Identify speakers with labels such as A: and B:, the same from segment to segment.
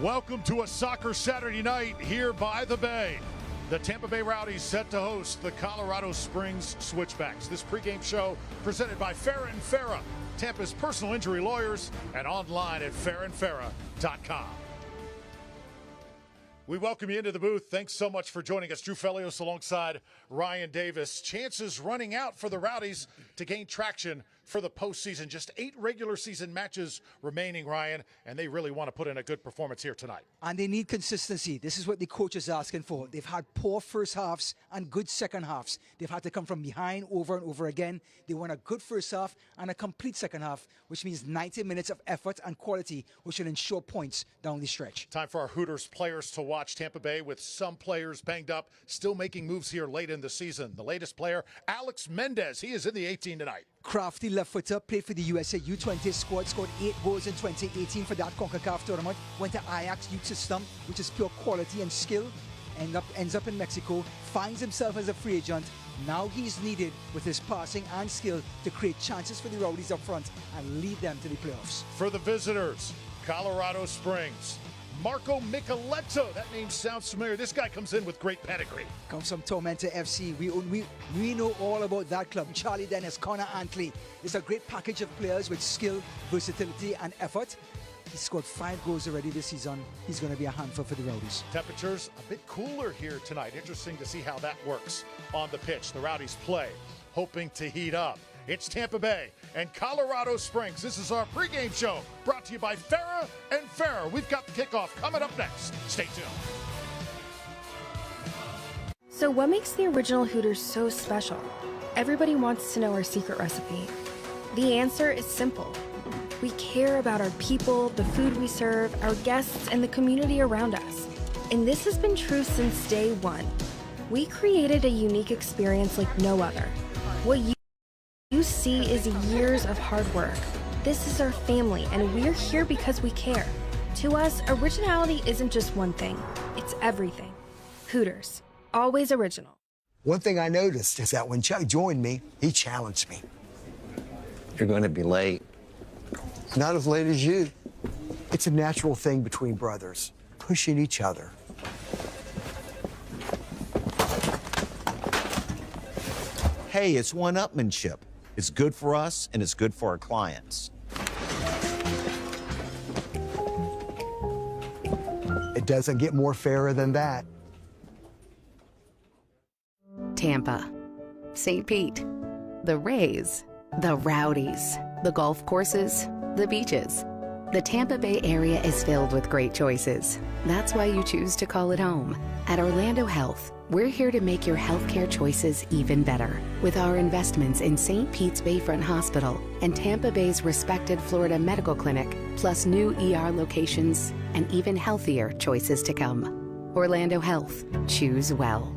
A: Welcome to a soccer Saturday night here by the Bay. The Tampa Bay Rowdies set to host the Colorado Springs Switchbacks. This pregame show presented by Farah & Farah, Tampa's personal injury lawyers, and online at farandfarah.com. We welcome you into the booth. Thanks so much for joining us. Drew Felios alongside Ryan Davis. Chances running out for the Rowdies to gain traction for the postseason. Just 8 regular season matches remaining, Ryan, and they really want to put in a good performance here tonight.
B: And they need consistency. This is what the coach is asking for. They've had poor first halves and good second halves. They've had to come from behind over and over again. They want a good first half and a complete second half, which means 90 minutes of effort and quality, which will ensure points down the stretch.
A: Time for our Hooters players to watch. Tampa Bay with some players banged up, still making moves here late in the season. The latest player, Alex Mendez. He is in the 18 tonight.
B: Crafty left footer, played for the USL U20 squad, scored 8 goals in 2018 for that CONCACAF tournament, went to Ajax youth system, which is pure quality and skill, ends up in Mexico, finds himself as a free agent. Now he's needed with his passing and skill to create chances for the Rowdies up front and lead them to the playoffs.
A: For the visitors, Colorado Springs, Marco Micheletto. That name sounds familiar. This guy comes in with great pedigree.
B: Comes from Tormenta FC. We know all about that club. Charlie Dennis, Connor Antley. It's a great package of players with skill, versatility, and effort. He scored 5 goals already this season. He's going to be a handful for the Rowdies.
A: Temperatures a bit cooler here tonight. Interesting to see how that works on the pitch. The Rowdies play, hoping to heat up. It's Tampa Bay and Colorado Springs. This is our pregame show brought to you by Farah & Farah. We've got the kickoff coming up next. Stay tuned.
C: So what makes the original Hooters so special? Everybody wants to know our secret recipe. The answer is simple. We care about our people, the food we serve, our guests, and the community around us. And this has been true since day one. We created a unique experience like no other. What you see is years of hard work. This is our family, and we're here because we care. To us, originality isn't just one thing, it's everything. Hooters, always original.
D: One thing I noticed is that when Chuck joined me, he challenged me.
E: You're going to be late.
D: Not as late as you. It's a natural thing between brothers, pushing each other.
E: Hey, it's one-upmanship. It's good for us, and it's good for our clients.
D: It doesn't get more fairer than that.
F: Tampa, St. Pete, the Rays, the Rowdies, the golf courses, the beaches. The Tampa Bay area is filled with great choices. That's why you choose to call it home. At Orlando Health, we're here to make your healthcare choices even better. With our investments in St. Pete's Bayfront Hospital and Tampa Bay's respected Florida Medical Clinic, plus new ER locations and even healthier choices to come. Orlando Health, choose well.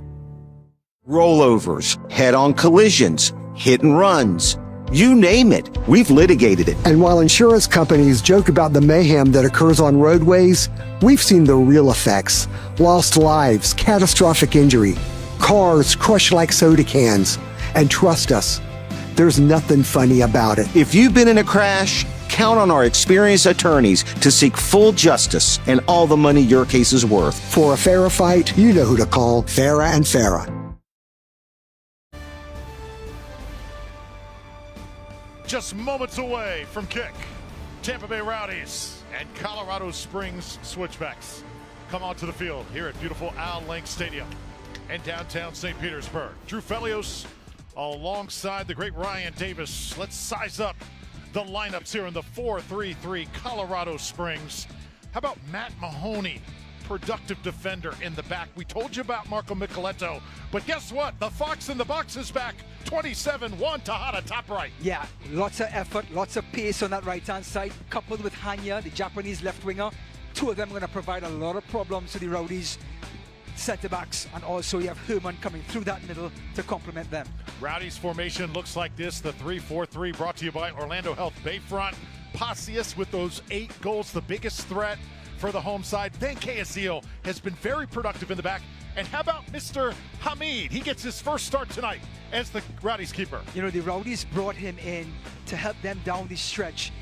E: Rollovers, head-on collisions, hit and runs. You name it, we've litigated it.
D: And while insurance companies joke about the mayhem that occurs on roadways, we've seen the real effects. Lost lives, catastrophic injury, cars crushed like soda cans. And trust us, there's nothing funny about it.
E: If you've been in a crash, count on our experienced attorneys to seek full justice and all the money your case is worth.
D: For a fairer fight, you know who to call. Farah & Farah.
A: Just moments away from kick, Tampa Bay Rowdies and Colorado Springs Switchbacks come onto the field here at beautiful Al Link Stadium in downtown St. Petersburg. Drew Felios alongside the great Ryan Davis. Let's size up the lineups here in the 4-3-3 Colorado Springs. How about Matt Mahoney, productive defender in the back? We told you about Marco Micheletto, but guess what? The Fox in the box is back. 27-1 Tejada, top right.
B: Yeah, lots of effort, lots of pace on that right-hand side, coupled with Hanya, the Japanese left winger. 2 of them are going to provide a lot of problems to the Rowdies centre-backs, and also you have Herman coming through that middle to complement them.
A: Rowdies formation looks like this, the 3-4-3, brought to you by Orlando Health Bayfront. Passius with those 8 goals, the biggest threat for the home side. Then Casillo has been very productive in the back. And how about Mr. Hamid? He gets his first start tonight as the Rowdies keeper.
B: You know, the Rowdies brought him in to help them down the stretch.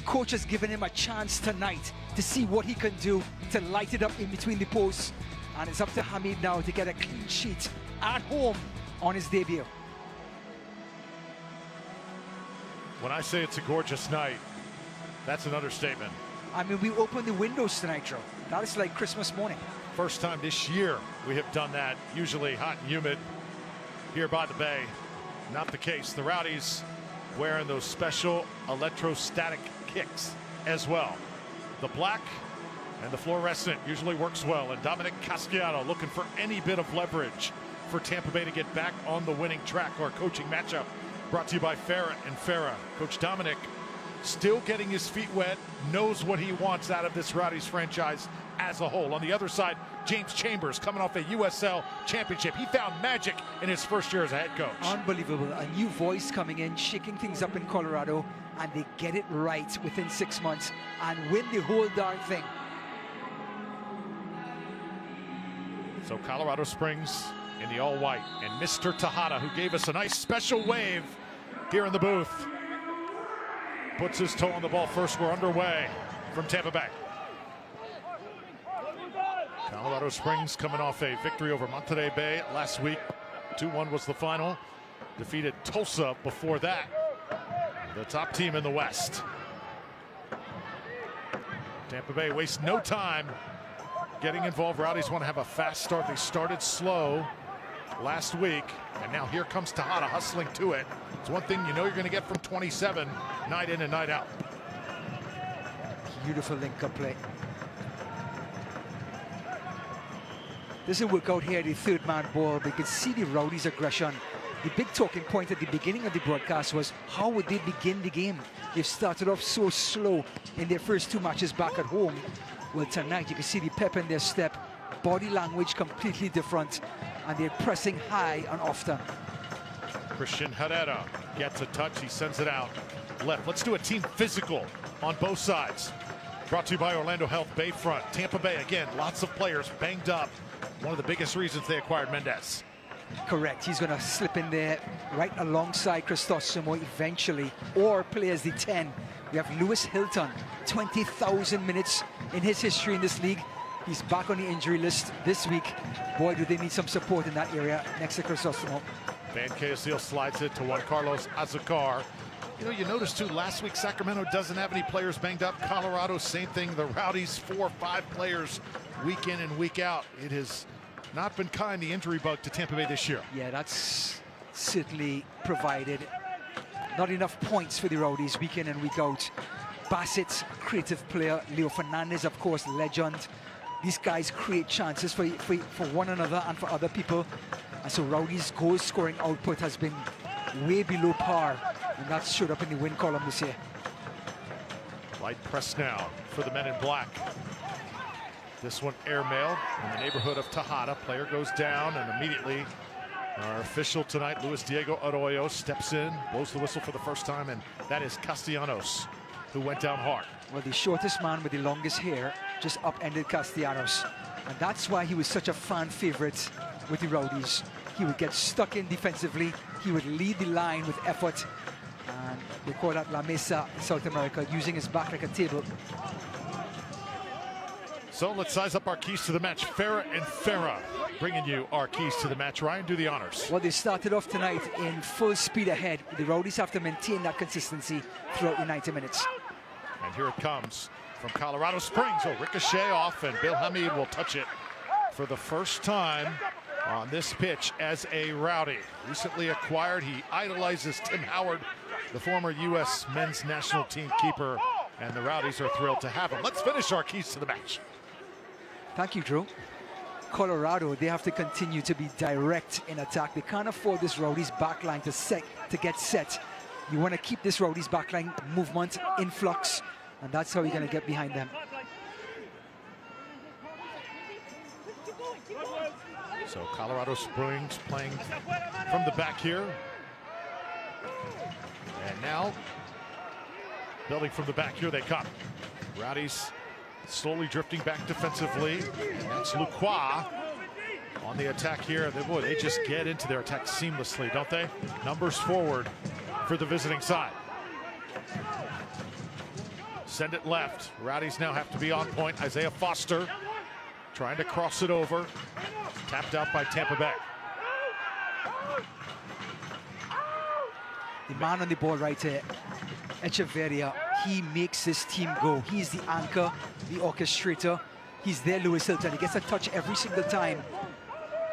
B: Coach has given him a chance tonight to see what he can do to light it up in between the posts. And it's up to Hamid now to get a clean sheet at home on his debut.
A: When I say it's a gorgeous night, that's an understatement.
B: I mean, we opened the windows tonight, Joe. That is like Christmas morning.
A: First time this year we have done that. Usually hot and humid here by the bay. Not the case. The Rowdies wearing those special electrostatic kicks as well. The black and the fluorescent usually works well. And Dominic Casciano looking for any bit of leverage for Tampa Bay to get back on the winning track. Our coaching matchup brought to you by Farah and Farah. Coach Dominic still getting his feet wet, knows what he wants out of this Rowdies franchise as a whole. On the other side, James Chambers coming off a USL Championship. He found magic in his first year as a head coach.
B: Unbelievable. A new voice coming in, shaking things up in Colorado, and they get it right within 6 months and win the whole darn thing.
A: So Colorado Springs in the all-white, and Mr. Tejada, who gave us a nice special wave here in the booth, puts his toe on the ball first. We're underway from Tampa Bay. Colorado Springs coming off a victory over Monterey Bay last week. 2-1 was the final. Defeated Tulsa before that. The top team in the West. Tampa Bay wastes no time getting involved. Rowdies want to have a fast start. They started slow last week, and now here comes Tejada hustling to it. It's one thing you know you're going to get from 27 night in and night out.
B: Beautiful link-up play. This will work out here, the third man ball, but you can see the Rowdies' aggression. The big talking point at the beginning of the broadcast was how would they begin the game? They've started off so slow in their first 2 matches back at home. Well, tonight you can see the pep in their step, body language completely different, and they're pressing high and often.
A: Christian Herrera gets a touch, he sends it out left. Let's do a team physical on both sides. Brought to you by Orlando Health Bayfront. Tampa Bay, again, lots of players banged up. One of the biggest reasons they acquired Mendez.
B: Correct. He's going to slip in there right alongside Cristostomo eventually, or play as the 10. We have Lewis Hilton, 20,000 minutes in his history in this league. He's back on the injury list this week. Boy, do they need some support in that area next to Cristostomo.
A: Van Casil slides it to Juan Carlos Azucar. You know, you notice too, last week Sacramento doesn't have any players banged up. Colorado, same thing. The Rowdies, 4 or 5 players week in and week out. It has not been kind, the injury bug to Tampa Bay this year.
B: Yeah, that's certainly provided not enough points for the Rowdies week in and week out. Bassett, creative player. Leo Fernandez, of course, legend. These guys create chances for one another and for other people. And so Rowdies' goal scoring output has been way below par. And that showed up in the win column this year.
A: Light press now for the men in black. This one airmailed in the neighborhood of Tejada. Player goes down, and immediately our official tonight, Luis Diego Arroyo, steps in, blows the whistle for the first time, and that is Castellanos, who went down hard.
B: Well, the shortest man with the longest hair just upended Castellanos. And that's why he was such a fan favorite with the Rowdies. He would get stuck in defensively. He would lead the line with effort. And they call that La Mesa in South America, using his back like a table.
A: So let's size up our keys to the match. Farah and Farah bringing you our keys to the match. Ryan, do the honors.
B: Well, they started off tonight in full speed ahead. The Rowdies have to maintain that consistency throughout the 90 minutes.
A: And here it comes from Colorado Springs. Oh, ricochet off, and Bill Hamid will touch it for the first time on this pitch as a Rowdy. Recently acquired, he idolizes Tim Howard, the former U.S. men's national team keeper, and the Rowdies are thrilled to have him. Let's finish our keys to the match.
B: Thank you, Drew. Colorado, they have to continue to be direct in attack. They can't afford this Rowdies backline to get set. You want to keep this Rowdies backline movement in flux, and that's how you're going to get behind them.
A: So Colorado Springs playing from the back here. And now, building from the back, here they come. Rowdies slowly drifting back defensively. That's Lucroix on the attack here. Boy, they just get into their attack seamlessly, don't they? Numbers forward for the visiting side. send it left. Rowdies now have to be on point. Isaiah Foster trying to cross it over. Tapped out by Tampa Bay.
B: The man on the ball right here, Echeverria, he makes his team go. He's the anchor, the orchestrator. He's there, Lewis Hilton. He gets a touch every single time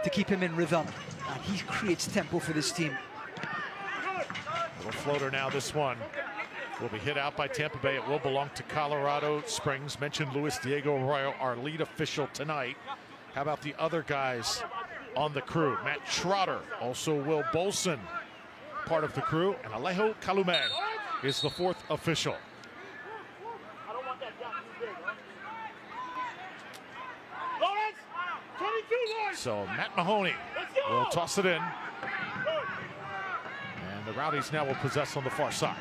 B: to keep him in rhythm. And he creates tempo for this team.
A: Little floater now, this one will be hit out by Tampa Bay. It will belong to Colorado Springs. Mentioned Luis Diego Arroyo, our lead official tonight. How about the other guys on the crew? Matt Trotter, also Will Bolson, part of the crew, and Alejo Calumet is the fourth official. So Matt Mahoney will toss it in. And the Rowdies now will possess on the far side.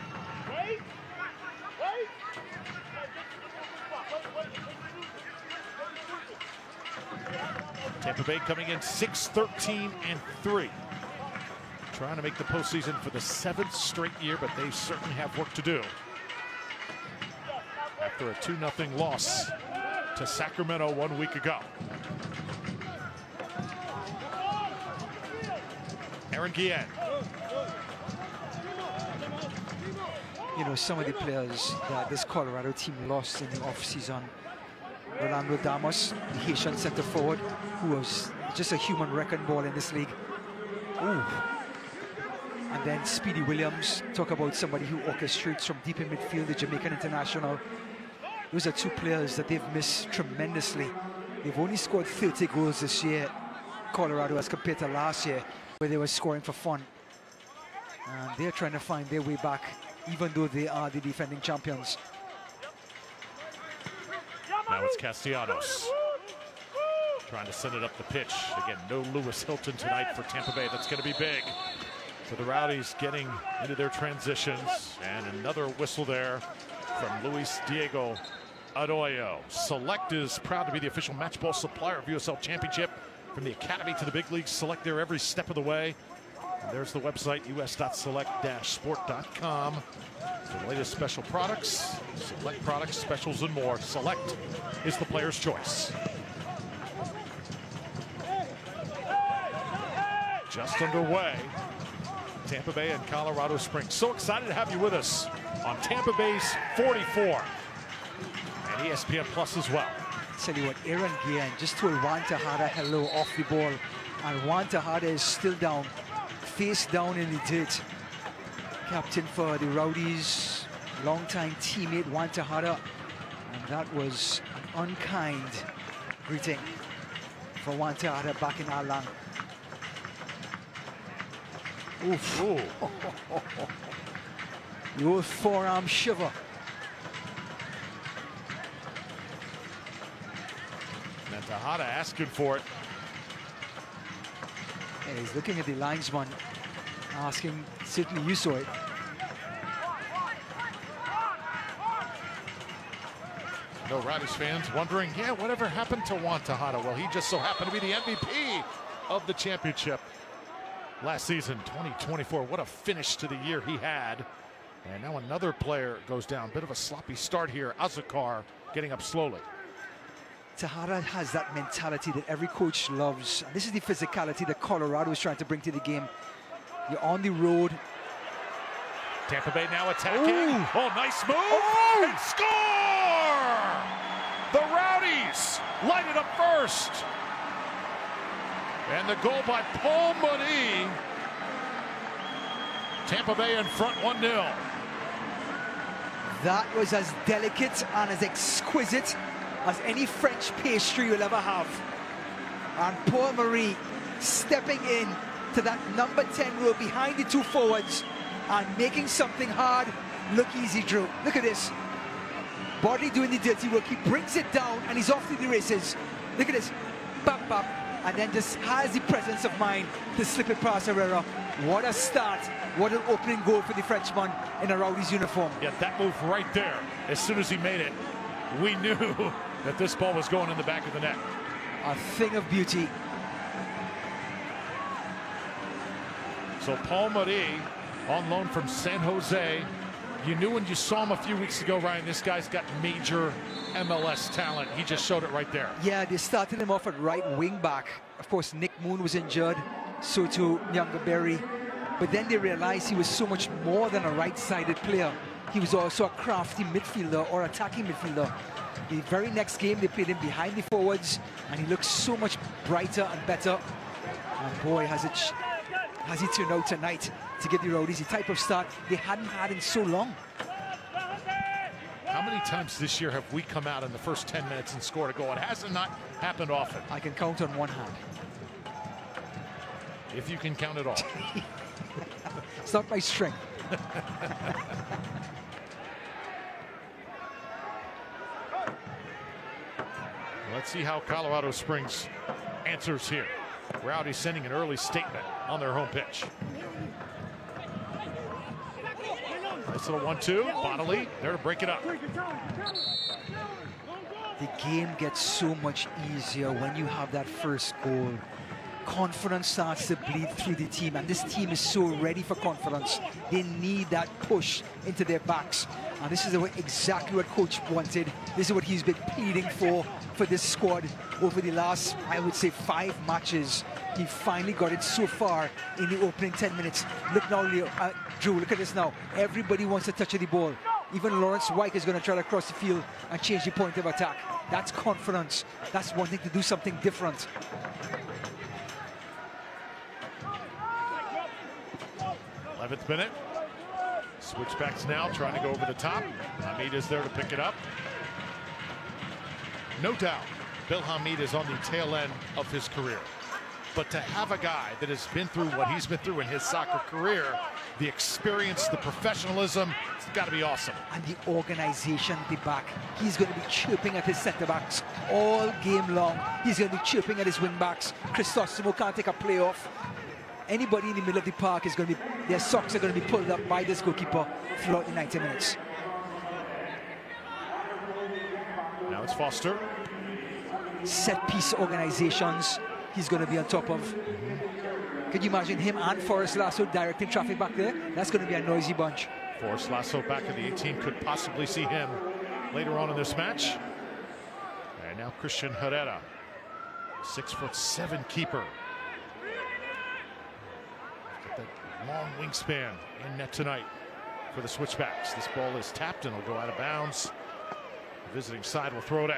A: Tampa Bay coming in 6-13-3. Trying to make the postseason for the 7th straight year, but they certainly have work to do. After a 2-0 loss to Sacramento 1 week ago. Aaron Guillen.
B: You know, some of the players that this Colorado team lost in the offseason. Rolando Damos, the Haitian center forward, who was just a human wrecking ball in this league. Ooh. And then Speedy Williams, talk about somebody who orchestrates from deep in midfield, the Jamaican international. Those are two players that they've missed tremendously. They've only scored 30 goals this year, Colorado, as compared to last year, where they were scoring for fun. And they're trying to find their way back, even though they are the defending champions.
A: Now it's Castellanos trying to send it up the pitch. Again, no Lewis Hilton tonight for Tampa Bay. That's going to be big for the Rowdies getting into their transitions. And another whistle there from Luis Diego Arroyo. Select is proud to be the official match ball supplier of USL Championship. From the Academy to the big leagues, Select there every step of the way. And there's the website, us.select-sport.com. For the latest special products, Select products, specials, and more. Select is the player's choice. Just underway. Tampa Bay and Colorado Springs. So excited to have you with us on Tampa Bay's 44 and ESPN Plus as well.
B: Tell you what, Aaron Guillen just told Juan Tejada hello off the ball, and Juan Tejada is still down, face down in the dirt. Captain for the Rowdies, longtime teammate Juan Tejada, and that was an unkind greeting for Juan Tejada back in Alang. Oof.
A: Ooh.
B: The old forearm shiver.
A: And Tejada asking for it.
B: And he's looking at the linesman, asking, certainly you saw it.
A: No Rowdies fans wondering, yeah, whatever happened to Juan Tejada? Well, he just so happened to be the MVP of the championship last season, 2024. What a finish to the year he had. And now another player goes down. Bit of a sloppy start here. Azakar getting up slowly.
B: Tejada has that mentality that every coach loves. And this is the physicality that Colorado is trying to bring to the game. You're on the road.
A: Tampa Bay now attacking.
B: Ooh.
A: Oh, nice move.
B: Oh.
A: And score! The Rowdies light it up first. And the goal by Paul Moody. Tampa Bay in front 1-0.
B: That was as delicate and as exquisite as any French pastry you'll ever have. And Paul Marie stepping in to that number 10 row behind the two forwards and making something hard look easy, Drew. Look at this. Bodley doing the dirty work. He brings it down and he's off to the races. Look at this. Bap, bap. And then just has the presence of mind to slip it past Herrera. What a start. What an opening goal for the Frenchman in a Rowdies uniform.
A: Yeah, that move right there. As soon as he made it, we knew that this ball was going in the back of the net.
B: A thing of beauty.
A: So Paul Marie on loan from San Jose You knew when you saw him a few weeks ago, Ryan, this guy's got major MLS talent. He just showed it right there.
B: Yeah, they started him off at right wing back. Of course, Nick Moon was injured, so too Nyanga. But then they realized he was so much more than a right-sided player. He was also a crafty midfielder or attacking midfielder. The very next game, they played him behind the forwards, and he looks so much brighter and better. And boy, has he turned out tonight to give the Rowdies the type of start they hadn't had in so long.
A: How many times this year have we come out in the first 10 minutes and scored a goal? It hasn't not happened often.
B: I can count on one hand.
A: If you can count it all.
B: It's not my strength.
A: Let's see how Colorado Springs answers here. Rowdies sending an early statement on their home pitch. Nice little 1-2. Bodily there to break it up.
B: The game gets so much easier when you have that first goal. Confidence starts to bleed through the team, and this team is so ready for confidence. They need that push into their backs, and this is exactly what coach wanted. This is what he's been pleading for this squad over the last, I would say, 5 matches. He finally got it so far in the opening 10 minutes. Look now, Leo, Drew, look at this now. Everybody wants to touch the ball. Even Lawrence White is going to try to cross the field and change the point of attack. That's confidence. That's wanting to do something different.
A: 11th minute. Switchbacks now trying to go over the top. Hamid is there to pick it up. No doubt, Bill Hamid is on the tail end of his career. But to have a guy that has been through what he's been through in his soccer career, the experience, the professionalism, it's got to be awesome.
B: And the organization at the back. He's going to be chirping at his center backs all game long. He's going to be chirping at his wing backs. Cristostomo can't take a play off. Anybody in the middle of the park is going to be, their socks are going to be pulled up by this goalkeeper throughout the 90 minutes.
A: Now it's Foster.
B: Set piece organizations he's going to be on top of. Could you imagine him and Forrest Lasso directing traffic back there? That's going to be a noisy bunch.
A: Forrest Lasso back at the 18, could possibly see him later on in this match. And now Christian Herrera, 6'7" keeper. Got that long wingspan in net tonight for the Switchbacks. This ball is tapped and will go out of bounds. The visiting side will throw it in.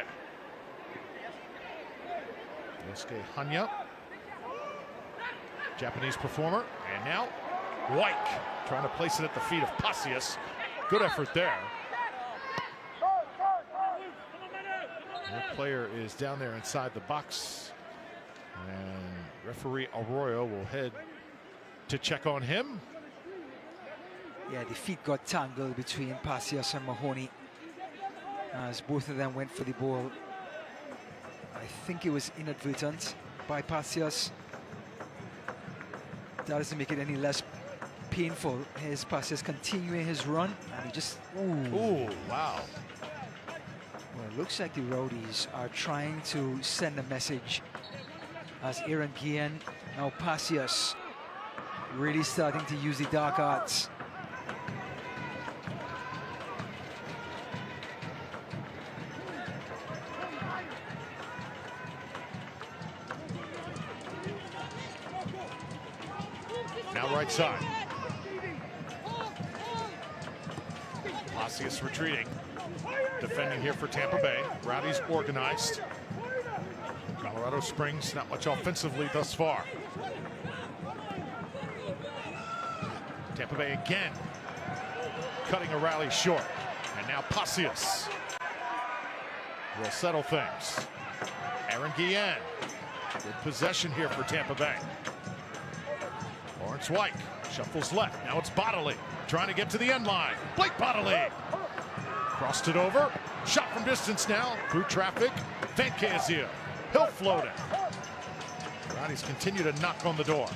A: Yosuke Hanya, Japanese performer, and now White trying to place it at the feet of Pasius. Good effort there. The player is down there inside the box, and referee Arroyo will head to check on him.
B: Yeah, the feet got tangled between Pasius and Mahoney as both of them went for the ball. I think it was inadvertent by Pasius. That doesn't make it any less painful. Here's Pasius continuing his run, and he just,
A: Ooh, wow.
B: Well, it looks like the Rowdies are trying to send a message as Aaron Guillen, now Pasius, really starting to use the dark arts.
A: Now right side. Pasius retreating. Defending here for Tampa Bay. Rowdies organized. Colorado Springs not much offensively thus far. Tampa Bay again cutting a rally short. And now Pasius will settle things. Aaron Guillen. Good possession here for Tampa Bay. Lawrence White shuffles left. Now it's Bodily trying to get to the end line. Blake Bodily crossed it over. Shot from distance now through traffic. Van Kezia. He'll float it. Rowdies continue to knock on the door.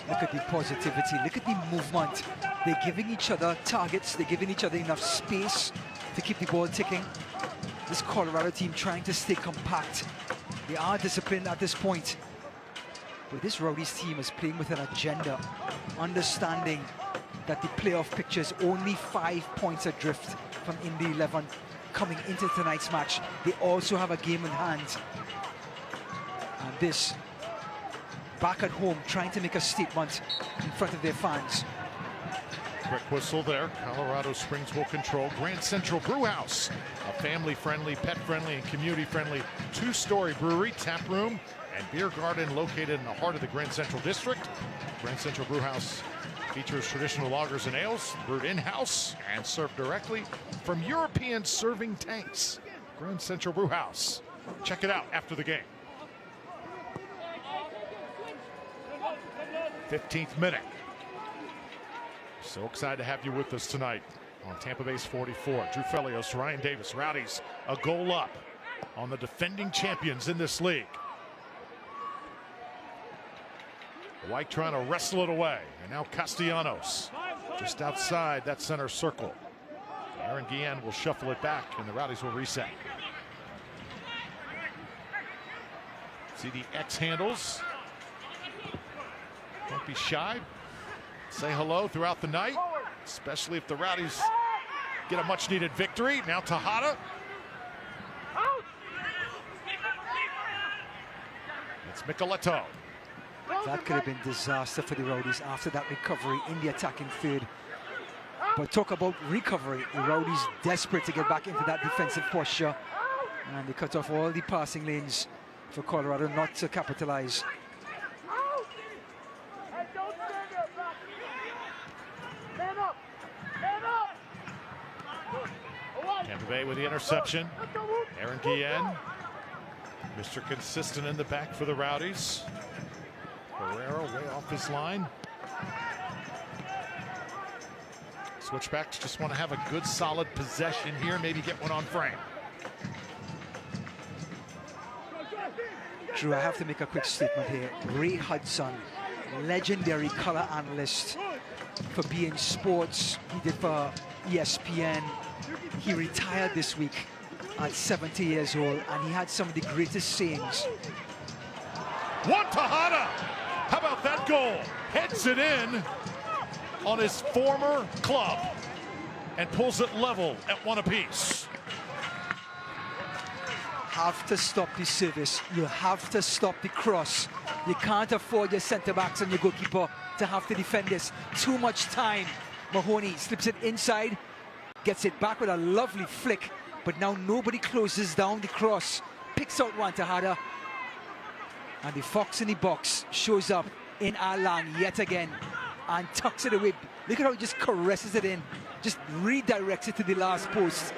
B: Look at the positivity. Look at the movement. They're giving each other targets. They're giving each other enough space to keep the ball ticking. This Colorado team trying to stay compact. They are disciplined at this point. But this Rowdies team is playing with an agenda, understanding that the playoff picture is only 5 points adrift from Indy 11 coming into tonight's match. They also have a game in hand. And this, back at home, trying to make a statement in front of their fans.
A: Quick whistle there. Colorado Springs will control. Grand Central Brewhouse, a family-friendly, pet-friendly, and community-friendly two-story brewery, tap room, and beer garden located in the heart of the Grand Central District. Grand Central Brewhouse features traditional lagers and ales brewed in-house and served directly from European serving tanks. Grand Central Brewhouse. Check it out after the game. 15th minute. So excited to have you with us tonight on Tampa Bay's 44. Drew Felios, Ryan Davis, Rowdies, a goal up on the defending champions in this league. White trying to wrestle it away, and now Castellanos just outside that center circle. Aaron Guillen will shuffle it back, and the Rowdies will reset. See the X handles. Don't be shy. Say hello throughout the night, especially if the Rowdies get a much-needed victory. Now Tejada. It's Micheletto.
B: That could have been disaster for the Rowdies after that recovery in the attacking third. But talk about recovery. The Rowdies desperate to get back into that defensive posture. And they cut off all the passing lanes for Colorado not to capitalize.
A: Tampa Bay with the interception. Aaron Guillen, Mr. Consistent in the back for the Rowdies. Herrera way off his line. Switchbacks just want to have a good solid possession here, maybe get one on frame.
B: Drew, I have to make a quick statement here. Ray Hudson, legendary color analyst for beIN Sports. He did for ESPN. He retired this week at 70 years old, and he had some of the greatest sayings.
A: One Tejada! How about that goal? Heads it in on his former club and pulls it level at one apiece.
B: Have to stop the service. You have to stop the cross. You can't afford your center-backs and your goalkeeper to have to defend this. Too much time. Mahoney slips it inside, gets it back with a lovely flick, but now nobody closes down the cross. Picks out one Tejada, and the fox in the box shows up in Alang yet again and tucks it away. Look at how he just caresses it in, just redirects it to the last post.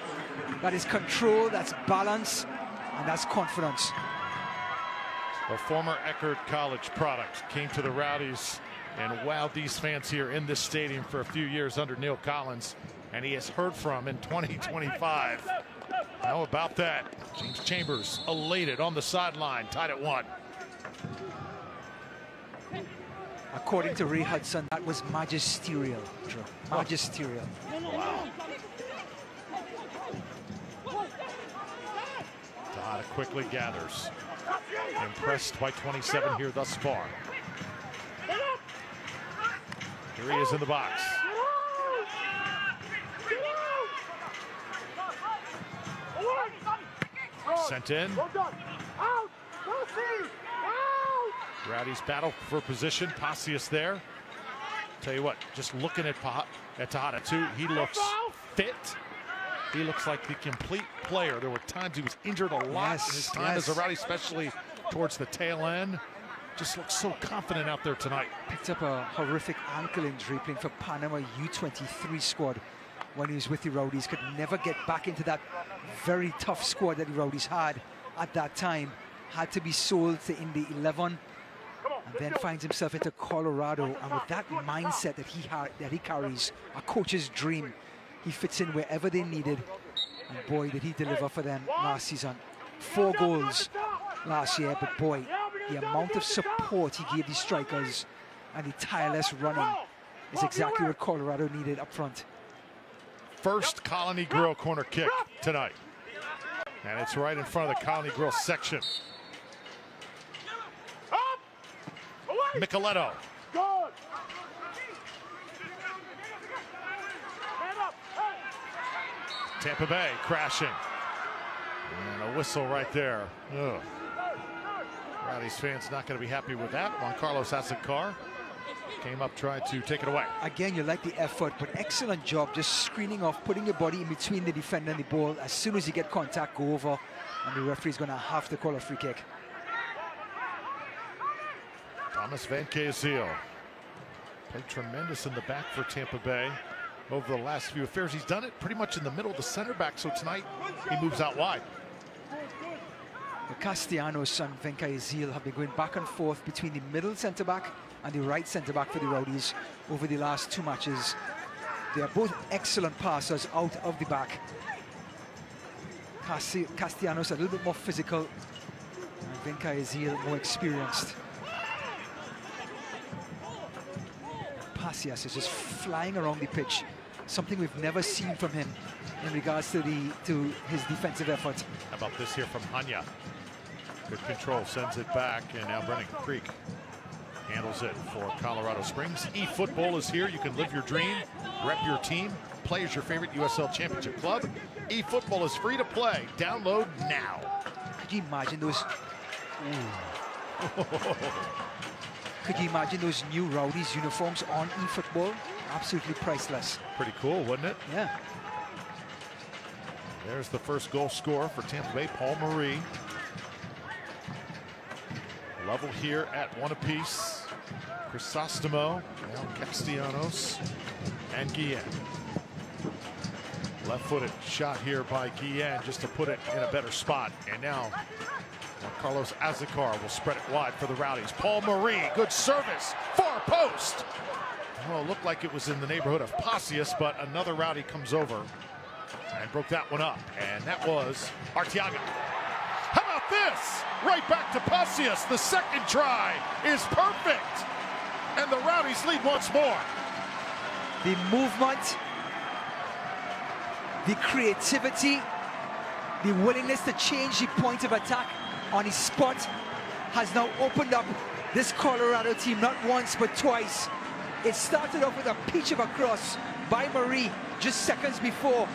B: That is control, that's balance, and that's confidence.
A: A former Eckerd College product came to the Rowdies and wowed these fans here in this stadium for a few years under Neil Collins, and he has heard from in 2025. How about that? James Chambers elated on the sideline, tied at 1.
B: According to Ray Hudson, that was magisterial, Drew. Magisterial.
A: Wow. Tejada quickly gathers. Impressed by 27 here thus far. Here he is in the box. Sent in. Rowdies battle for position. Passius there. Tell you what, just looking at Tejada too, he looks fit. He looks like the complete player. There were times he was injured a lot in his time as a Rowdy, especially towards the tail end. Just looks so confident out there tonight.
B: Picked up a horrific ankle injury playing for Panama U23 squad when he was with the Rowdies. Could never get back into that very tough squad that the Rowdies had at that time. Had to be sold to Indy 11, and then finds himself into Colorado. And with that mindset that he carries, a coach's dream, he fits in wherever they needed. And boy, did he deliver for them last season. 4 goals last year, but boy, the amount of support he gave the strikers and the tireless running is exactly what Colorado needed up front.
A: First Colony Grill corner kick tonight. And it's right in front of the Colony Grill section. Micheletto. Tampa Bay crashing. And a whistle right there. Ugh. Rowdies fans not going to be happy with that. Juan Carlos Asencar came up, tried to take it away.
B: Again, you like the effort, but excellent job just screening off, putting your body in between the defender and the ball. As soon as you get contact, go over, and the referee's going to have to call a free kick.
A: Thomas Van Kayziel played tremendous in the back for Tampa Bay over the last few affairs. He's done it pretty much in the middle of the center back, so tonight he moves out wide.
B: The Castellanos and Van Kayziel have been going back and forth between the middle centre back and the right centre back for the Rowdies over the last 2 matches. They are both excellent passers out of the back. Castellanos a little bit more physical, and Van Kayziel more experienced. Pacias is just flying around the pitch, something we've never seen from him in regards to his defensive effort.
A: How about this here from Hanya? Good control, sends it back, and now Brennan Creek handles it for Colorado Springs. eFootball is here. You can live your dream, rep your team, play as your favorite USL Championship club. eFootball is free to play. Download now.
B: Could you imagine those? Could you imagine those new Rowdies uniforms on eFootball? Absolutely priceless.
A: Pretty cool, wouldn't it?
B: Yeah.
A: There's the first goal scorer for Tampa Bay, Paul Marie. Level here at 1 apiece. Crisostomo, now Castellanos, and Guillen. Left-footed shot here by Guillen just to put it in a better spot. And now Carlos Asencar will spread it wide for the Rowdies. Paul Marie, good service, far post. Oh, looked like it was in the neighborhood of Pacias, but another Rowdy comes over and broke that one up. And that was Arteaga. How about this? Right back to Pacias. The second try is perfect. And the Rowdies lead once more.
B: The movement, the creativity, the willingness to change the point of attack on his spot has now opened up this Colorado team not once but twice. It started off with a peach of a cross by Marie just seconds before.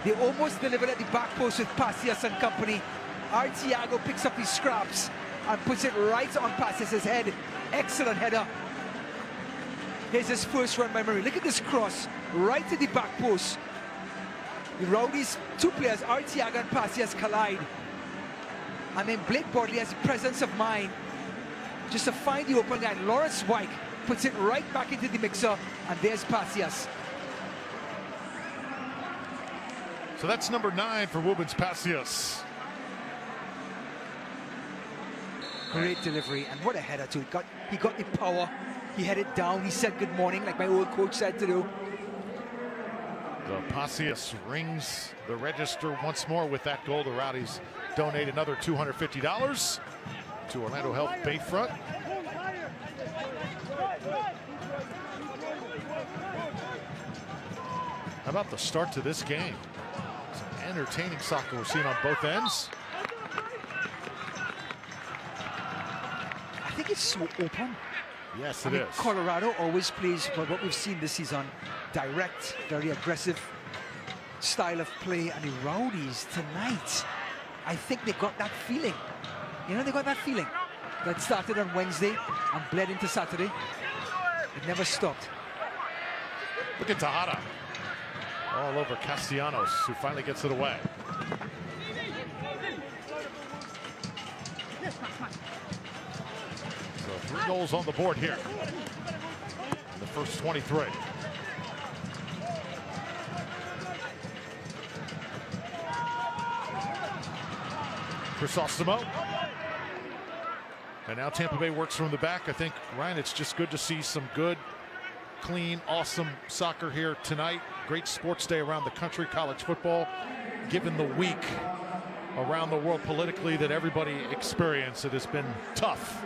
B: They almost delivered at the back post with Pacias and company. Arteaga picks up his scraps and puts it right on Pacias' head. Excellent header. Here's his first run by Marie. Look at this cross right to the back post. The Rowdies, 2 players, Arteaga and Pacias, collide. And then Blake Bodley has the presence of mind just to find the open guy. Lawrence White puts it right back into the mixer, and there's Pacias.
A: So that's number 9 for Woobens Pacias.
B: Great delivery, and what a header too. He got the power, he headed down, he said good morning like my old coach said to do.
A: The Pacias rings the register once more with that goal. The Rowdies donate another $250 to Orlando Health Bayfront. How about the start to this game? Some entertaining soccer we're seeing on both ends.
B: I think it's so open.
A: Yes,
B: I
A: it
B: mean,
A: is.
B: Colorado always plays, but what we've seen this season, direct, very aggressive style of play. And the Rowdies tonight, I think they got that feeling. You know, they got that feeling that started on Wednesday and bled into Saturday. It never stopped.
A: Look at Tejada. All over Castellanos, who finally gets it away. So 3 goals on the board here in the first 23. Crisostomo. And now Tampa Bay works from the back. I think, Ryan, it's just good to see some good, clean, awesome soccer here tonight. Great sports day around the country, college football. Given the week around the world politically that everybody experienced, it has been tough.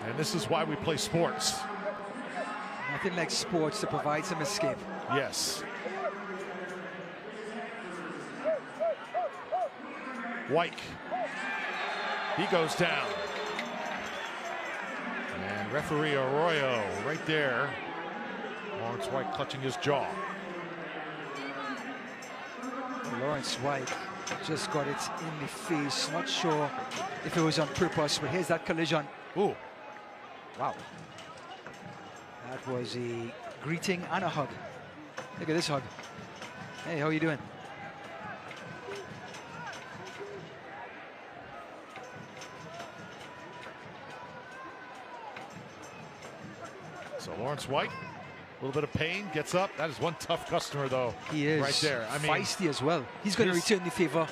A: And this is why we play sports.
B: Nothing like sports to provide some escape.
A: Yes. White. He goes down. And referee Arroyo right there. Lawrence White clutching his jaw.
B: Lawrence White just got it in the face. Not sure if it was on purpose, but here's that collision.
A: Ooh.
B: Wow. That was a greeting and a hug. Look at this hug. Hey, how you doing?
A: So Lawrence White, a little bit of pain, gets up. That is one tough customer, though.
B: He is
A: right there. I mean,
B: feisty as well. He's going to return the favor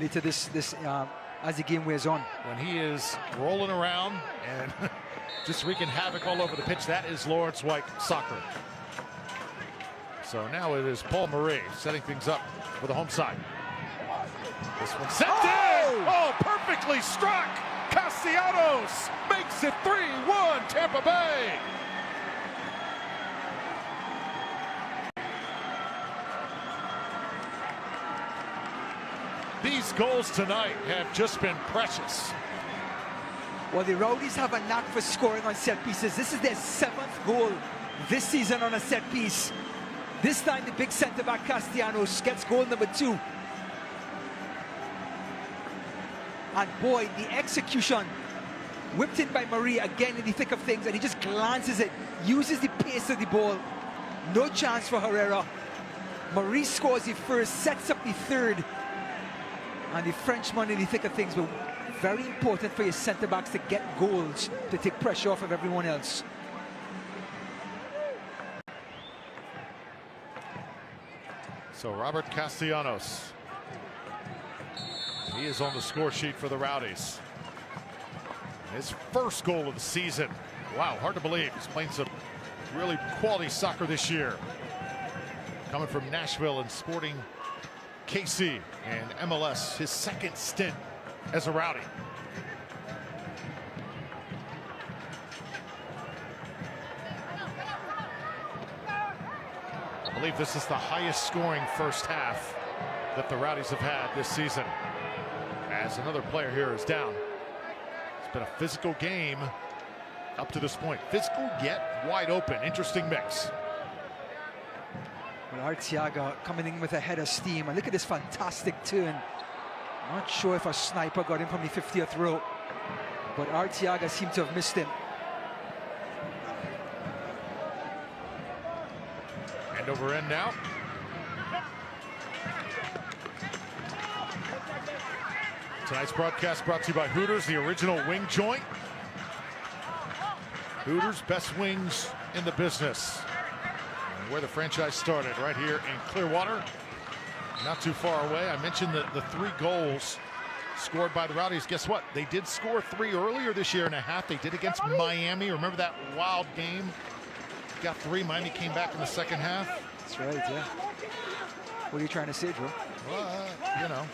B: later this as the game wears on.
A: When he is rolling around and just wreaking havoc all over the pitch, that is Lawrence White soccer. So now it is Paul Marie setting things up for the home side. This one sent in! Oh, perfectly struck! Castellanos makes it 3-1 Tampa Bay! These goals tonight have just been precious.
B: Well, the Rowdies have a knack for scoring on set pieces. This is their 7th goal this season on a set piece. This time the big centre-back Castellanos gets goal number 2. And boy, the execution, whipped in by Marie again in the thick of things, and he just glances it, uses the pace of the ball. No chance for Herrera. Marie scores the first, sets up the third. And the Frenchman in the thick of things, but very important for your centre-backs to get goals, to take pressure off of everyone else.
A: So Robert Castellanos, he is on the score sheet for the Rowdies. His first goal of the season. Wow, hard to believe. He's playing some really quality soccer this year. Coming from Nashville and Sporting KC and MLS, his second stint as a Rowdy. I believe this is the highest scoring first half that the Rowdies have had this season. As another player here is down. It's been a physical game up to this point. Physical yet wide open. Interesting mix.
B: Well, Arteaga coming in with a head of steam, and look at this fantastic turn. Not sure if a sniper got him from the 50th row, but Arteaga seemed to have missed him.
A: End over end now. Tonight's broadcast brought to you by Hooters, the original wing joint. Hooters, best wings in the business. Where the franchise started, right here in Clearwater, not too far away. I mentioned the 3 goals scored by the Rowdies. Guess what? They did score 3 earlier this year and a half. They did against Miami. Remember that wild game? Got 3. Miami came back in the second half.
B: That's right, yeah. What are you trying to say, Drew?
A: Well, you know.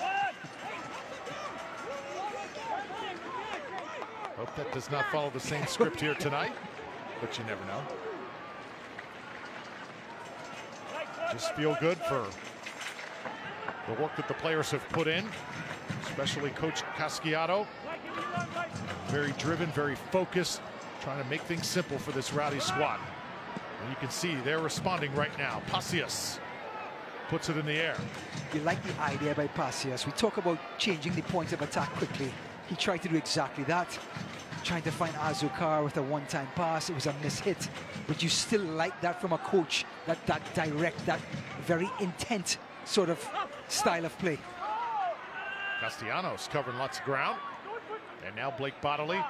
A: Hope that does not follow the same script here tonight, but you never know. Just feel good for the work that the players have put in, especially Coach Casciato. Very driven, very focused, trying to make things simple for this Rowdy squad. And you can see they're responding right now. Pacius puts it in the air.
B: You like the idea by Pacius. We talk about changing the points of attack quickly. He tried to do exactly that. Trying to find Azúcar with a one-time pass. It was a mishit. But you still like that from a coach, that direct, that very intent sort of style of play.
A: Castellanos covering lots of ground. And now Blake Bodley.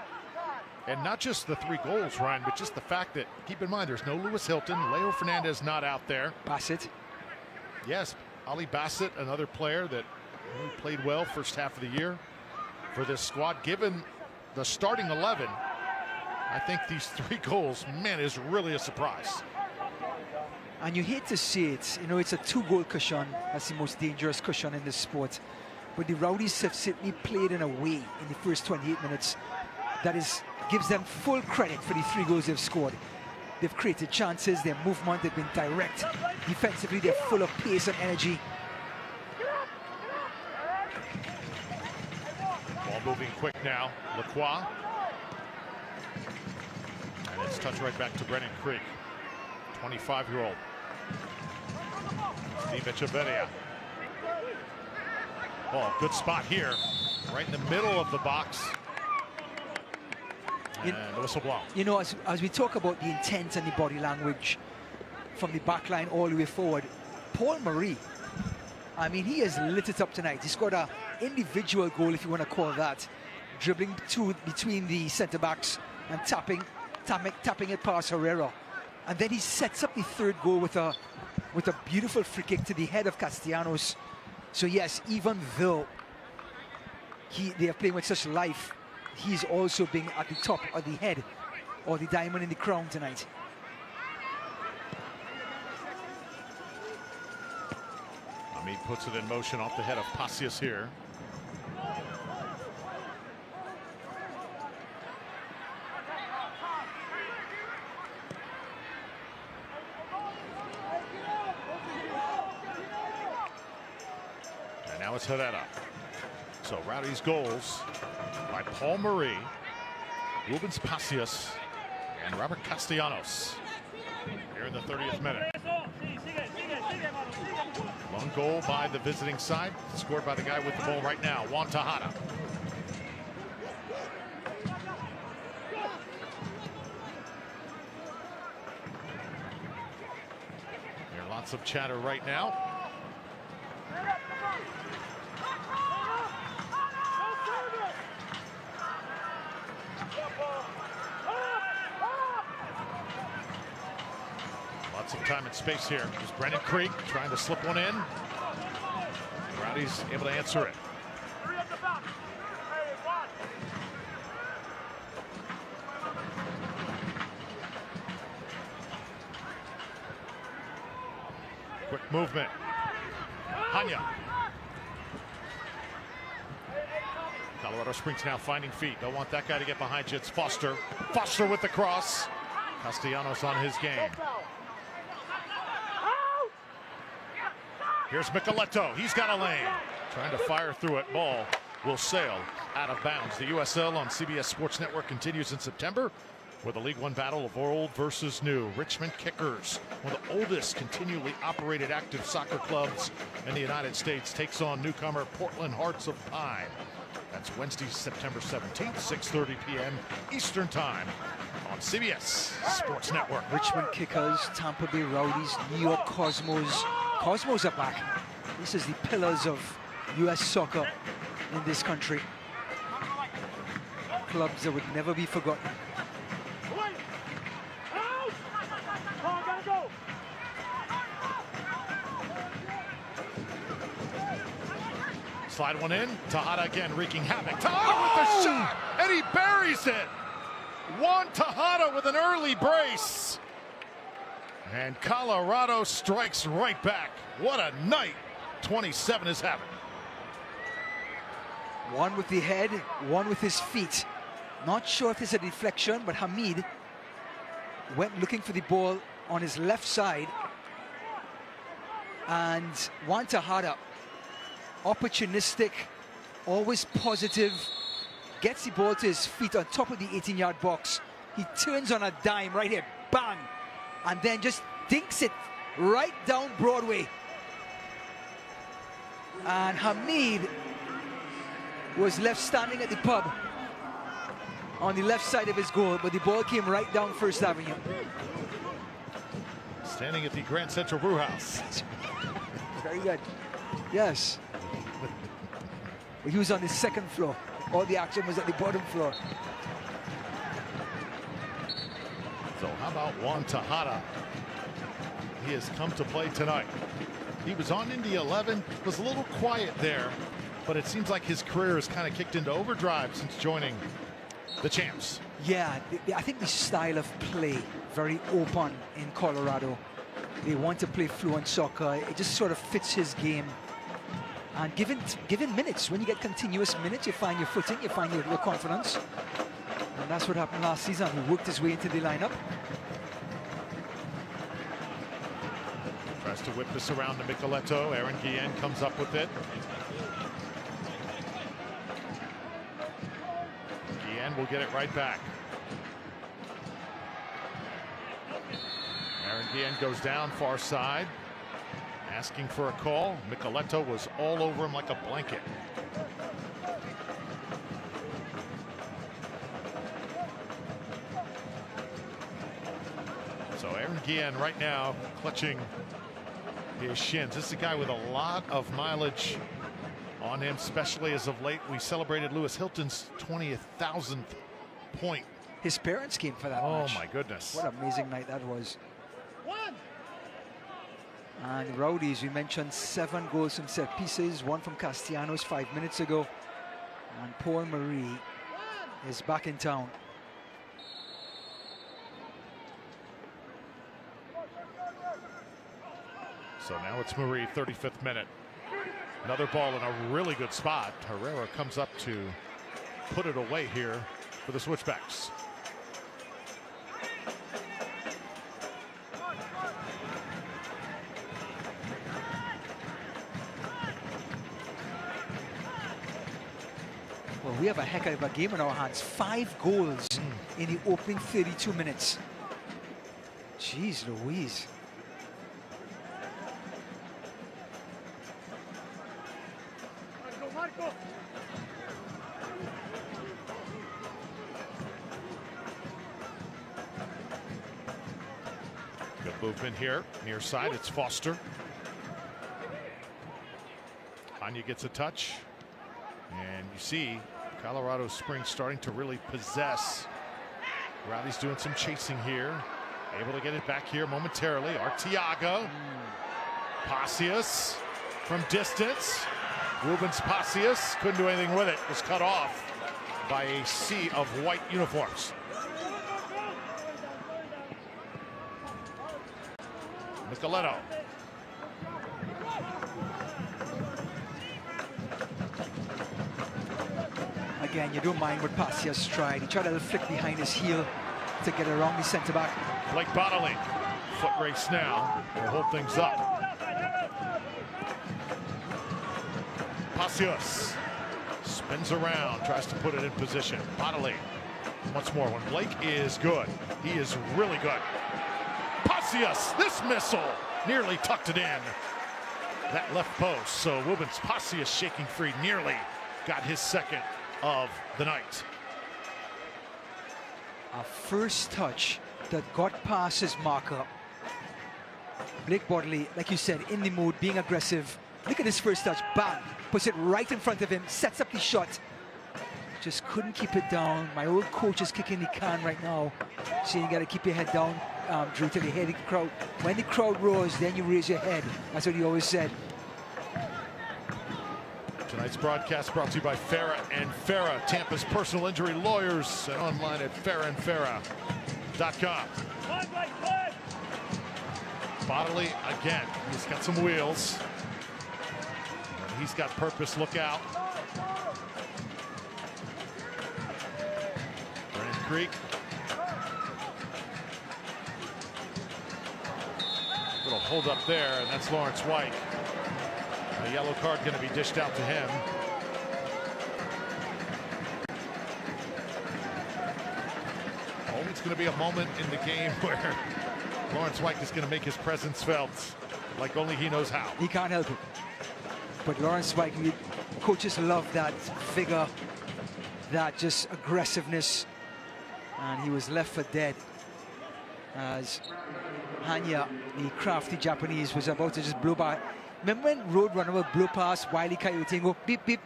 A: And not just the 3 goals, Ryan, but just the fact that, keep in mind, there's no Lewis Hilton. Leo Fernandez not out there.
B: Bassett.
A: Yes, Ali Bassett, another player that really played well first half of the year for this squad. Given the starting 11, I think these 3 goals, man, is really a surprise.
B: And you hate to see it, you know, it's a 2-goal cushion. That's the most dangerous cushion in this sport. But the Rowdies have simply played in a way in the first 28 minutes that gives them full credit for the 3 goals they've scored. They've created chances, their movement, they've been direct. Defensively, they're full of pace and energy.
A: Ball moving quick now, Lacroix. And it's touched right back to Brennan Creek, 25-year-old. Steve Echeverria. Oh, good spot here, right in the middle of the box. And the whistle blown.
B: You know, as we talk about the intent and the body language from the back line all the way forward, Paul Marie, I mean, he has lit it up tonight. He scored an individual goal, if you want to call that, dribbling between the centre backs and tapping it past Herrera. And then he sets up the third goal with a beautiful free kick to the head of Castellanos. So yes, even though they are playing with such life, he's also being at the top of the head, or the diamond in the crown tonight.
A: Hamid puts it in motion off the head of Pacius here. And now it's Herrera. So Rowdies goals by Paul Marie, Rubens Pacius, and Robert Castellanos here in the 30th minute. Lone goal by the visiting side, scored by the guy with the ball right now, Juan Tejada. There are lots of chatter right now. Lots of time and space here. There's Brennan Creek trying to slip one in. Rowdies able to answer it. Quick movement. Hanya. Colorado Springs now finding feet. Don't want that guy to get behind you. It's Foster. Foster with the cross. Castellanos on his game. Here's Micheletto. He's got a lane. Trying to fire through it. Ball will sail out of bounds. The USL on CBS Sports Network continues in September with a League One battle of old versus new. Richmond Kickers, one of the oldest continually operated active soccer clubs in the United States, takes on newcomer Portland Hearts of Pine. That's Wednesday, September 17th, 6:30 p.m. Eastern Time on CBS Sports Network.
B: Richmond Kickers, Tampa Bay Rowdies, New York Cosmos. Cosmos are back. This is the pillars of U.S. soccer in this country. Clubs that would never be forgotten.
A: Slide one in. Tejada again wreaking havoc. Tejada with the shot, and he buries it. Juan Tejada with an early brace. And Colorado strikes right back. What a night 27 is having.
B: One with the head, one with his feet. Not sure if it's a deflection, but Hamid went looking for the ball on his left side. And Juan Tejada, opportunistic, always positive, gets the ball to his feet on top of the 18-yard box. He turns on a dime right here, bang, and then just dinks it right down Broadway. And Hamid was left standing at the pub on the left side of his goal, but the ball came right down First Avenue.
A: Standing at the Grand Central Brew House.
B: Very good. Yes. He was on the second floor. All the action was at the bottom floor.
A: So how about Juan Tejada? He has come to play tonight. He was on Indy 11, was a little quiet there, but it seems like his career has kind of kicked into overdrive since joining the Champs.
B: Yeah, I think the style of play, very open in Colorado. They want to play fluent soccer. It just sort of fits his game. And given minutes, when you get continuous minutes, you find your footing, you find your confidence. And that's what happened last season. He worked his way into the lineup.
A: Tries to whip this around to Micheletto. Aaron Guillen comes up with it. Guillen will get it right back. Aaron Guillen goes down far side. asking for a call. Micheletto was all over him like a blanket. So Aaron Guillen right now clutching his shins. This is a guy with a lot of mileage on him, especially as of late. We celebrated Lewis Hilton's 20,000th point.
B: His parents came for that match.
A: Oh my goodness.
B: What an amazing night that was. And Rowdies, we mentioned 7 goals from set pieces, 1 from Castellanos 5 minutes ago. And Paul Marie is back in town.
A: So now it's Marie, 35th minute. Another ball in a really good spot. Herrera comes up to put it away here for the Switchbacks.
B: Well, we have a heck of a game in our hands. 5 goals in the opening 32 minutes. Jeez Louise.
A: Good movement here. Near side, it's Foster. Anya gets a touch. And you see Colorado Springs starting to really possess. Rowdies doing some chasing here. Able to get it back here momentarily. Arteaga. Pacius from distance. Rubens Pacius couldn't do anything with it. Was cut off by a sea of white uniforms. Micheletto.
B: Again, you don't mind what Pacius stride. He tried to flick behind his heel to get around the center back.
A: Blake Bodley. Foot race now. Will hold things up. Pacius spins around, tries to put it in position. Bodley once more. When Blake is good, he is really good. Pacius, this missile nearly tucked it in. That left post. So Rubens Pacius shaking free, nearly got his second of the night.
B: A first touch that got past his marker. Blake Bodley, like you said, in the mood, being aggressive. Look at his first touch, bang, puts it right in front of him, sets up the shot. Just couldn't keep it down. My old coach is kicking the can right now, saying you got to keep your head down, Drew, till you hear the crowd. When the crowd roars, then you raise your head. That's what he always said.
A: Tonight's broadcast brought to you by Farah and Farah, Tampa's personal injury lawyers, and online at farahandfarah.com. Bodley again, he's got some wheels. And he's got purpose, look out. Brandon Creek. Little hold up there, and that's Lawrence White. A yellow card going to be dished out to him. Oh, it's going to be a moment in the game where Lawrence White is going to make his presence felt like only he knows how.
B: He can't help it. But Lawrence White, coaches love that vigor, that just aggressiveness. And he was left for dead as Hanya, the crafty Japanese, was about to just blow by. Remember when Roadrunner would blow past Wile E. Coyote and go beep, beep?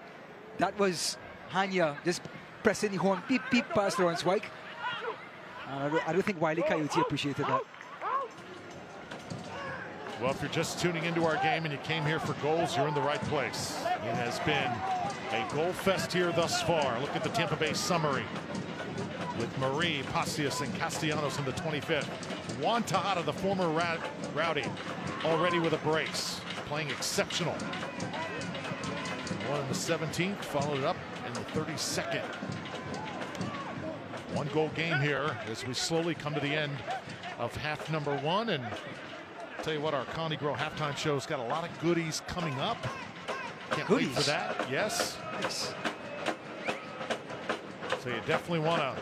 B: That was Hanya just pressing the horn, beep, beep, past Lawrence White. I don't think Wile E. Coyote appreciated that.
A: Well, if you're just tuning into our game and you came here for goals, you're in the right place. It has been a goal fest here thus far. Look at the Tampa Bay summary with Marie, Pacius, and Castellanos in the 25th. Juan Tejada, the former Rowdy, already with a brace, playing exceptional. One in the 17th, followed up in the 32nd. 1 goal game here as we slowly come to the end of half number 1. And I'll tell you what, our Connie Grow halftime show's got a lot of goodies coming up. Can't wait for that. Yes.
B: Nice.
A: So you definitely want to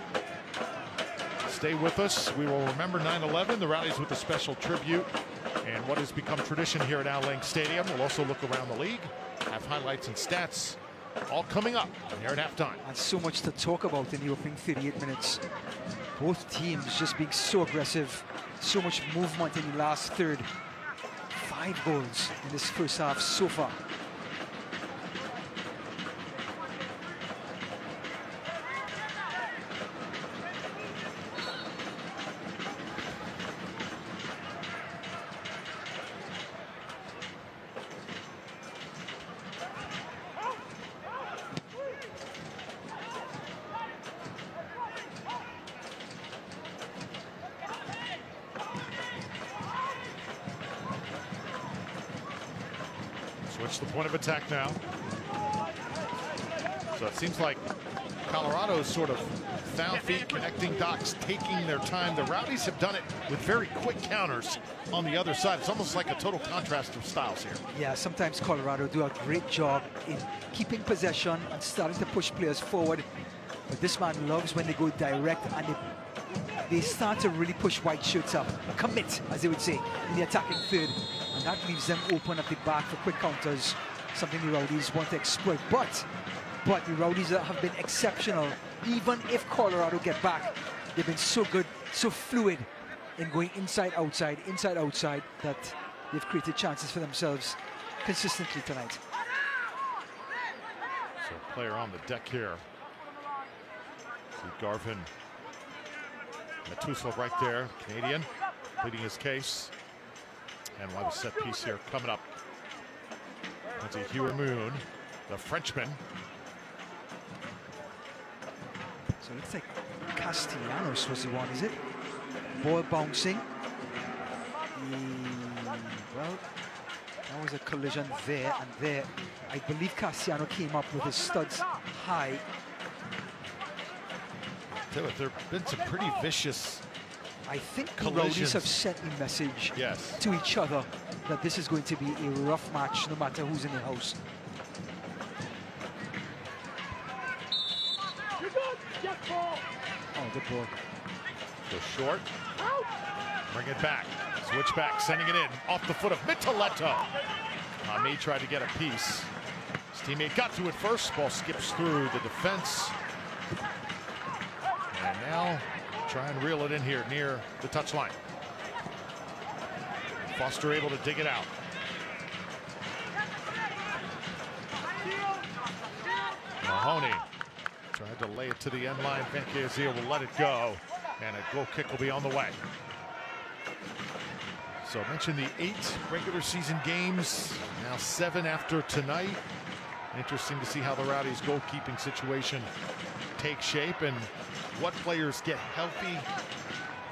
A: stay with us. We will remember 9/11, the Rowdies with a special tribute And what has become tradition here at Al Link Stadium, we'll also look around the league, have highlights and stats, all coming up here at halftime.
B: And so much to talk about in the opening 38 minutes. Both teams just being so aggressive, so much movement in the last third. 5 goals in this first half so far.
A: Switch the point of attack now. So it seems like Colorado's sort of found feet, connecting dots, taking their time. The Rowdies have done it with very quick counters on the other side. It's almost like a total contrast of styles here.
B: Yeah, sometimes Colorado do a great job in keeping possession and starting to push players forward. But this man loves when they go direct and they start to really push white shirts up, commit, as they would say, in the attacking third. And that leaves them open at the back for quick counters, something the Rowdies want to exploit. But the Rowdies have been exceptional. Even if Colorado get back, they've been so good, so fluid in going inside, outside, that they've created chances for themselves consistently tonight.
A: So player on the deck here. See Garvin Matuso right there, Canadian, pleading his case. And we'll have a set piece here coming up. That's a Hugh Moon, the Frenchman.
B: So it looks like Castellanos was the one, is it? Ball bouncing. Well, that was a collision there and there. I believe Castellanos came up with his studs high.
A: There have been some pretty vicious
B: I think the
A: collisions.
B: Rowdies have sent a message
A: Yes.
B: to each other that this is going to be a rough match no matter who's in the house. Oh, good ball.
A: Go short. Bring it back. Switchback, sending it in. Off the foot of Mitoletto. Ami tried to get a piece. His teammate got to it first. Ball skips through the defense. And now try and reel it in here near the touchline. Foster able to dig it out. Mahoney tried to lay it to the end line. Van Kazia will let it go. And a goal kick will be on the way. So I mentioned the 8 regular season games, now 7 after tonight. Interesting to see how the Rowdies' goalkeeping situation takes shape and what players get healthy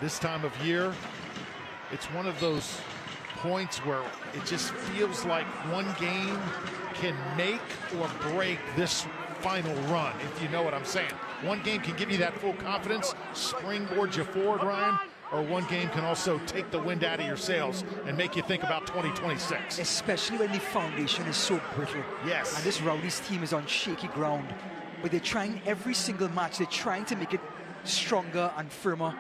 A: this time of year. It's one of those points where it just feels like one game can make or break this final run, if you know what I'm saying. One game can give you that full confidence, springboard you forward, Ryan, or one game can also take the wind out of your sails and make you think about 2026.
B: Especially when the foundation is so brittle.
A: Yes.
B: And this Rowdies team is on shaky ground. But they're trying every single match, they're trying to make it stronger and firmer.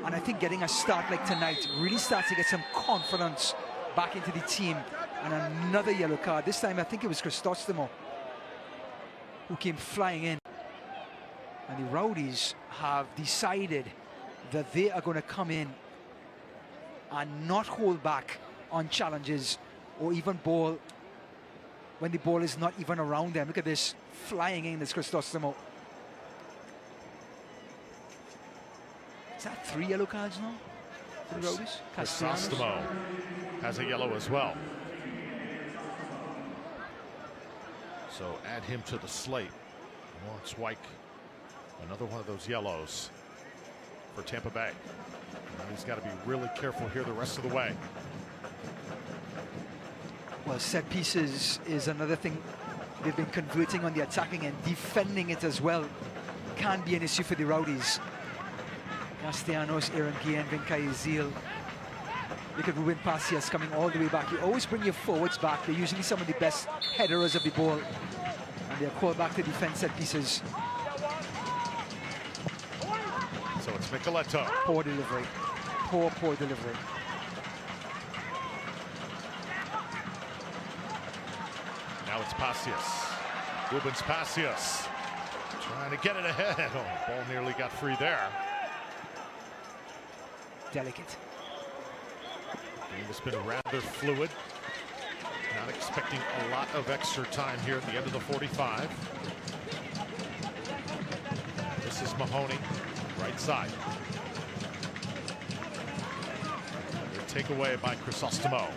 B: And I think getting a start like tonight really starts to get some confidence back into the team. And another yellow card. This time I think it was Cristostomo who came flying in. And the Rowdies have decided that they are going to come in and not hold back on challenges or even ball when the ball is not even around them. Look at this, flying in, this Cristostomo. Is that 3 yellow cards now for the Rowdies?
A: Cristostomo has a yellow as well. So add him to the slate. Lawrence Wyke, another one of those yellows for Tampa Bay. Now he's got to be really careful here the rest of the way.
B: Well, set pieces is another thing they've been converting on the attacking and defending it as well. Can be an issue for the Rowdies. Castellanos, Aaron Guillen, Vincay Zil. Look at Ruben Pacias coming all the way back. You always bring your forwards back. They're usually some of the best headers of the ball. And they're called back to defend set pieces.
A: So it's Micheletto.
B: Poor delivery. Poor delivery.
A: It's Pacius. Rubens Pacius trying to get it ahead. Oh, ball nearly got free there.
B: Delicate.
A: Game has been rather fluid. Not expecting a lot of extra time here at the end of the 45. This is Mahoney, right side. Takeaway by Crisostomo.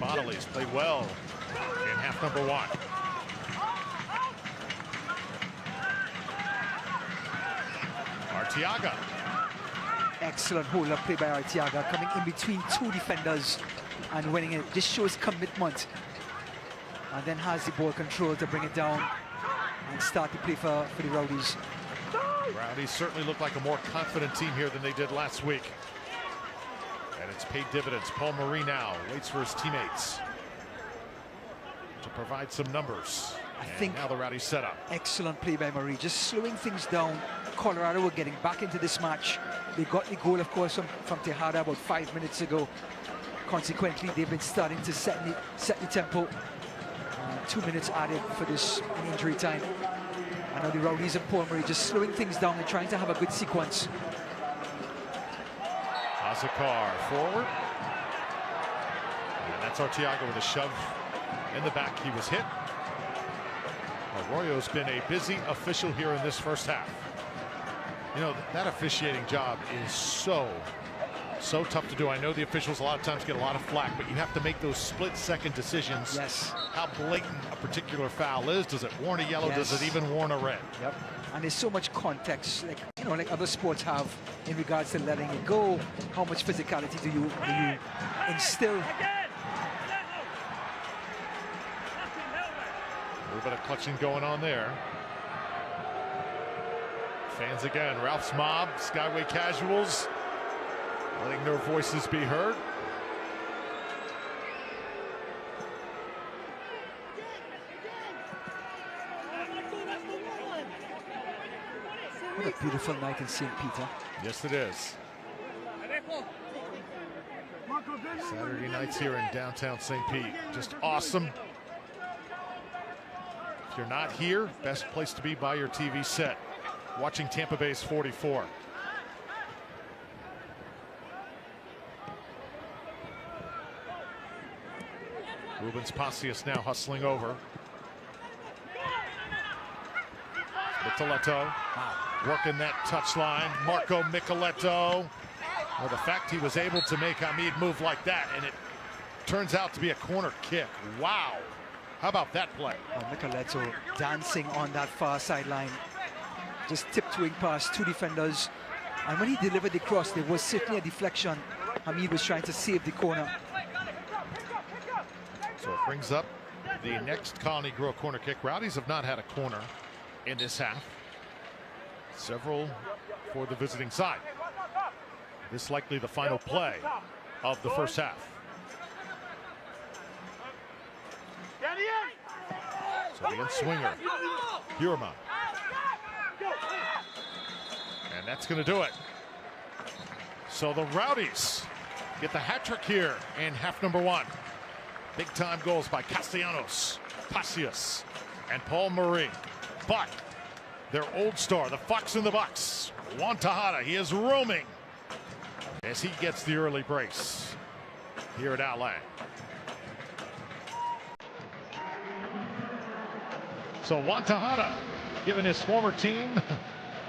A: Bodiley's played well in half number one. Arteaga.
B: Excellent hold-up play by Arteaga, coming in between two defenders and winning it. This shows commitment. And then has the ball control to bring it down and start to play for the Rowdies.
A: Rowdies certainly look like a more confident team here than they did last week. And it's paid dividends. Paul Marie now waits for his teammates to provide some numbers.
B: I think
A: now the Rowdies set up.
B: Excellent play by Marie, just slowing things down. Colorado were getting back into this match. They got the goal, of course, from Tejada about 5 minutes ago. Consequently, they've been starting to set the tempo. 2 minutes added for this injury time. I know the Rowdies and Paul Marie just slowing things down and trying to have a good sequence.
A: Azakar forward. And that's Arteaga with a shove in the back. He was hit. Arroyo's been a busy official here in this first half. You know, that officiating job is so tough to do. I know the officials a lot of times get a lot of flack, but you have to make those split-second decisions.
B: Yes.
A: How blatant a particular foul is. Does it warrant a yellow?
B: Yes.
A: Does it even warrant a red?
B: Yep. And there's so much context, like other sports have in regards to letting it go. How much physicality do you instill?
A: A little bit of clutching going on there. Fans again. Ralph's mob, Skyway casuals, letting their voices be heard.
B: What a beautiful night in St. Peter.
A: Yes, it is. Saturday nights here in downtown St. Pete. Just awesome. If you're not here, best place to be by your TV set, watching Tampa Bay's 44. Rubens Pacius now hustling over. Micheletto working that touchline. Marco Micheletto. Well, the fact he was able to make Hamid move like that, and it turns out to be a corner kick. Wow. How about that play?
B: Micheletto dancing on that far sideline, just tiptoeing past two defenders. And when he delivered the cross, there was certainly a deflection. Hamid was trying to save the corner.
A: So it brings up the next Colony Grill corner kick. Rowdies have not had a corner in this half. Several for the visiting side. This likely the final play of the first half. So the in-swinger, Burma. And that's going to do it. So the Rowdies get the hat trick here in half number one. Big time goals by Castellanos, Pacius, and Paul Marie. But their old star, the Fox in the Box, Juan Tejada, he is roaming as he gets the early brace here at Outland. So Juan Tejada giving his former team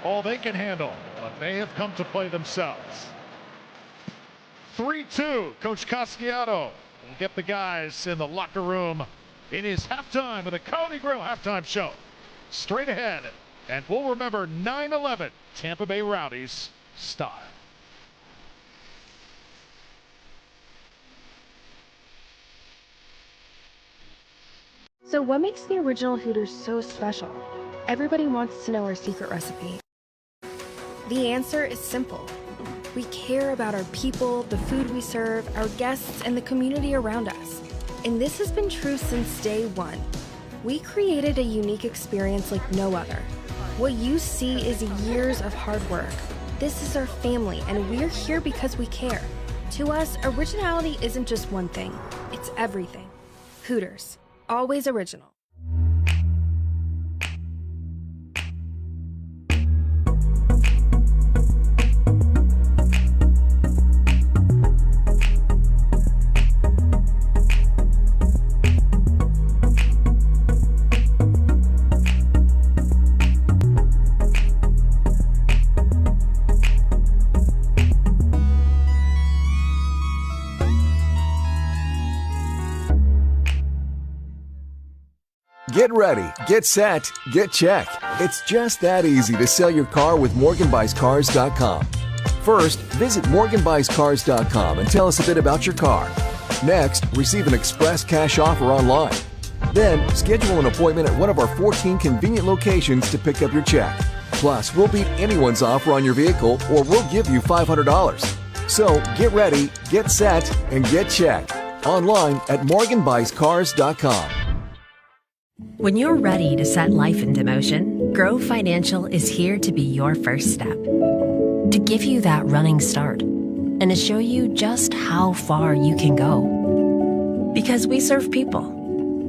A: all they can handle, but they have come to play themselves. 3-2, Coach Casciano will get the guys in the locker room in his halftime of the Colony Grill halftime show. Straight ahead, and we'll remember 9/11 Tampa Bay Rowdies style.
C: So what makes the original Hooters so special? Everybody wants to know our secret recipe. The answer is simple. We care about our people, the food we serve, our guests, and the community around us. And this has been true since day one. We created a unique experience like no other. What you see is years of hard work. This is our family, and we're here because we care. To us, originality isn't just one thing, it's everything. Hooters, always original.
G: Get ready, get set, get check. It's just that easy to sell your car with MorganBuysCars.com. First, visit MorganBuysCars.com and tell us a bit about your car. Next, receive an express cash offer online. Then, schedule an appointment at one of our 14 convenient locations to pick up your check. Plus, we'll beat anyone's offer on your vehicle or we'll give you $500. So, get ready, get set, and get checked. Online at MorganBuysCars.com.
H: When you're ready to set life into motion, Grow Financial is here to be your first step. To give you that running start and to show you just how far you can go. Because we serve people,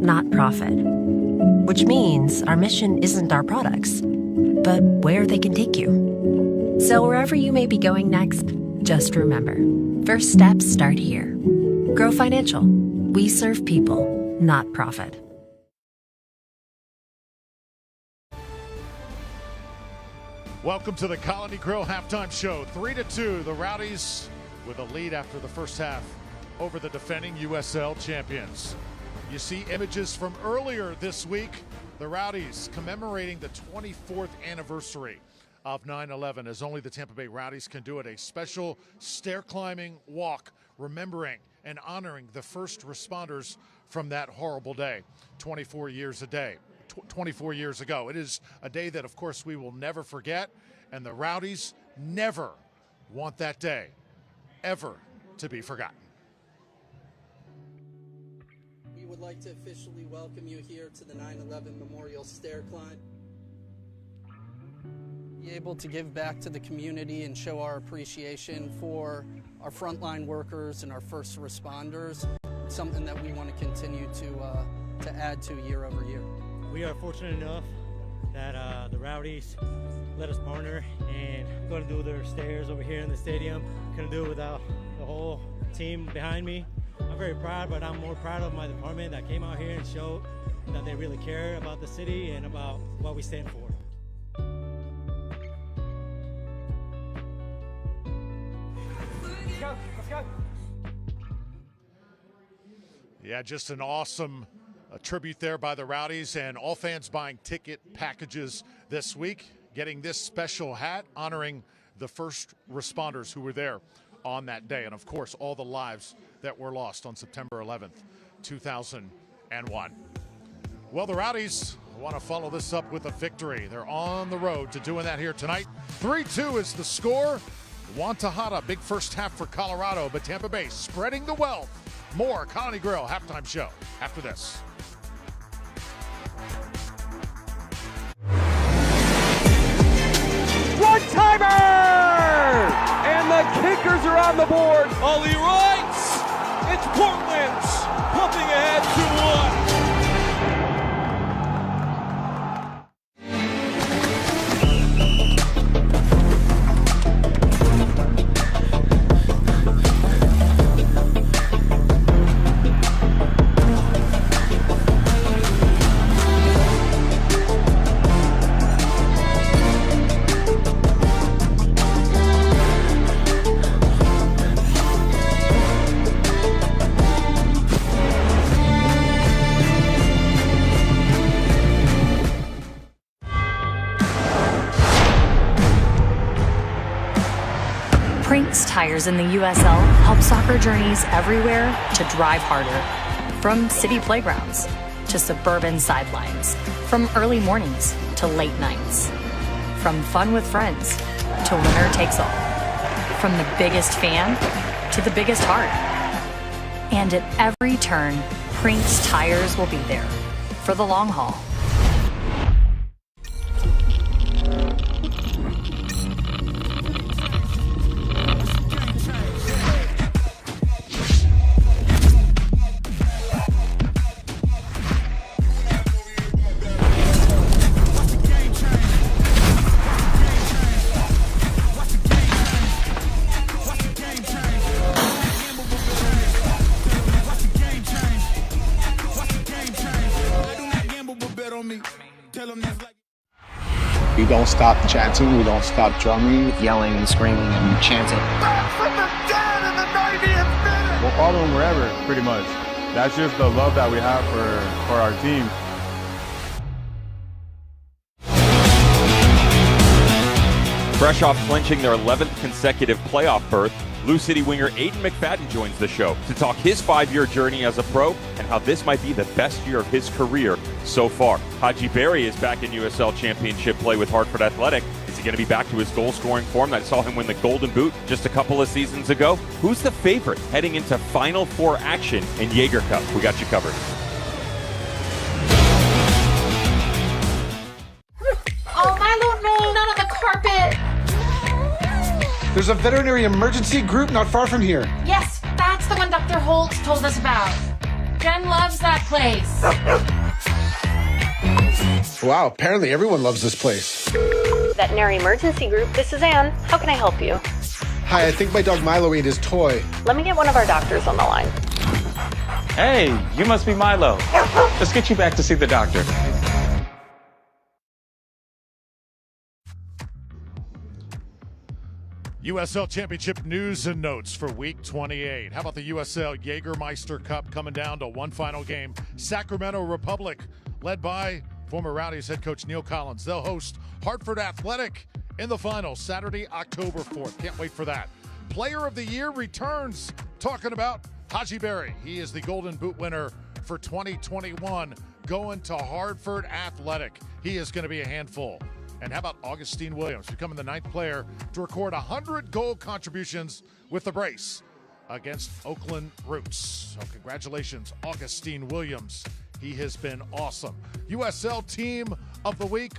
H: not profit. Which means our mission isn't our products, but where they can take you. So wherever you may be going next, just remember, first steps start here. Grow Financial. We serve people, not profit.
A: Welcome to the Colony Grill halftime show. 3-2, the Rowdies with a lead after the first half over the defending USL champions. You see images from earlier this week. The Rowdies commemorating the 24th anniversary of 9/11, as only the Tampa Bay Rowdies can do it. A special stair-climbing walk, remembering and honoring the first responders from that horrible day, 24 years ago. It is a day that, of course, we will never forget, and the Rowdies never want that day ever to be forgotten.
I: We would like to officially welcome you here to the 9/11 Memorial Stair Climb. Be able to give back to the community and show our appreciation for our frontline workers and our first responders. It's something that we want to continue to add to year over year.
J: We are fortunate enough that the Rowdies let us partner and going to do their stairs over here in the stadium. Couldn't do it without the whole team behind me. I'm very proud, but I'm more proud of my department that came out here and showed that they really care about the city and about what we stand for. Let's go.
A: Yeah, just an awesome tribute there by the Rowdies, and all fans buying ticket packages this week, getting this special hat honoring the first responders who were there on that day, and of course all the lives that were lost on September 11th, 2001. Well, the Rowdies want to follow this up with a victory. They're on the road to doing that here tonight. 3-2 is the score. Wantahata, big first half for Colorado, but Tampa Bay spreading the wealth. More Colony Grill halftime show after this.
K: One-timer! And the kickers are on the board. Ollie Wrights. It's Portland's pumping ahead 2-1.
L: Tires in the USL help soccer journeys everywhere to drive harder. From city playgrounds to suburban sidelines, from early mornings to late nights, from fun with friends to winner takes all, from the biggest fan to the biggest heart. And at every turn, Prinks Tires will be there for the long haul.
M: We don't stop chanting, we don't stop drumming, yelling and screaming and chanting. Back from the dead in the 90th minute!
N: We'll follow them wherever, pretty much. That's just the love that we have for our team. Fresh off clinching their 11th consecutive playoff berth, Lou City winger Aiden McFadden joins the show to talk his 5-year journey as a pro and how this might be the best year of his career so far. Haji Berry is back in USL Championship play with Hartford Athletic. Is he going to be back to his goal-scoring form that saw him win the Golden Boot just a couple of seasons ago? Who's the favorite heading into Final Four action in Jaeger Cup? We got you covered.
O: Oh, Milo, no, not on the carpet.
P: There's a veterinary emergency group not far from here.
O: Yes, that's the one Dr. Holt told us about. Jen loves that place.
P: Wow, apparently everyone loves this place.
Q: Veterinary emergency group, this is Anne. How can I help you?
P: Hi, I think my dog Milo ate his toy.
Q: Let me get one of our doctors on the line.
R: Hey, you must be Milo. Let's get you back to see the doctor.
A: USL Championship news and notes for Week 28. How about the USL Jägermeister Cup coming down to one final game? Sacramento Republic, led by former Rowdies head coach Neil Collins. They'll host Hartford Athletic in the final Saturday, October 4th. Can't wait for that. Player of the Year returns. Talking about Haji Berry. He is the Golden Boot winner for 2021, going to Hartford Athletic. He is going to be a handful. And how about Augustine Williams, becoming the 9th player to record 100 goal contributions with the brace against Oakland Roots. So congratulations, Augustine Williams. He has been awesome. USL Team of the Week,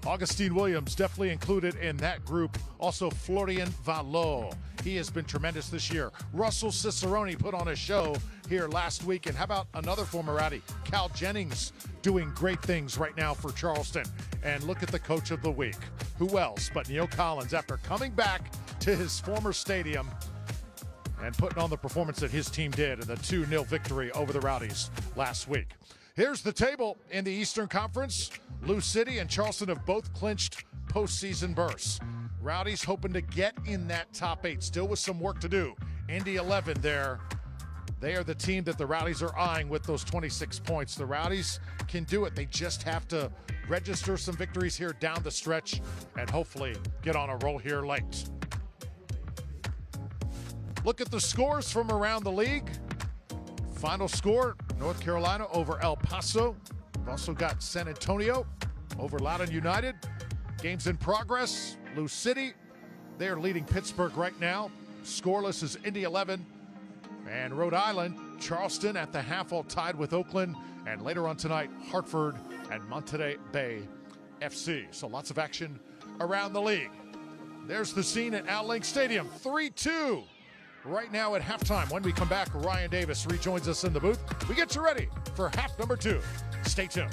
A: Augustine Williams definitely included in that group. Also Florian Valo. He has been tremendous this year. Russell Cicerone put on a show here last week. And how about another former Rowdy, Cal Jennings, doing great things right now for Charleston. And look at the coach of the week. Who else but Neil Collins, after coming back to his former stadium and putting on the performance that his team did in the 2-0 victory over the Rowdies last week. Here's the table in the Eastern Conference. Lou City and Charleston have both clinched postseason berths. Rowdies hoping to get in that top 8, still with some work to do. Indy 11 there. They are the team that the Rowdies are eyeing with those 26 points. The Rowdies can do it. They just have to register some victories here down the stretch and hopefully get on a roll here late. Look at the scores from around the league. Final score, North Carolina over El Paso. We've also got San Antonio over Loudoun United. Games in progress, Lou City. They're leading Pittsburgh right now. Scoreless is Indy 11. And Rhode Island, Charleston at the half, all tied with Oakland. And later on tonight, Hartford and Monterey Bay FC. So lots of action around the league. There's the scene at Al Link Stadium, 3-2. Right now at halftime. When we come back, Ryan Davis rejoins us in the booth. We get you ready for half number 2. Stay tuned.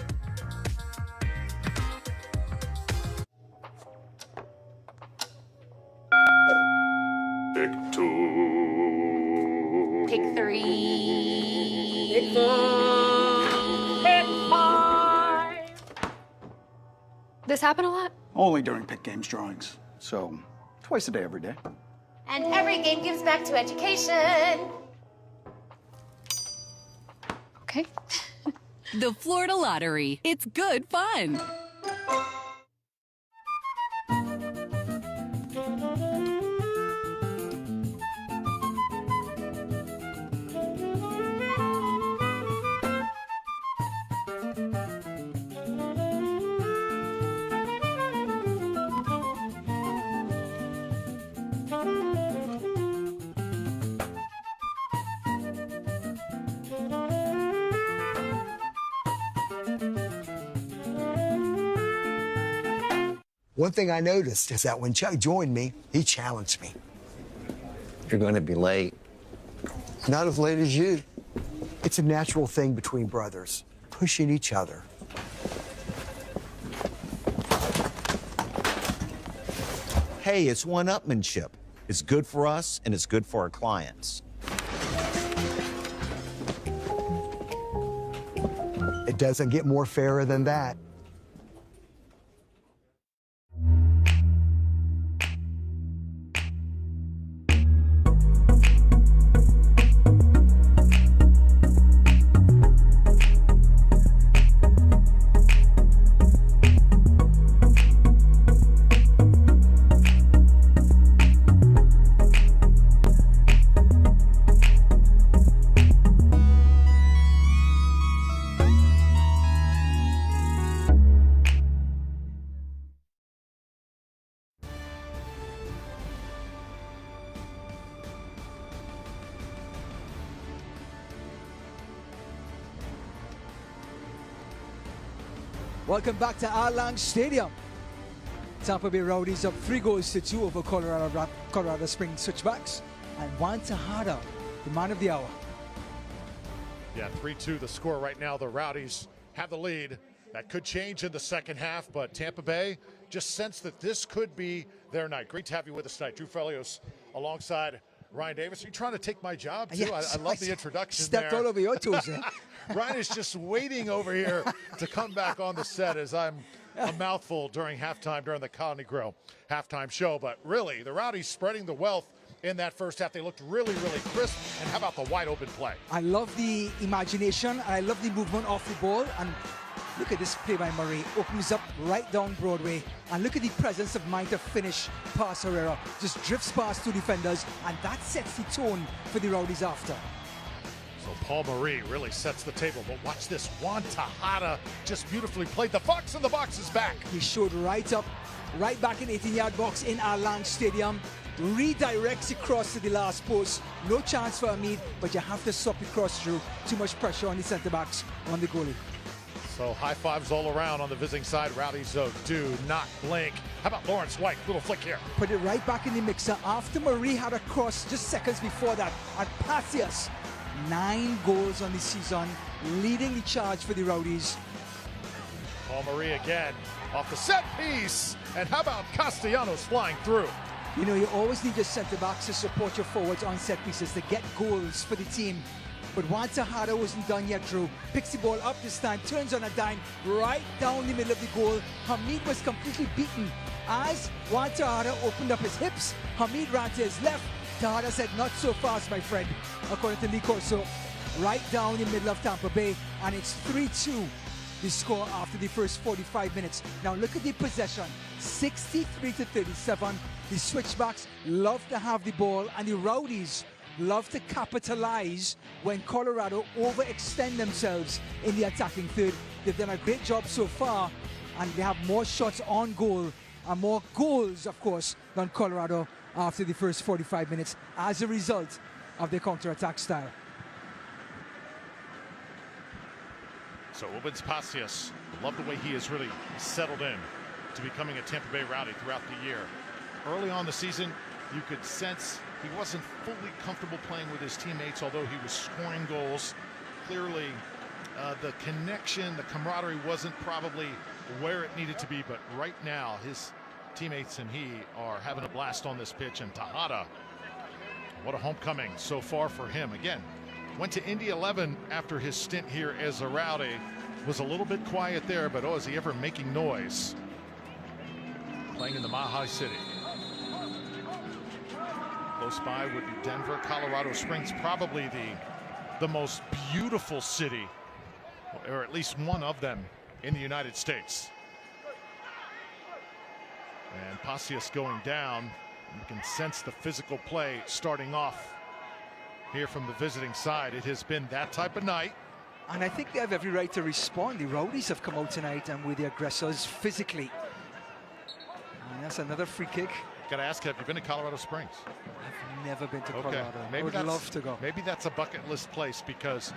S: Pick 2.
O: Pick 3.
S: Pick 4.
O: Pick 5.
C: This happen a lot?
T: Only during Pick Games drawings. So, twice a day, every day.
O: And every game gives back to education.
U: Okay. The Florida Lottery. It's good fun.
D: One thing I noticed is that when Chuck joined me, he challenged me.
E: You're going to be late.
D: Not as late as you. It's a natural thing between brothers, pushing each other.
E: Hey, it's one-upmanship. It's good for us, and it's good for our clients.
D: It doesn't get more fairer than that.
B: Welcome back to Allang Stadium. Tampa Bay Rowdies up 3-2 over Colorado Springs Switchbacks. And Juan Tejada, the man of the hour.
A: Yeah, 3-2 the score right now. The Rowdies have the lead. That could change in the second half, but Tampa Bay just sensed that this could be their night. Great to have you with us tonight. Drew Felios alongside Ryan Davis. Are you trying to take my job, too?
B: Yes,
A: I love the introduction
B: stepped
A: there.
B: all over your toes there.
A: Ryan is just waiting over here to come back on the set as I'm a mouthful during halftime during the Colony Grill halftime show. But really, the Rowdies spreading the wealth in that first half. They looked really, really crisp. And how about the wide open play?
B: I love the imagination, and I love the movement off the ball. And look at this play by Murray. Opens up right down Broadway. And look at the presence of mind to finish past Herrera. Just drifts past two defenders, and that sets the tone for the Rowdies after.
A: So Paul Marie really sets the table. But watch this. Juan Tejada just beautifully played. The Fox in the box is back.
B: He showed right up, right back in 18-yard box in Allang Stadium. Redirects across to the last post. No chance for Hamid, but you have to stop the cross through. Too much pressure on the centre-backs, on the goalie.
A: So high fives all around on the visiting side. Rowdies, though, do not blink. How about Lawrence White? Little flick here.
B: Put it right back in the mixer after Marie had a cross just seconds before that. And Passias, 9 goals on the season, leading the charge for the Rowdies.
A: Paul Marie again off the set piece. And how about Castellanos flying through?
B: You know, you always need your centre-backs to support your forwards on set pieces to get goals for the team. But Juan Tejada wasn't done yet, Drew. Picks the ball up this time, turns on a dime, right down the middle of the goal. Hamid was completely beaten. As Juan Tejada opened up his hips, Hamid ran to his left. Tejada said, not so fast, my friend, according to Lee Corso. Right down the middle of Tampa Bay, and it's 3-2. The score after the first 45 minutes. Now look at the possession, 63-37. The Switchbacks love to have the ball, and the Rowdies love to capitalize when Colorado overextend themselves in the attacking third. They've done a great job so far, and they have more shots on goal and more goals, of course, than Colorado after the first 45 minutes as a result of their counter-attack style.
A: So Ubens Passias, love the way he has really settled in to becoming a Tampa Bay Rowdy throughout the year. Early on the season, you could sense he wasn't fully comfortable playing with his teammates, although he was scoring goals. Clearly, the connection, the camaraderie wasn't probably where it needed to be, but right now, his teammates and he are having a blast on this pitch, and Tejada, what a homecoming so far for him. Again, went to Indy 11 after his stint here as a Rowdy. Was a little bit quiet there, but oh, is he ever making noise? Playing in the Mile City. Close by would be Denver. Colorado Springs, probably the most beautiful city, or at least one of them, in the United States. And Passias going down. You can sense the physical play starting off here from the visiting side. It has been that type of night.
B: And I think they have every right to respond. The Rowdies have come out tonight and with the aggressors physically. And that's another free kick.
A: Got to ask, have you been to Colorado Springs?
B: I've never been to Colorado.
A: Maybe
B: I would love to go.
A: Maybe that's a bucket list place, because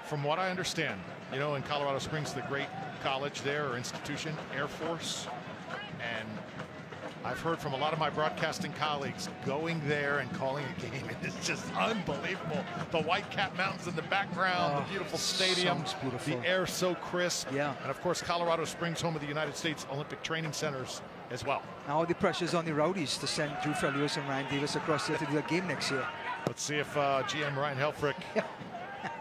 A: from what I understand, you know, in Colorado Springs, the great college there or institution, Air Force. And I've heard from a lot of my broadcasting colleagues going there and calling a game. It is just unbelievable. The Whitecap Mountains in the background, the beautiful stadium,
B: beautiful.
A: The air so crisp.
B: Yeah.
A: And of course, Colorado Springs, home of the United States Olympic Training Centers as well.
B: Now the pressure's on the Rowdies to send Drew Felios and Ryan Davis across there to do a game next year.
A: Let's see if GM Ryan Helfrich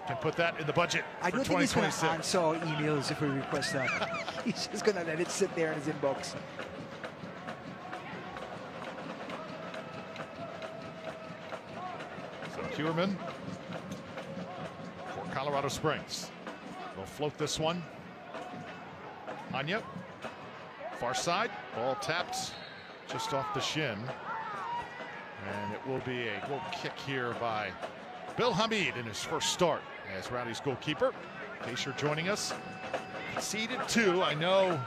A: can put that in the budget
B: I
A: for
B: don't think he's going to
A: 2026.
B: answer our emails if we request that. He's just going to let it sit there in his inbox.
A: So Kierman for Colorado Springs. They'll float this one. Anya, far side, ball tapped just off the shin. And it will be a goal kick here by Bill Hamid in his first start as Rowdy's goalkeeper. In case you're joining us, conceded 2. I know,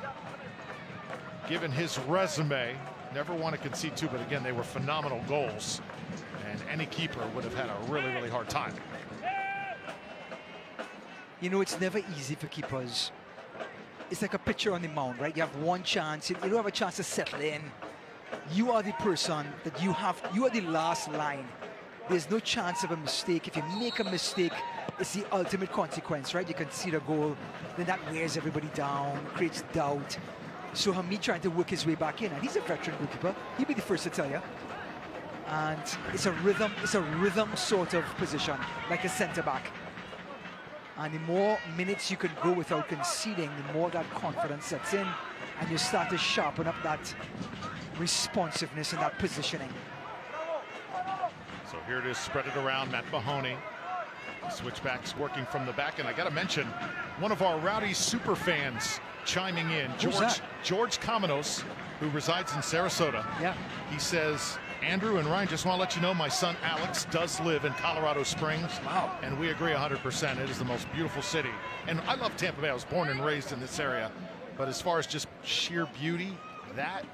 A: given his resume, never want to concede 2, but again, they were phenomenal goals. And any keeper would have had a really, really hard time.
B: You know, it's never easy for keepers. it's like a pitcher on the mound, right? You have one chance. You don't have a chance to settle in. You are the person that you are the last line. There's no chance of a mistake. If you make a mistake, it's the ultimate consequence, right? You can see the goal, then that wears everybody down, creates doubt. So Hamid trying to work his way back in, and he's a veteran goalkeeper. He'll be the first to tell you. And it's a rhythm sort of position, like a centre back. And the more minutes you can go without conceding, the more that confidence sets in, and you start to sharpen up that responsiveness and that positioning.
A: So here it is, spread it around. Matt Mahoney. Switchbacks working from the back, and I got to mention one of our Rowdies super fans chiming in, George Kamenos, who resides in Sarasota.
B: Yeah.
A: He says, Andrew and Ryan, just want to let you know my son Alex does live in Colorado Springs.
B: Wow.
A: And we agree 100%. It is the most beautiful city. And I love Tampa Bay. I was born and raised in this area. But as far as just sheer beauty, that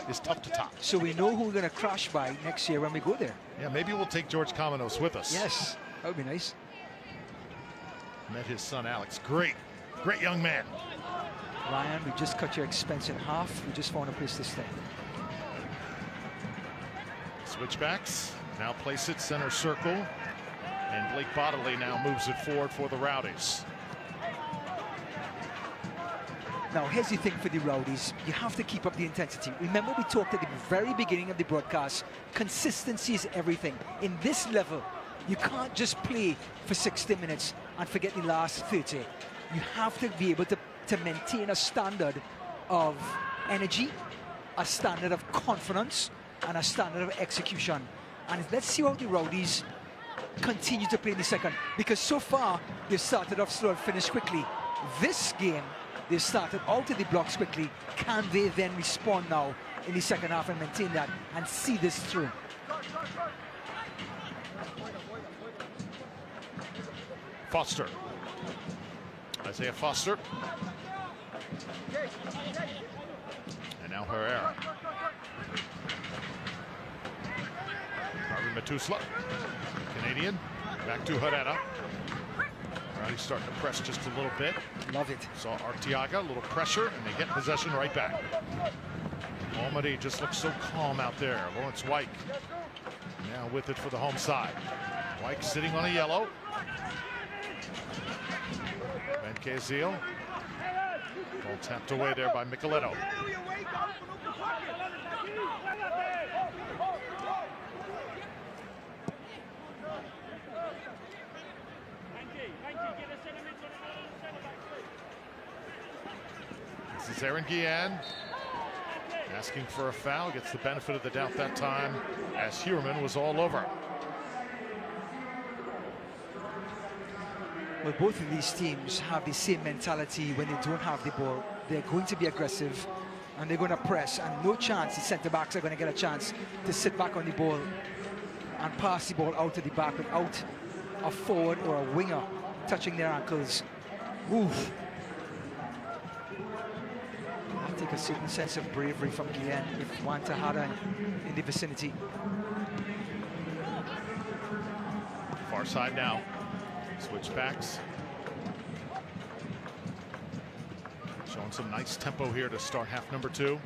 A: is tough to top.
B: So we know who we're going to crash by next year when we go there.
A: Yeah, maybe we'll take George Kamenos with us.
B: Yes, that would be nice.
A: Met his son Alex. Great young man.
B: Ryan, we just cut your expense in half. We just found a place to stay.
A: Switchbacks now place it center circle, and Blake Bodley now moves it forward for the Rowdies.
B: Now here's the thing for the Rowdies, you have to keep up the intensity. Remember, we talked at the very beginning of the broadcast, consistency is everything. In this level, you can't just play for 60 minutes and forget the last 30. You have to be able to maintain a standard of energy, a standard of confidence, and a standard of execution. And let's see how the Rowdies continue to play in the second, because so far they've started off slow and finished quickly. This game, they started out of the blocks quickly. Can they then respond now in the second half and maintain that and see this through?
A: Foster. Isaiah Foster. And now Herrera. Harvey Matusla, Canadian. Back to Herrera. He's starting to press just a little bit.
B: Love it.
A: Saw Arteaga, a little pressure, and they get possession right back. Almady just looks so calm out there. Lawrence Wyke now with it for the home side. Wyke sitting on a yellow. Ben Kazil. Ball tapped away there by Micheletto. This is Aaron Guillen asking for a foul, gets the benefit of the doubt that time as Heuerman was all over.
B: Well, both of these teams have the same mentality when they don't have the ball. They're going to be aggressive and they're going to press, and no chance the centre-backs are going to get a chance to sit back on the ball and pass the ball out to the back without a forward or a winger touching their ankles. Oof. I take a certain sense of bravery from Guillen if Wanta had in the vicinity.
A: Far side now. Switchbacks. Showing some nice tempo here to start half number 2.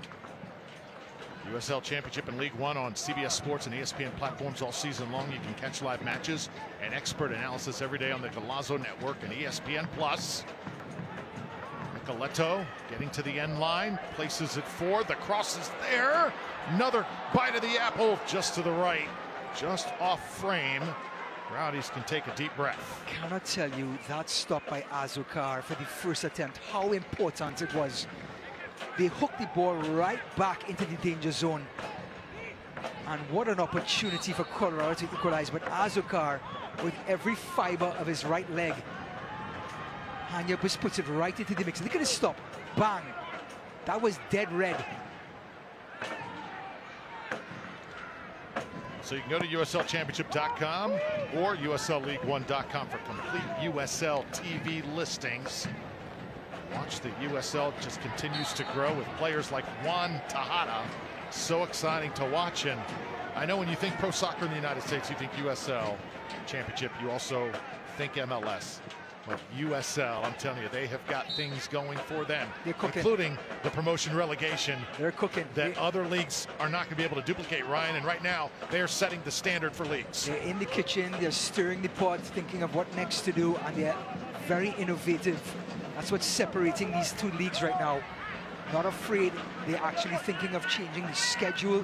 A: USL Championship and League One on CBS Sports and ESPN platforms all season long. You can catch live matches and expert analysis every day on the Golazo Network and ESPN Plus. Micheletto getting to the end line, places it forward. The cross is there. Another bite of the apple just to the right, just off frame. Rowdies can take a deep breath.
B: Can I tell you that stop by Azúcar for the first attempt, how important it was. They hooked the ball right back into the danger zone. And what an opportunity for Colorado to equalize. But Azúcar, with every fiber of his right leg, and just puts it right into the mix. Look at his stop. Bang. That was dead red.
A: So you can go to USLChampionship.com or USLLeague1.com for complete USL TV listings. Watch the USL just continues to grow with players like Juan Tejada. So exciting to watch. And I know when you think pro soccer in the United States, you think USL Championship. You also think MLS. But USL, I'm telling you, they have got things going for them,
B: They're cooking.
A: including the promotion relegation.
B: They're cooking.
A: That other leagues are not going to be able to duplicate, Ryan. And right now, they are setting the standard for leagues.
B: They're in the kitchen, they're stirring the pot, thinking of what next to do, and they're very innovative. That's what's separating these two leagues right now. Not afraid, they're actually thinking of changing the schedule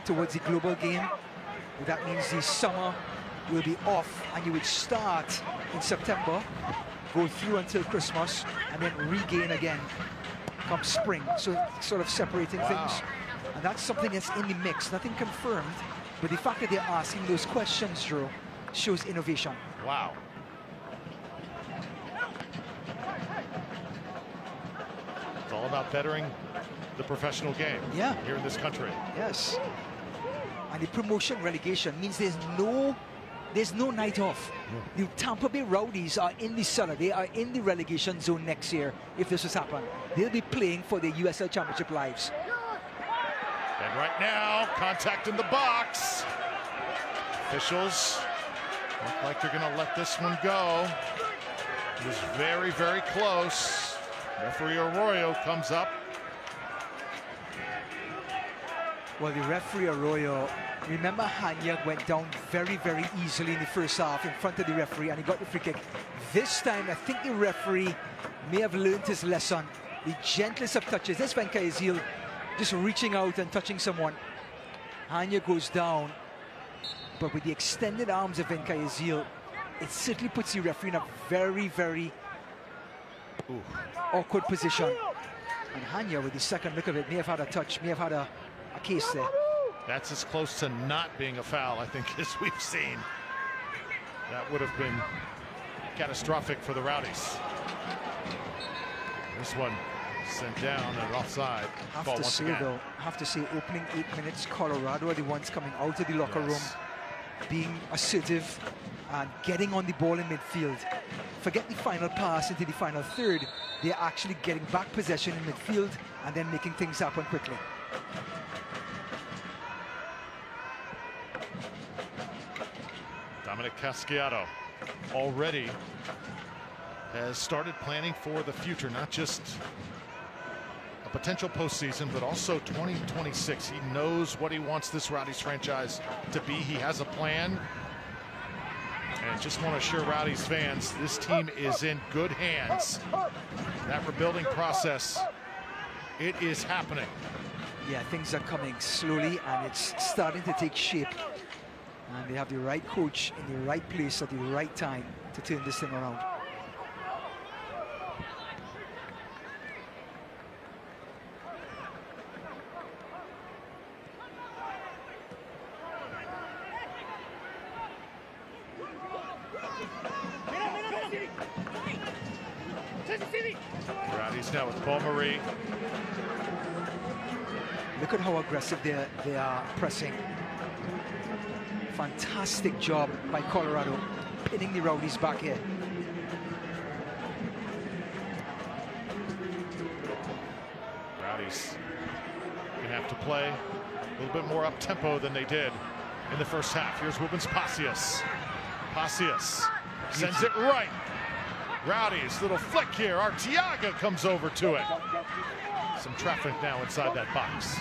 B: towards the global game. That means the summer will be off, and you would start in September, go through until Christmas, and then regain again come spring. So sort of separating things. And that's something that's in the mix, nothing confirmed, but the fact that they're asking those questions, Drew, shows innovation.
A: Wow. It's all about bettering the professional game here in this country.
B: Yes. And the promotion relegation means there's no night off. The Tampa Bay Rowdies are in the cellar. They are in the relegation zone next year if this has happened. They'll be playing for the USL Championship lives.
A: And right now, contact in the box. Officials look like they're going to let this one go. It was very, very close. Referee Arroyo comes up.
B: Well, the referee Arroyo, remember Hanya went down very, very easily in the first half in front of the referee, and he got the free kick. This time, I think the referee may have learned his lesson. The gentlest of touches. This Venkayazil just reaching out and touching someone. Hanya goes down, but with the extended arms of Venkayazil, it certainly puts the referee in a very, very awkward position. And Hanya, with the second look of it, may have had a touch, may have had a case there.
A: That's as close to not being a foul, I think, as we've seen. That would have been catastrophic for the Rowdies. This one sent down and offside.
B: Have to say, opening 8 minutes, Colorado are the ones coming out of the locker room, being assertive and getting on the ball in midfield. Forget the final pass into the final third. They're actually getting back possession in midfield and then making things happen quickly.
A: Dominic Casciato already has started planning for the future, not just a potential postseason, but also 2026. He knows what he wants this Rowdies franchise to be. He has a plan. And just want to assure Rowdies fans, this team is in good hands. That rebuilding process, it is happening.
B: Yeah, things are coming slowly, and it's starting to take shape. And they have the right coach in the right place at the right time to turn this thing around.
A: Rowdies now with Paul Marie.
B: Look at how aggressive they are pressing. Fantastic job by Colorado, pinning the Rowdies back here.
A: Rowdies gonna have to play a little bit more up-tempo than they did in the first half. Here's Rubens Pacius. Pacius sends it right. Rowdies, little flick here. Arteaga comes over to it. Some traffic now inside that box.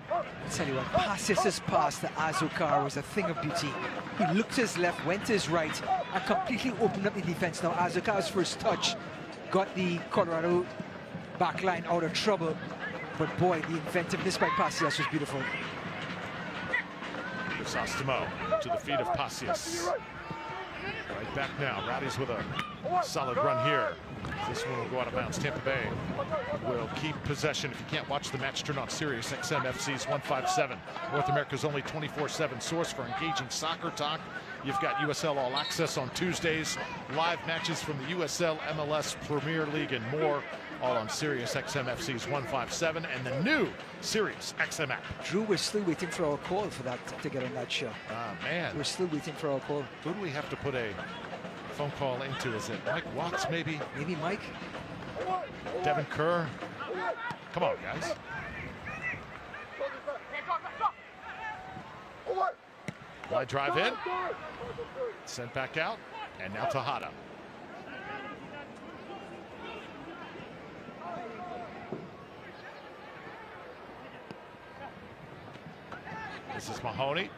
B: I'll tell you what, Pacius' pass to Azokar was a thing of beauty. He looked to his left, went to his right, and completely opened up the defense. Now, Azokar's first touch got the Colorado backline out of trouble. But boy, the inventiveness by Pacius was beautiful.
A: Crisostamo to the feet of Pacius. Right back now, Rowdies with a solid run here. This one will go out of bounds. Tampa Bay will keep possession. If you can't watch the match, turn on Sirius XM FC's 157. North America's only 24/7 source for engaging soccer talk. You've got USL All Access on Tuesdays, live matches from the USL, MLS, Premier League, and more, all on Sirius XM FC's 157 and the new Sirius XM app.
B: Drew, we're still waiting for our call for that to get on that show.
A: Ah, man.
B: We're still waiting for our call.
A: Who do we have to put a phone call into? Is it Mike Watts, maybe?
B: Maybe Mike?
A: Devin Kerr? Come on, guys. Wide drive in. Sent back out. And now Tejada. This is Mahoney.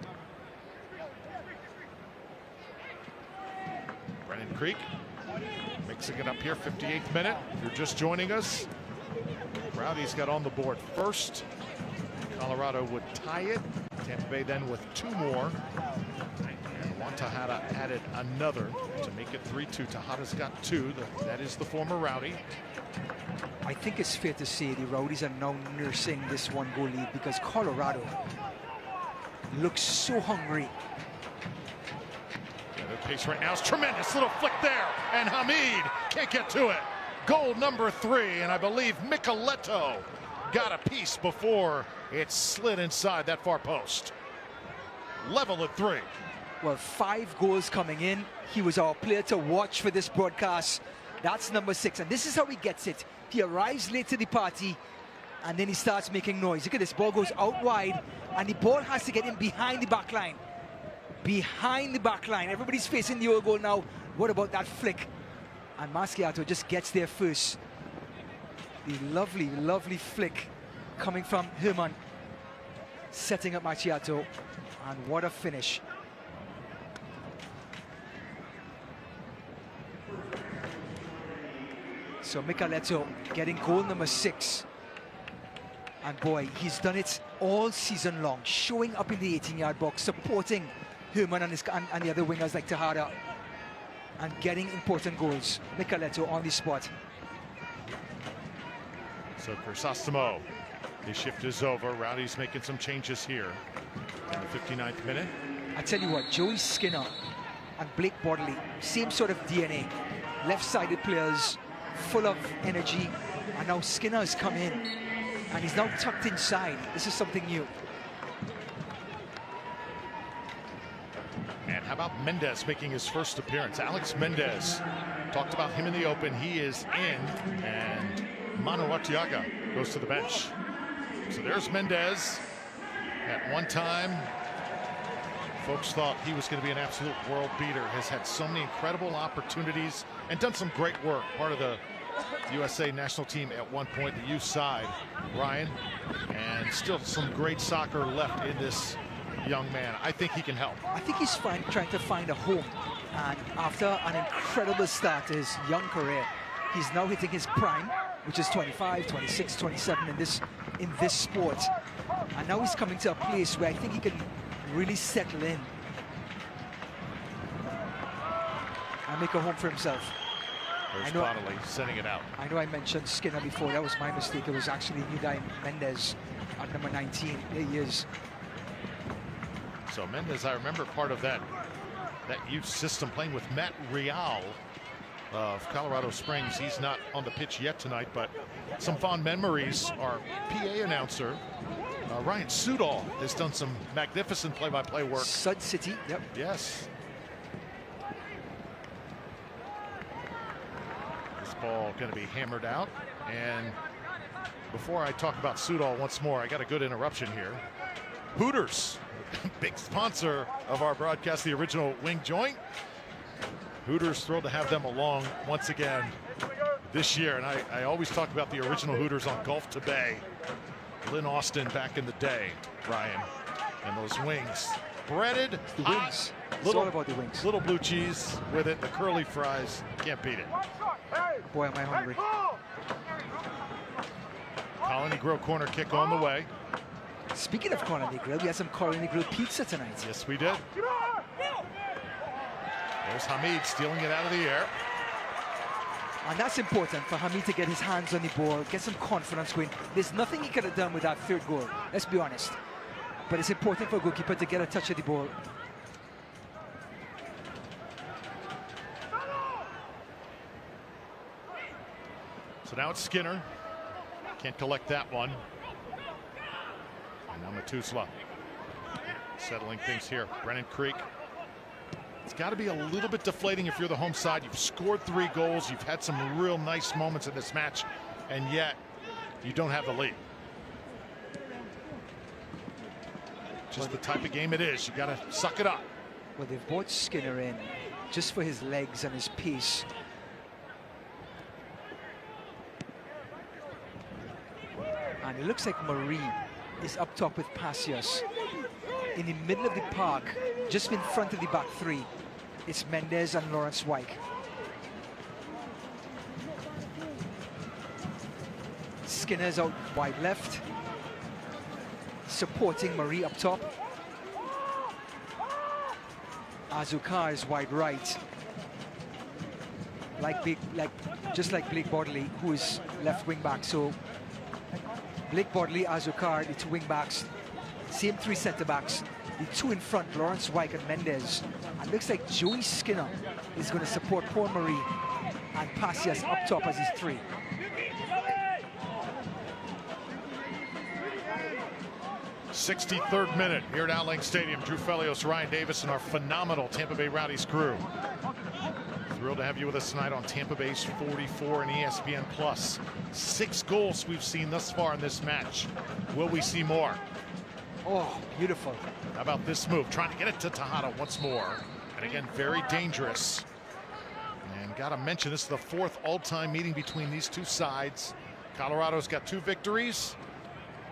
A: Brennan Creek mixing it up here, 58th minute. If you're just joining us, Rowdies got on the board first. Colorado would tie it. Tampa Bay then with 2 more. And Juan Tejada added another to make it 3-2. Tejada's got 2. That is the former Rowdy.
B: I think it's fair to say the Rowdies are now nursing this 1-goal lead because Colorado looks so hungry.
A: Yeah, their pace right now is tremendous. Little flick there, and Hamid can't get to it. Goal number 3, and I believe Micheletto got a piece before it slid inside that far post. Level at 3.
B: Well, 5 goals coming in. He was our player to watch for this broadcast. That's number 6, and this is how he gets it. He arrives late to the party, and then he starts making noise. Look at this, ball goes out wide, and the ball has to get in behind the back line. Behind the back line. Everybody's facing the old goal now. What about that flick? And Masciato just gets there first. The lovely, lovely flick coming from Herman, setting up Macchiato, and what a finish. So Micheletto getting goal number 6. And boy, he's done it all season long, showing up in the 18-yard box, supporting Herman and the other wingers like Tejada, and getting important goals. Micheletto on the spot.
A: So Crisostamo, his shift is over. Rowdy's making some changes here in the 59th minute.
B: I tell you what, Joey Skinner and Blake Bodley, same sort of DNA. Left-sided players, full of energy, and now Skinner has come in, and he's now tucked inside. This is something new.
A: And how about Mendez making his first appearance? Alex Mendez, talked about him in the open. He is in, and Manu Arteaga goes to the bench. So there's Mendez. At one time, folks thought he was going to be an absolute world beater. Has had so many incredible opportunities and done some great work. Part of the USA national team at one point, the youth side, Ryan. And still some great soccer left in this young man. I think he can help.
B: I think he's trying to find a home. And after an incredible start to his young career, he's now hitting his prime, which is 25, 26, 27 in this sport. And now he's coming to a place where I think he can really settle in and make a home for himself.
A: There's Bodley sending it out.
B: I know I mentioned Skinner before. That was my mistake. It was actually new guy Mendez at number 19. There he is.
A: So Mendez, I remember part of that youth system, playing with Matt Real of Colorado Springs. He's not on the pitch yet tonight, but some fond memories. Our PA announcer, Ryan Sudol, has done some magnificent play-by-play work.
B: Sud City, yep.
A: Yes. This ball going to be hammered out. And before I talk about Sudol once more, I got a good interruption here. Hooters, big sponsor of our broadcast, the original Wing Joint. Hooters, thrilled to have them along once again this year. And I always talk about the original Hooters on Gulf to Bay. Lynn Austin back in the day, Ryan. And those wings, breaded,
B: the wings. It's
A: little,
B: all about the wings.
A: Little blue cheese with it, the curly fries. Can't beat it.
B: Boy, am I hungry.
A: Colony Grill corner kick on the way.
B: Speaking of Colony Grill, we had some Colony Grill pizza tonight.
A: Yes, we did. There's Hamid stealing it out of the air.
B: And that's important for Hamid to get his hands on the ball, get some confidence going. There's nothing he could have done with that third goal, let's be honest. But it's important for a goalkeeper to get a touch of the ball.
A: So now it's Skinner. Can't collect that one. And now Matusla settling things here. Brennan Creek. It's got to be a little bit deflating if you're the home side. You've scored 3 goals. You've had some real nice moments in this match, and yet you don't have the lead. Just the type of game it is. You got to suck it up.
B: Well, they've brought Skinner in just for his legs and his pace. And it looks like Marie is up top with Pasias. In the middle of the park, just in front of the back three, it's Mendez and Lawrence Wyke. Skinner's out wide left, supporting Marie up top. Azukar is wide right, just like Blake Bodley, who is left wing back. So Blake Bodley, Azukar, the two wing backs, same three centre backs. The two in front, Lawrence Wyke and Mendez. And looks like Joey Skinner is going to support Paul Marie and Pasias up top as his three.
A: '63rd minute here at Outling Stadium. Drew Felios, Ryan Davis, and our phenomenal Tampa Bay Rowdies crew. Thrilled to have you with us tonight on Tampa Bay's 44 and ESPN Plus. 6 goals we've seen thus far in this match. Will we see more?
B: Oh, beautiful.
A: How about this move? Trying to get it to Tejada once more. And again, very dangerous. And got to mention, this is the 4th all-time meeting between these two sides. Colorado's got 2 victories.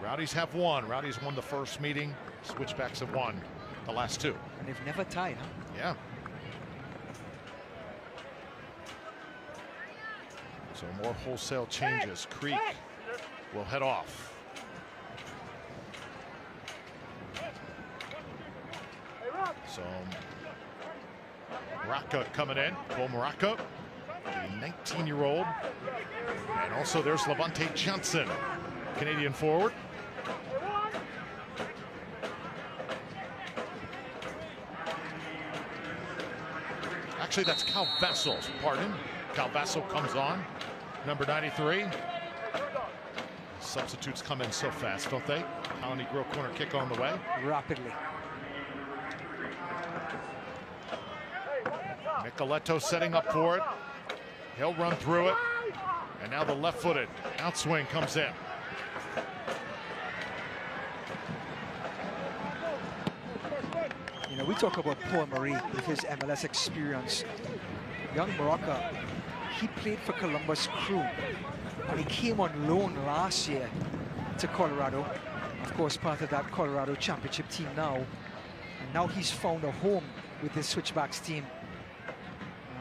A: Rowdies have 1. Rowdies won the first meeting. Switchbacks have won the last 2.
B: And they've never tied, huh?
A: Yeah. So more wholesale changes. Creek will head off. So Maraca coming in. Cole Maraca, the 19-year-old. And also there's Levante Johnson, Canadian forward. Actually, that's Cal Vassell, pardon. Cal Vassell comes on, number 93. Substitutes come in so fast, don't they? Colony Grill corner kick on the way.
B: Rapidly.
A: Micheletto setting up for it. He'll run through it. And now the left-footed outswing comes in.
B: You know, we talk about Paul Marie with his MLS experience. Young Maraca, he played for Columbus Crew, and he came on loan last year to Colorado. Of course, part of that Colorado Championship team now. And now he's found a home with this Switchbacks team.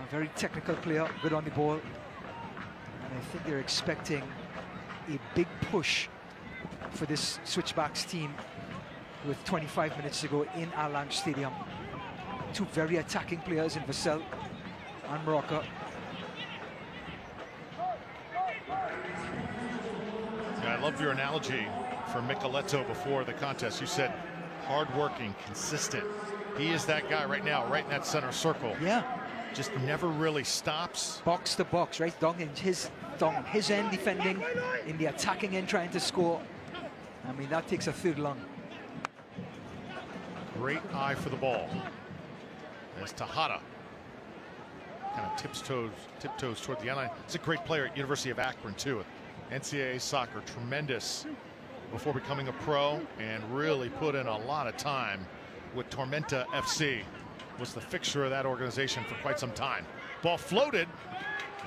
B: A very technical player, good on the ball. And I think they're expecting a big push for this Switchbacks team with 25 minutes to go in Allianz Stadium. 2 very attacking players in Vassell and Maraca.
A: Yeah, I love your analogy for Micheletto before the contest. You said hardworking, consistent. He is that guy right now, right in that center circle.
B: Yeah.
A: Just never really stops.
B: Box to box, right down in his end defending, in the attacking end trying to score. I mean, that takes a third lung.
A: Great eye for the ball. There's Tejada. Kind of tiptoes toward the end line. He's a great player at University of Akron too. NCAA soccer, tremendous before becoming a pro, and really put in a lot of time with Tormenta FC. Was the fixture of that organization for quite some time. Ball floated,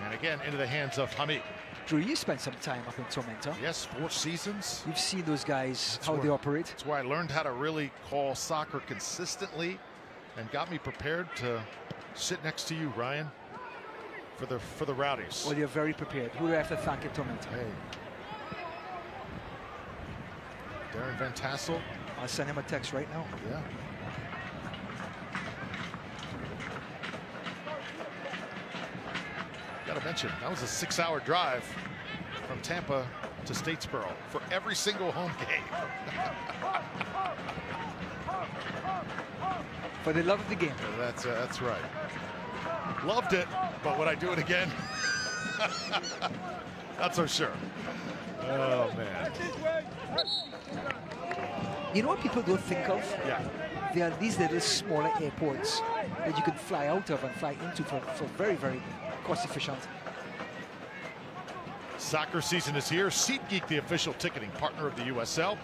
A: and again into the hands of Hamid.
B: Drew, you spent some time up in Tormenta.
A: Yes, 4 seasons.
B: You've seen those guys, how they operate.
A: That's where I learned how to really call soccer consistently, and got me prepared to sit next to you, Ryan, for the Rowdies.
B: Well, you're very prepared. Who do I have to thank at Tormenta?
A: Hey. Darren Van Tassel.
B: I'll send him a text right now.
A: Yeah. Got to mention, that was a 6-hour drive from Tampa to Statesboro for every single home game.
B: For the love of the game.
A: That's right. Loved it, but would I do it again? Not so sure. Oh, man.
B: You know what people don't think of?
A: Yeah.
B: There are these little smaller airports that you can fly out of and fly into for very, very cost efficient.
A: Soccer season is here. SeatGeek, the official ticketing partner of the USL.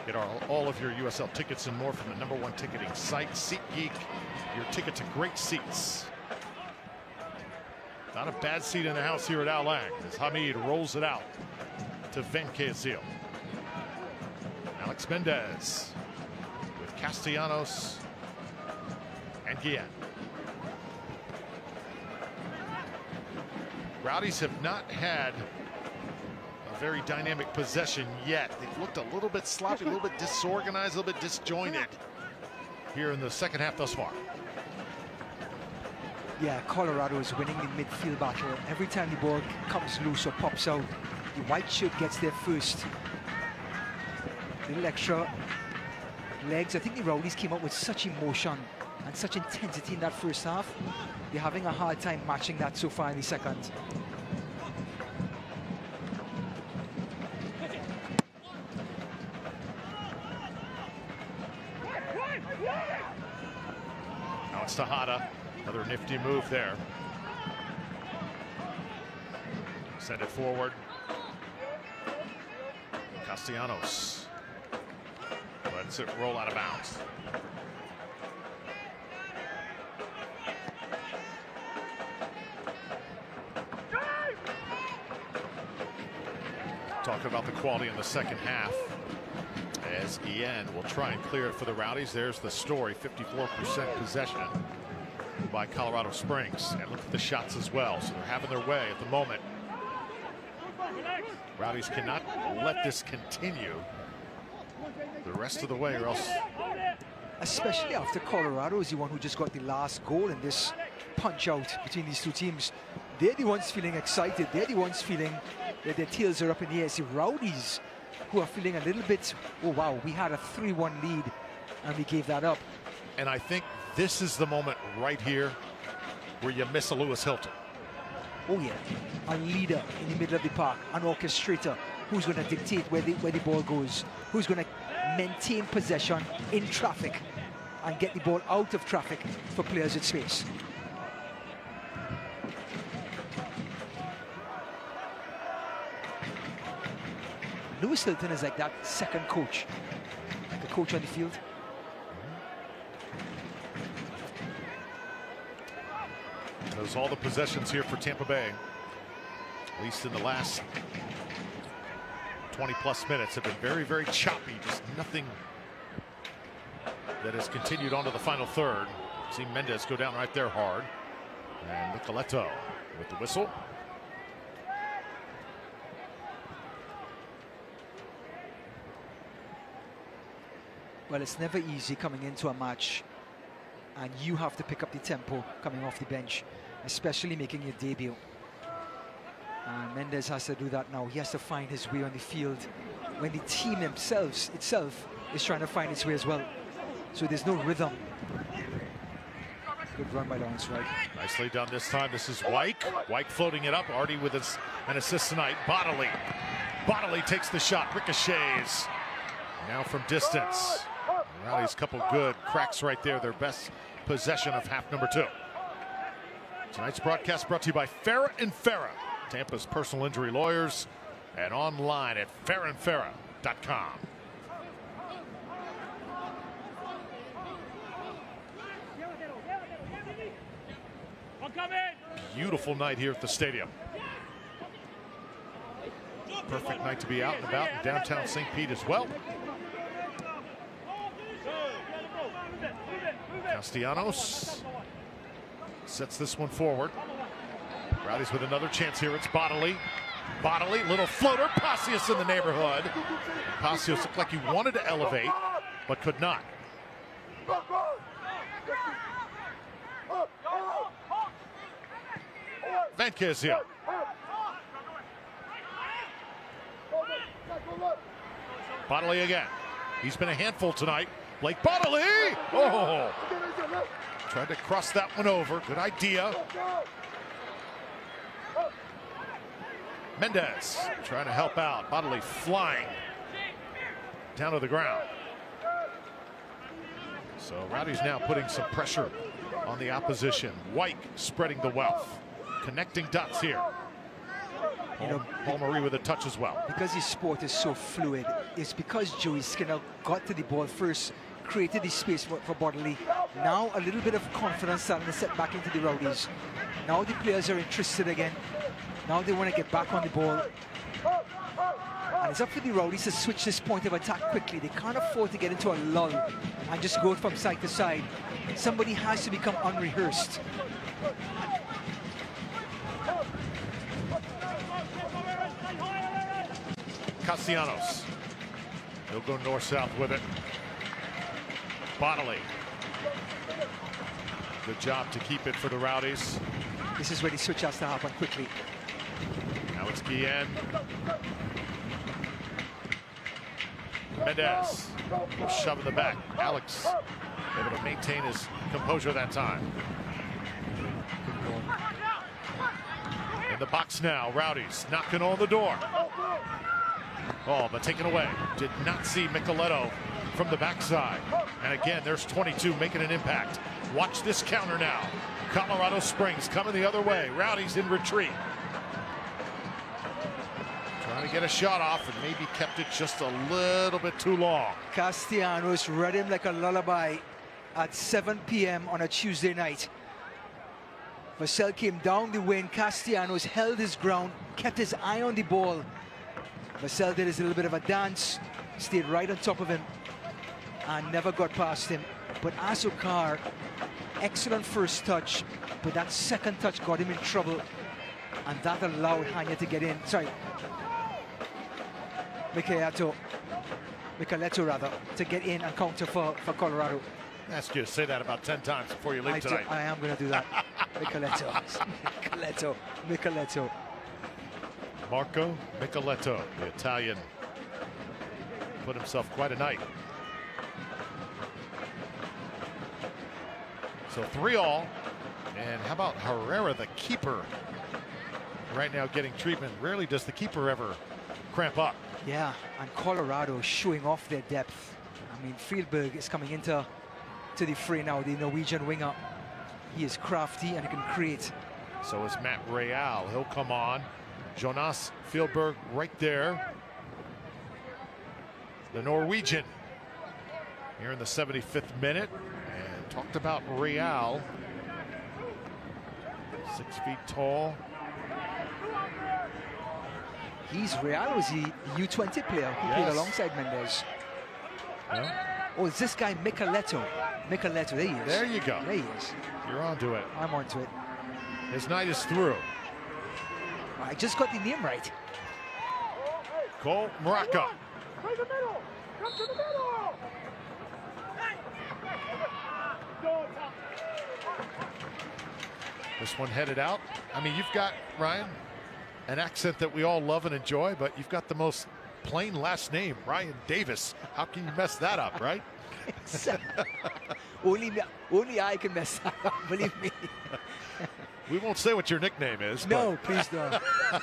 A: Get all of your USL tickets and more from the #1 ticketing site, SeatGeek. Your ticket to great seats. Not a bad seat in the house here at Al Lang as Hamid rolls it out to Van Kezil. Alex Mendez with Castellanos and Guillen. Rowdies have not had a very dynamic possession yet. They've looked a little bit sloppy, a little bit disorganized, a little bit disjointed here in the second half thus far.
B: Yeah, Colorado is winning the midfield battle. Every time the ball comes loose or pops out, the white shirt gets there first. Little extra legs. I think the Rowdies came up with such emotion and such intensity in that first half. They're having a hard time matching that so far in the second.
A: Now it's Tejada. Another nifty move there. Send it forward. Castellanos lets it roll out of bounds. Talking about the quality in the second half as Guillen will try and clear it for the Rowdies. There's the story, 54% possession by Colorado Springs. And look at the shots as well. So they're having their way at the moment. Rowdies cannot let this continue the rest of the way or else.
B: Especially after Colorado is the one who just got the last goal in this punch out between these two teams. They're the ones feeling excited. They're the ones feeling that their tails are up in the air. It's the Rowdies who are feeling a little bit, oh wow, we had a 3-1 lead and we gave that up.
A: And I think this is the moment right here where you miss a Lewis Hilton.
B: Oh yeah, a leader in the middle of the park, an orchestrator who's going to dictate where the ball goes, who's going to maintain possession in traffic and get the ball out of traffic for players in space. Lewis Hilton is like that second coach, like a coach on the field.
A: Those all the possessions here for Tampa Bay, at least in the last 20+ minutes, have been very, very choppy. Just nothing that has continued on to the final third. See Mendez go down right there hard. And Nicoletto with the whistle.
B: Well, it's never easy coming into a match and you have to pick up the tempo coming off the bench, especially making your debut. And Mendez has to do that now. He has to find his way on the field when the team itself is trying to find its way as well. So there's no rhythm. Good run by Lawrence Wright.
A: Nicely done this time. This is Wyke. Wyke floating it up. Artie with an assist tonight. Bodily. Bodily takes the shot. Ricochets. Now from distance. Rowdies, couple good cracks right there. Their best possession of half number 2. Tonight's broadcast brought to you by Farah & Farah, Tampa's personal injury lawyers, and online at farahandfarah.com. Beautiful night here at the stadium. Perfect night to be out and about in downtown St. Pete as well. Castellanos sets this one forward. Rowdies with another chance here. It's Bodily. Bodily, little floater. Passios in the neighborhood. Passios looked like he wanted to elevate, but could not. Van Kezia. Bodily again. He's been a handful tonight. Blake Bodily! Oh! Tried to cross that one over. Good idea. Mendez trying to help out. Bodily flying down to the ground. So Rowdies now putting some pressure on the opposition. Wyke spreading the wealth. Connecting dots here. Paul Marie with a touch as well.
B: Because his sport is so fluid, it's because Joey Skinner got to the ball first, created the space for Bodley. Now a little bit of confidence starting to set back into the Rowdies. Now the players are interested again. Now they want to get back on the ball. And it's up for the Rowdies to switch this point of attack quickly. They can't afford to get into a lull and just go from side to side. Somebody has to become unrehearsed.
A: Castellanos. He'll go north-south with it. Bodley. Good job to keep it for the Rowdies.
B: This is where the switch has to happen quickly.
A: Now it's Guillen. Mendez. Shove in the back. Alex able to maintain his composure that time. In the box now, Rowdies knocking on the door. Oh, but taken away. Did not see Micheletto from the backside. And again, there's 22 making an impact. Watch this counter now. Colorado Springs coming the other way. Rowdies in retreat. Trying to get a shot off and maybe kept it just a little bit too long.
B: Castellanos read him like a lullaby at 7 p.m. on a Tuesday night. Vassell came down the wing. Castellanos held his ground, kept his eye on the ball. Vassell did his little bit of a dance, stayed right on top of him, and never got past him. But Asokar, excellent first touch, but that second touch got him in trouble, and that allowed Hanya to get in. Sorry, Micheletto rather, to get in and counter for Colorado.
A: I asked you to say that about 10 times before you leave tonight.
B: I am going to do that. Micheletto.
A: Marco Micheletto, the Italian, put himself quite a night. So 3-all. And how about Herrera, the keeper, right now getting treatment. Rarely does the keeper ever cramp up.
B: Yeah, and Colorado showing off their depth. I mean, Friedberg is coming into the fray now, the Norwegian winger. He is crafty and he can create.
A: So is Matt Real. He'll come on. Jonas Fieldberg right there. The Norwegian here in the 75th minute. And talked about Real. 6 feet tall.
B: Real was the U20 player who played alongside Mendez.
A: Yeah.
B: Oh, it's this guy Micheletto. There he is.
A: There you go.
B: There he is.
A: You're onto it.
B: I'm onto it.
A: His night is through.
B: I just got the name right.
A: Cole Maraca.
S: Play the middle. Come to the middle.
A: This one headed out. I mean, you've got, Ryan, an accent that we all love and enjoy, but you've got the most plain last name, Ryan Davis. How can you mess that up, right?
B: Only I can mess that up, believe me.
A: We won't say what your nickname is.
B: No, please don't.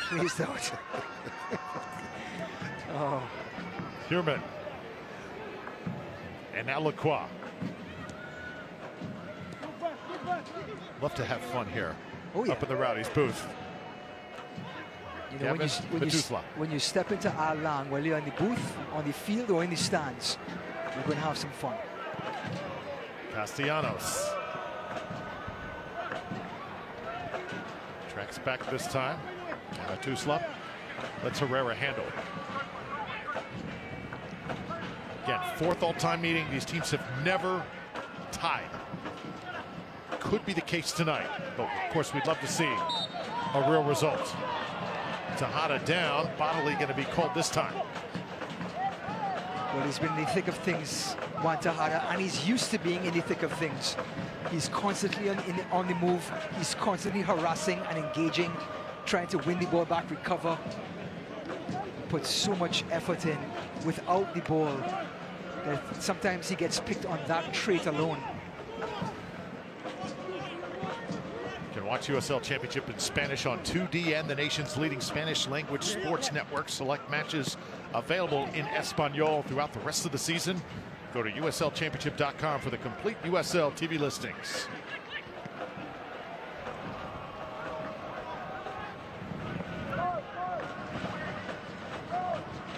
B: Please don't. Oh.
A: Human. And now Lacroix. Love to have fun here.
B: Oh, yeah.
A: Up in the Rowdies booth.
B: You know, when you step into our lang, whether you're in the booth, on the field, or in the stands, you're going to have some fun.
A: Castellanos. Tracks back this time. Tusla lets Herrera handle. Again, 4th all-time meeting. These teams have never tied. Could be the case tonight, but of course we'd love to see a real result. Tejada down. Bodley going to be called this time.
B: Well, he's been in the thick of things, Juan Tejada, and he's used to being in the thick of things. He's constantly on the move. He's constantly harassing and engaging, trying to win the ball back, recover. Puts so much effort in without the ball that sometimes he gets picked on that trait alone.
A: You can watch USL Championship in Spanish on 2DN, the nation's leading Spanish language sports network. Select matches available in Espanol throughout the rest of the season. Go to USLChampionship.com for the complete USL TV listings.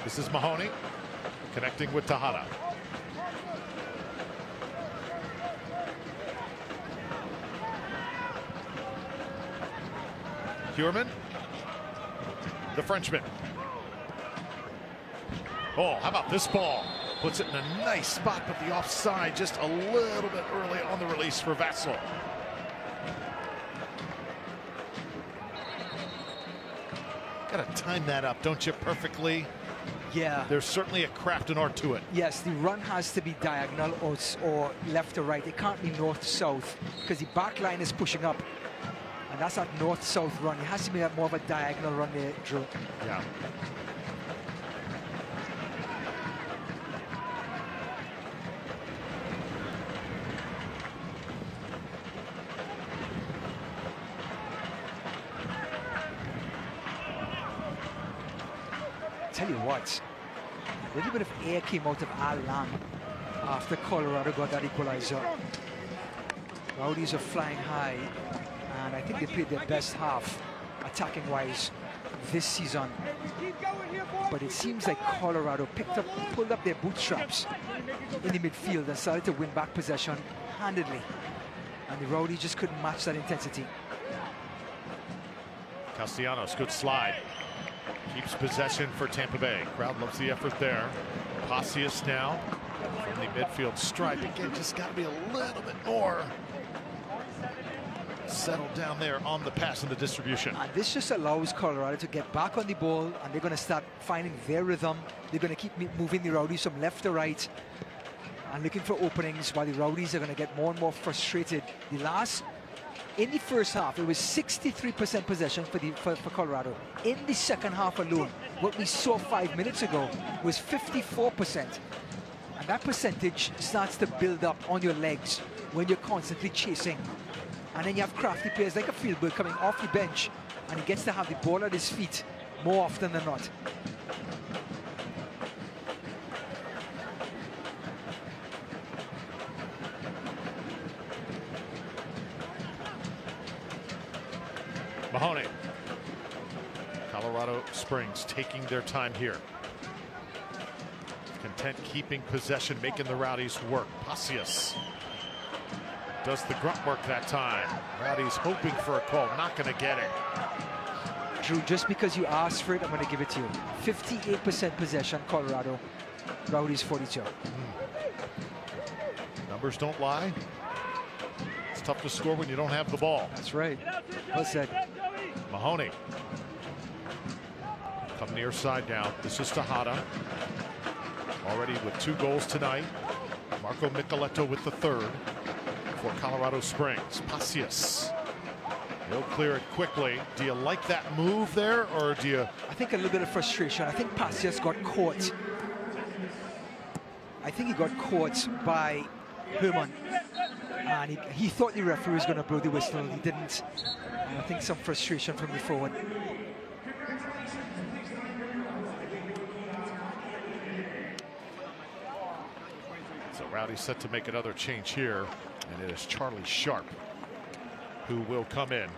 A: This is Mahoney connecting with Tejada. Huerman, the Frenchman. Oh, how about this ball? Puts it in a nice spot, but the offside just a little bit early on the release for Vassell. Got to time that up, don't you, perfectly?
B: Yeah.
A: There's certainly a craft and art to it.
B: Yes, the run has to be diagonal or left or right. It can't be north-south because the back line is pushing up. And that's that north-south run. It has to be more of a diagonal run there, Drew.
A: Yeah.
B: Tell you what, a little bit of air came out of Al Lang after Colorado got that equalizer. Rowdies are flying high, and I think they played their best half, attacking-wise, this season. But it seems like Colorado pulled up their bootstraps in the midfield and started to win back possession handedly. And the Rowdies just couldn't match that intensity.
A: Castellanos, good slide. Keeps possession for Tampa Bay. Crowd loves the effort there. Pacius now from the midfield stripe. Again, just got to be a little bit more settled down there on the pass and the distribution.
B: And this just allows Colorado to get back on the ball, and they're going to start finding their rhythm. They're going to keep moving the Rowdies from left to right and looking for openings, while the Rowdies are going to get more and more frustrated. In the first half, it was 63% possession for Colorado. In the second half alone, what we saw 5 minutes ago was 54%. And that percentage starts to build up on your legs when you're constantly chasing. And then you have crafty players like a Fieldbird coming off the bench, and he gets to have the ball at his feet more often than not.
A: Mahoney. Colorado Springs taking their time here. Content keeping possession, making the Rowdies work. Pacius does the grunt work that time. Rowdies hoping for a call, not going to get it.
B: Drew, just because you asked for it, I'm going to give it to you. 58% possession, Colorado. Rowdies 42.
A: Numbers don't lie. It's tough to score when you don't have the ball.
B: That's right. Well said.
A: Mahoney. Come near side now. This is Tejada. Already with 2 goals tonight. Marco Micheletto with the 3rd for Colorado Springs. Pacius. He'll clear it quickly. Do you like that move there, or do you?
B: I think a little bit of frustration. I think Pacius got caught. I think he got caught by Herman. And he thought the referee was going to blow the whistle. He didn't. And I think some frustration from the forward.
A: So Rowdy set to make another change here, and it is Charlie Sharp who will come in.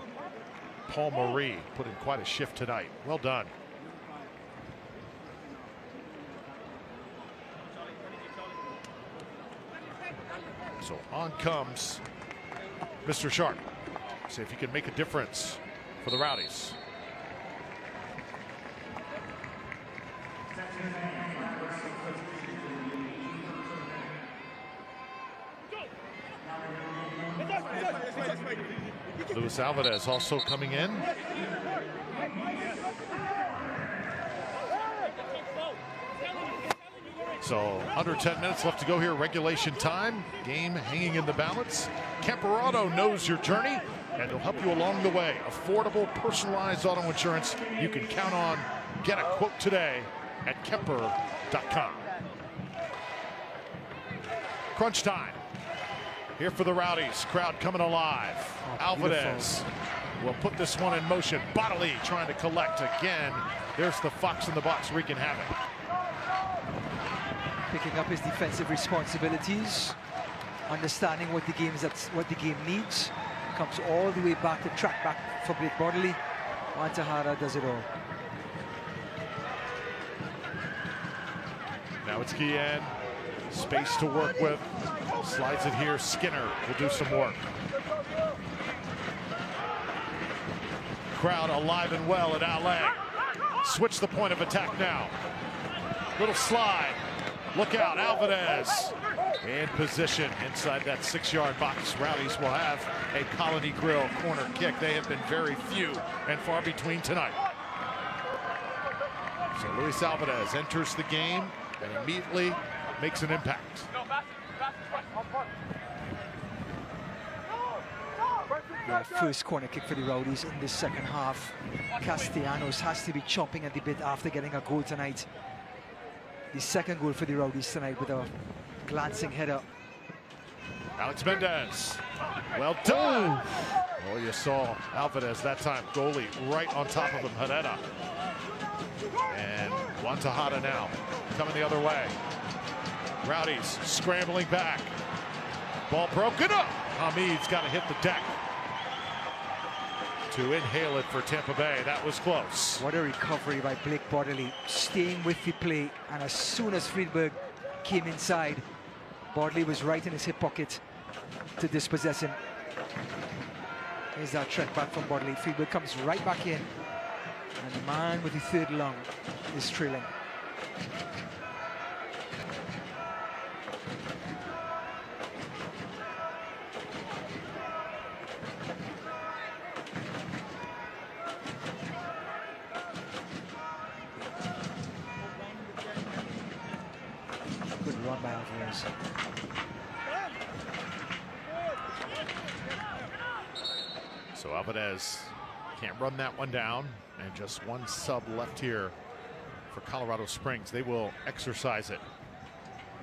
A: Paul Marie put in quite a shift tonight. Well done. So on comes Mr. Sharp. See if he can make a difference for the Rowdies. Luis Alvarez also coming in. So under 10 minutes left to go here, regulation time. Game hanging in the balance. Camperauto knows your journey, and they'll help you along the way. Affordable, personalized auto insurance you can count on. Get a quote today at Kemper.com. Crunch time. Here for the Rowdies. Crowd coming alive. Alvarez will put this one in motion. Bodily trying to collect again. There's the fox in the box wreaking havoc.
B: Picking up his defensive responsibilities, understanding what the game needs. Comes all the way back to track back for Blake Bodily. Juan Tejada does it all.
A: Now it's Guillen. Space to work with. Slides it here. Skinner will do some work. Crowd alive and well at Outland. Switch the point of attack now. Little slide. Look out, Alvarez. In position inside that 6-yard box. Rowdies will have a Colony Grill corner kick. They have been very few and far between tonight. So Luis Alvarez enters the game and immediately makes an impact.
B: Yeah, first corner kick for the Rowdies in the second half. Castellanos has to be chomping at the bit after getting a goal tonight. The second goal for the Rowdies tonight with a glancing header.
A: Alex Mendez, well done. Oh, you saw Alvarez that time, goalie right on top of him, Herrera. And Juan Tejada now coming the other way. Rowdies scrambling back. Ball broken up. Hamid's got to hit the deck to inhale it for Tampa Bay. That was close.
B: What a recovery by Blake Bodley, staying with the play, and as soon as Friedberg came inside, Bodley was right in his hip pocket to dispossess him. Here's that track back from Bodley. Friedberg comes right back in, and the man with the third lung is trailing. Good run by Alvarez.
A: So Alvarez can't run that one down, and just one sub left here for Colorado Springs. They will exercise it.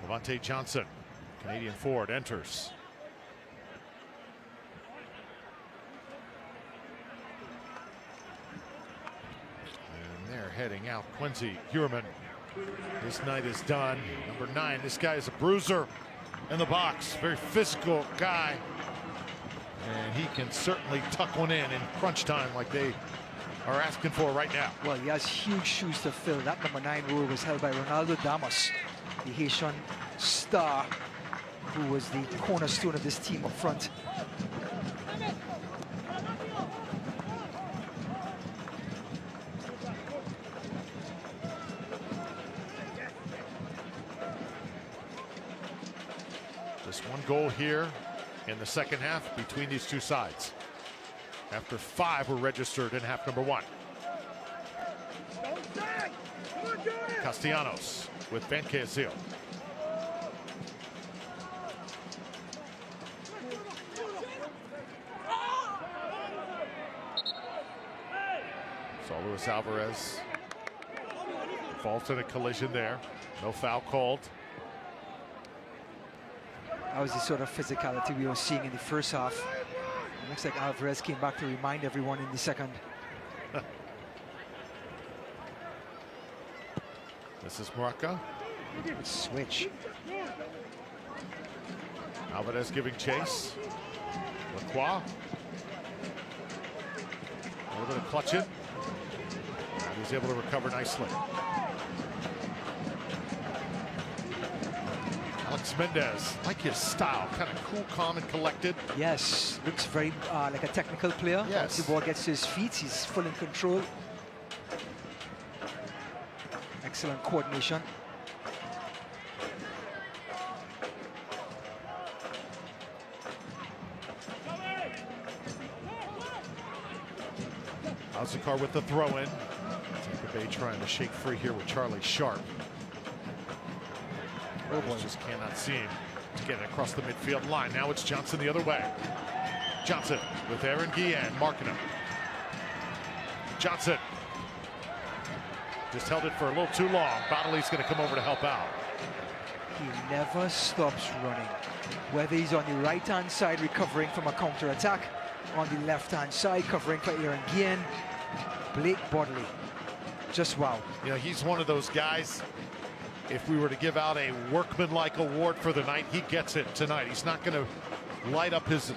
A: Levante Johnson, Canadian forward, enters. And they're heading out. Quincy Huerman, his night is done. Number 9, this guy is a bruiser in the box. Very physical guy. And he can certainly tuck one in crunch time like they are asking for right now.
B: Well, he has huge shoes to fill. That number 9 role was held by Ronaldo Damas, the Haitian star who was the cornerstone of this team up front.
A: Just one goal here in the second half between these two sides, after 5 were registered in half number 1. Castellanos with Van Casil. So Luis Alvarez falls in a collision there. No foul called.
B: That was the sort of physicality we were seeing in the first half. It looks like Alvarez came back to remind everyone in the second.
A: This is Morocco.
B: Good switch.
A: Alvarez giving chase. Lacroix. A little bit of clutching. And he's able to recover nicely. Alex Mendez, like his style, kind of cool, calm, and collected.
B: Yes, looks very like a technical player.
A: Yes.
B: Once the ball gets to his feet, he's full in control. Excellent coordination.
A: Azakar with the throw-in. Tampa Bay trying to shake free here with Charlie Sharp.
B: Oh boy.
A: Just cannot seem to get it across the midfield line. Now it's Johnson the other way. Johnson with Aaron Guillen marking him. Johnson just held it for a little too long. Bodley's going to come over to help out.
B: He never stops running. Whether he's on the right-hand side recovering from a counter-attack, on the left-hand side covering for Aaron Guillen, Blake Bodley. Just wow.
A: You know, he's one of those guys, if we were to give out a workmanlike award for the night, he gets it tonight. He's not going to light up his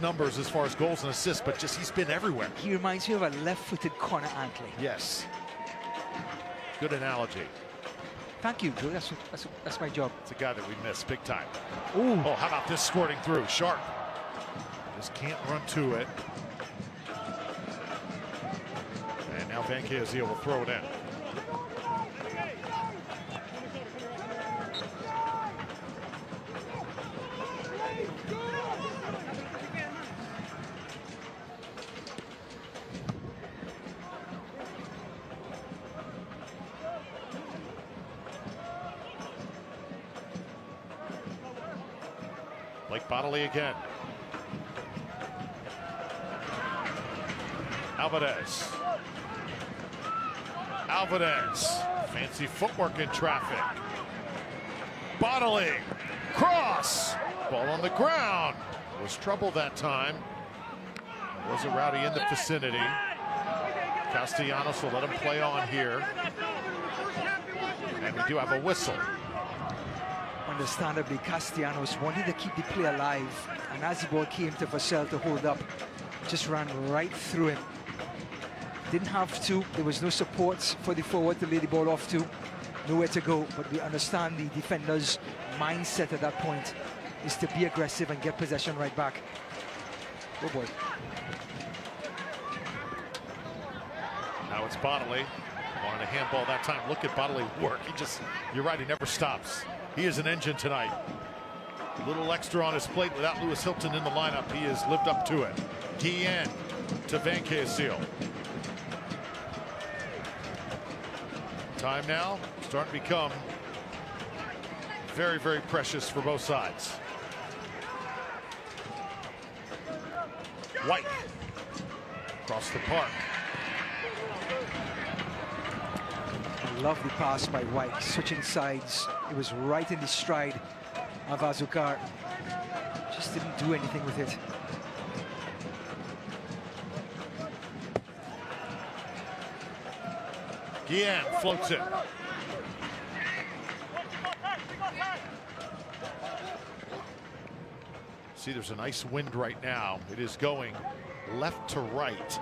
A: numbers as far as goals and assists, but just he's been everywhere.
B: He reminds me of a left-footed Connor Antley.
A: Yes. Good analogy.
B: Thank you, Drew. That's my job.
A: It's a guy that we miss big time.
B: Ooh.
A: Oh, how about this squirting through? Sharp. Just can't run to it. Now Van Keazia will throw it in. Blake Bodley again. Alvarez. Fancy footwork in traffic. Bodley. Cross. Ball on the ground. Was trouble that time. There was a Rowdy in the vicinity. Castellanos will let him play on here. And we do have a whistle.
B: Understandably, Castellanos wanted to keep the play alive, and as the ball came to Vassell to hold up, just ran right through him. Didn't have to. There was no support for the forward to lay the ball off to. Nowhere to go, but we understand the defender's mindset at that point is to be aggressive and get possession right back. Oh boy.
A: Now it's Bodley. Wanted a handball that time. Look at Bodley work. You're right, he never stops. He is an engine tonight. A little extra on his plate without Lewis Hilton in the lineup. He has lived up to it. Guillen to Van Keazia. Time now starting to become very, very precious for both sides. White across the park.
B: I love the pass by White, switching sides. It was right in the stride of Azúcar. Just didn't do anything with it.
A: Guillen floats it. See, there's a nice wind right now. It is going left to right,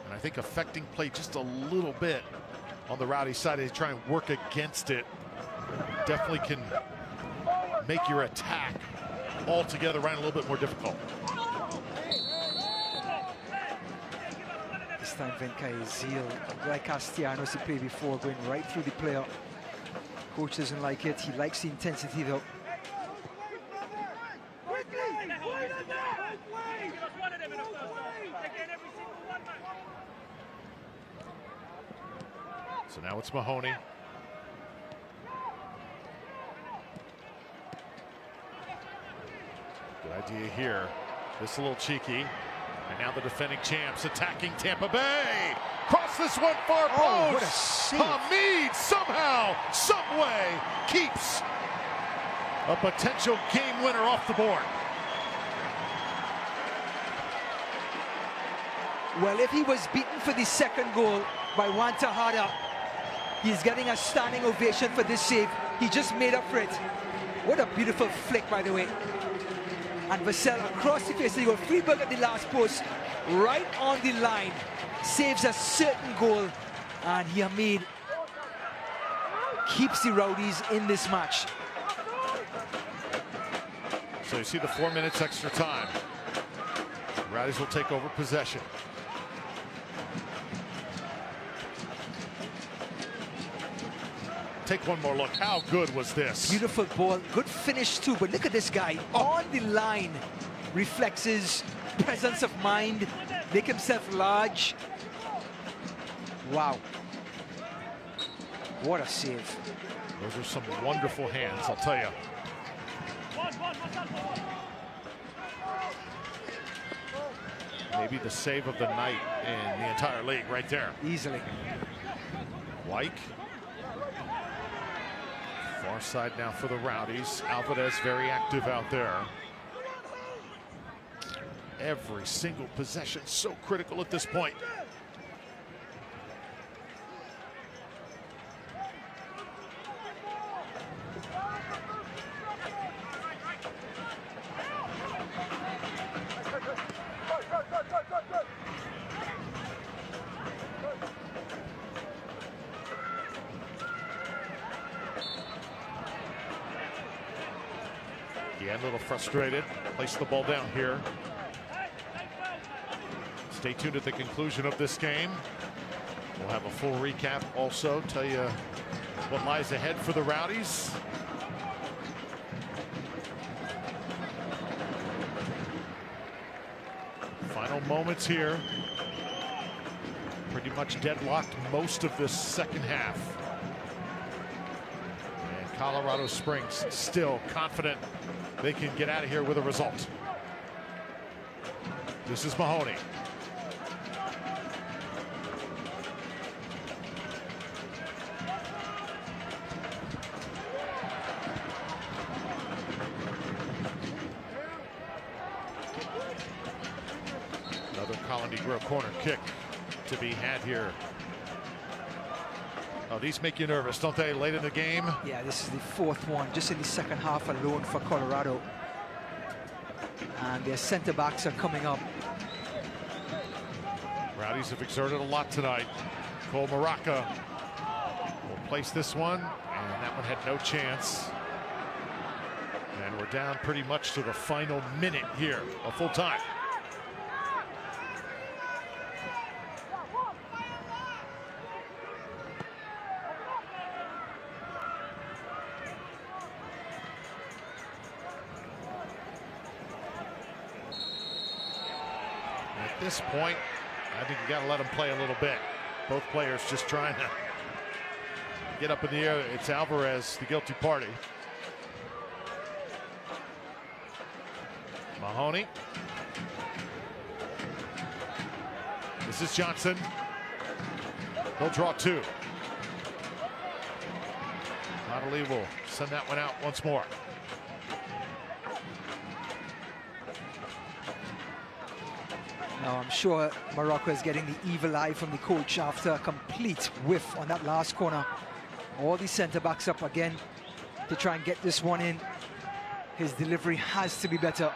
A: and I think affecting play just a little bit on the Rowdy side. They try and work against it. Definitely can make your attack altogether right a little bit more difficult.
B: This time Van Keazia, like Castellanos he played before, going right through the player. Coach doesn't like it. He likes the intensity though.
A: So now it's Mahoney. Good idea here. This a little cheeky. And now the defending champs attacking Tampa Bay. Cross this one far post.
B: Oh, what a save.
A: Hamid somehow, some way keeps a potential game winner off the board.
B: Well, if he was beaten for the second goal by Juan Tejada, he's getting a standing ovation for this save. He just made up for it. What a beautiful flick, by the way. And Vassell across the face of the goal. Freeberg at the last post, right on the line. Saves a certain goal. And Hamid keeps the Rowdies in this match.
A: So you see the 4 minutes extra time. Rowdies will take over possession. Take one more look. How good was this?
B: Beautiful ball. Good finish too. But look at this guy on the line. Reflexes, presence of mind, make himself large. Wow. What a save.
A: Those are some wonderful hands, I'll tell you. Maybe the save of the night in the entire league right there.
B: Easily.
A: White. Far side now for the Rowdies. Alvarez very active out there. Every single possession so critical at this point. Yeah, a little frustrated. Place the ball down here. Stay tuned at the conclusion of this game. We'll have a full recap also, tell you what lies ahead for the Rowdies. Final moments here. Pretty much deadlocked most of this second half. And Colorado Springs still confident they can get out of here with a result. This is Mahoney. Another Colony Grove corner kick to be had here. Oh, these make you nervous, don't they, late in the game?
B: Yeah, this is the fourth one, just in the second half alone for Colorado. And their center backs are coming up.
A: Rowdies have exerted a lot tonight. Cole Maraca will place this one, and that one had no chance. And we're down pretty much to the final minute here of full time. At this point, I think you got to let them play a little bit. Both players just trying to get up in the air. It's Alvarez, the guilty party. Mahoney. This is Johnson. They'll draw two. Notley will send that one out once more.
B: Now, I'm sure Morocco is getting the evil eye from the coach after a complete whiff on that last corner. All the centre backs up again to try and get this one in. His delivery has to be better.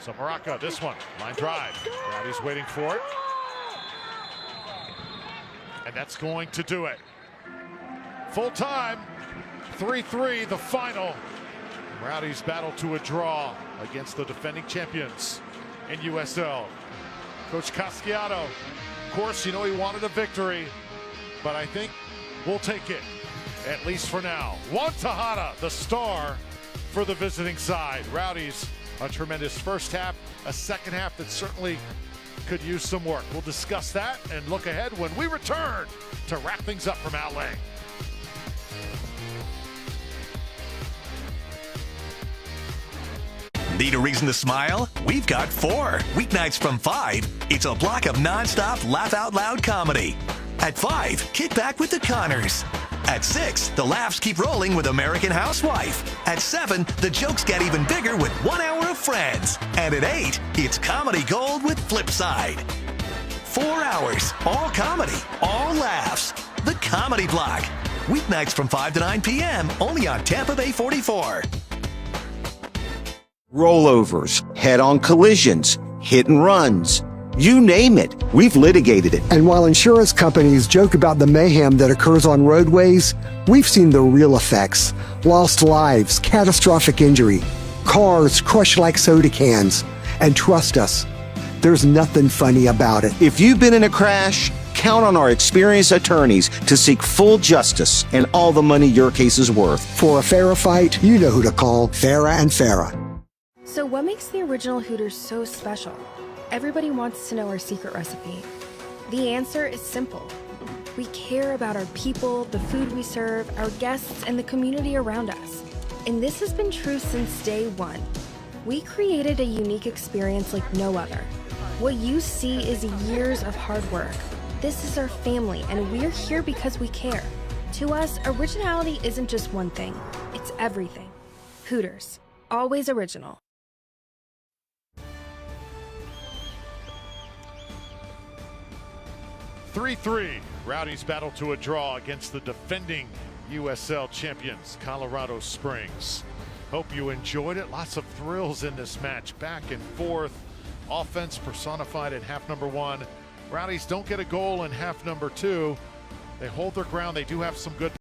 A: So Maraca, this one, line drive. Rowdies waiting for it. And that's going to do it. Full time, 3-3, the final. Rowdies battle to a draw against the defending champions in USL. Coach Casciato, of course, you know he wanted a victory, but I think we'll take it, at least for now. Juan Tejada, the star for the visiting side. Rowdies, a tremendous first half, a second half that certainly could use some work. We'll discuss that and look ahead when we return to wrap things up from LA.
F: Need a reason to smile? We've got 4. Weeknights from 5, it's a block of non-stop laugh-out-loud comedy. At 5, kick back with the Connors. At 6, the laughs keep rolling with American Housewife. At 7, the jokes get even bigger with 1 hour of Friends. And at 8, it's comedy gold with Flipside. 4 hours, all comedy, all laughs. The Comedy Block. Weeknights from 5 to 9 p.m. only on Tampa Bay 44.
E: Rollovers, head-on collisions, hit and runs. You name it, we've litigated it.
D: And while insurance companies joke about the mayhem that occurs on roadways, we've seen the real effects. Lost lives, catastrophic injury, cars crushed like soda cans. And trust us, there's nothing funny about it.
E: If you've been in a crash, count on our experienced attorneys to seek full justice and all the money your case is worth.
D: For a fairer fight, you know who to call. Farah and Farah.
C: So what makes the original Hooters so special? Everybody wants to know our secret recipe. The answer is simple. We care about our people, the food we serve, our guests, and the community around us. And this has been true since day one. We created a unique experience like no other. What you see is years of hard work. This is our family, and we're here because we care. To us, originality isn't just one thing, it's everything. Hooters, always original.
A: 3-3, Rowdies battle to a draw against the defending USL champions, Colorado Springs. Hope you enjoyed it. Lots of thrills in this match, back and forth. Offense personified in half number 1. Rowdies don't get a goal in half number 2. They hold their ground. They do have some good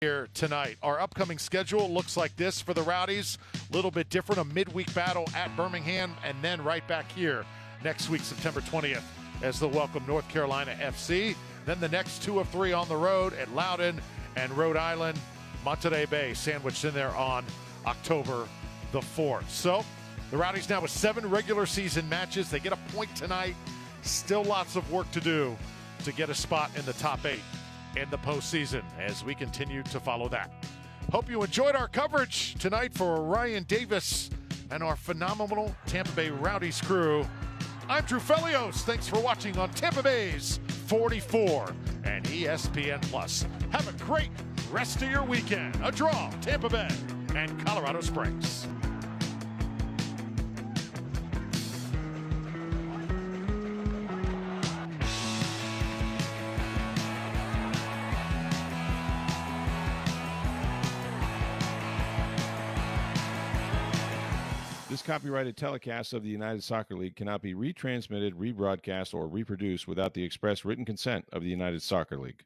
A: here tonight. Our upcoming schedule looks like this for the Rowdies. A little bit different, a midweek battle at Birmingham, and then right back here next week, September 20th, as they'll welcome North Carolina FC. Then the next 2 of 3 on the road at Loudoun and Rhode Island, Monterey Bay, sandwiched in there on October the 4th. So the Rowdies now with 7 regular season matches. They get a point tonight. Still lots of work to do to get a spot in the top 8 in the postseason as we continue to follow that. Hope you enjoyed our coverage tonight for Ryan Davis and our phenomenal Tampa Bay Rowdies crew. I'm Drew Felios. Thanks for watching on Tampa Bay's 44 and ESPN Plus. Have a great rest of your weekend. A draw, Tampa Bay and Colorado Springs.
G: This copyrighted telecast of the United Soccer League cannot be retransmitted, rebroadcast, or reproduced without the express written consent of the United Soccer League.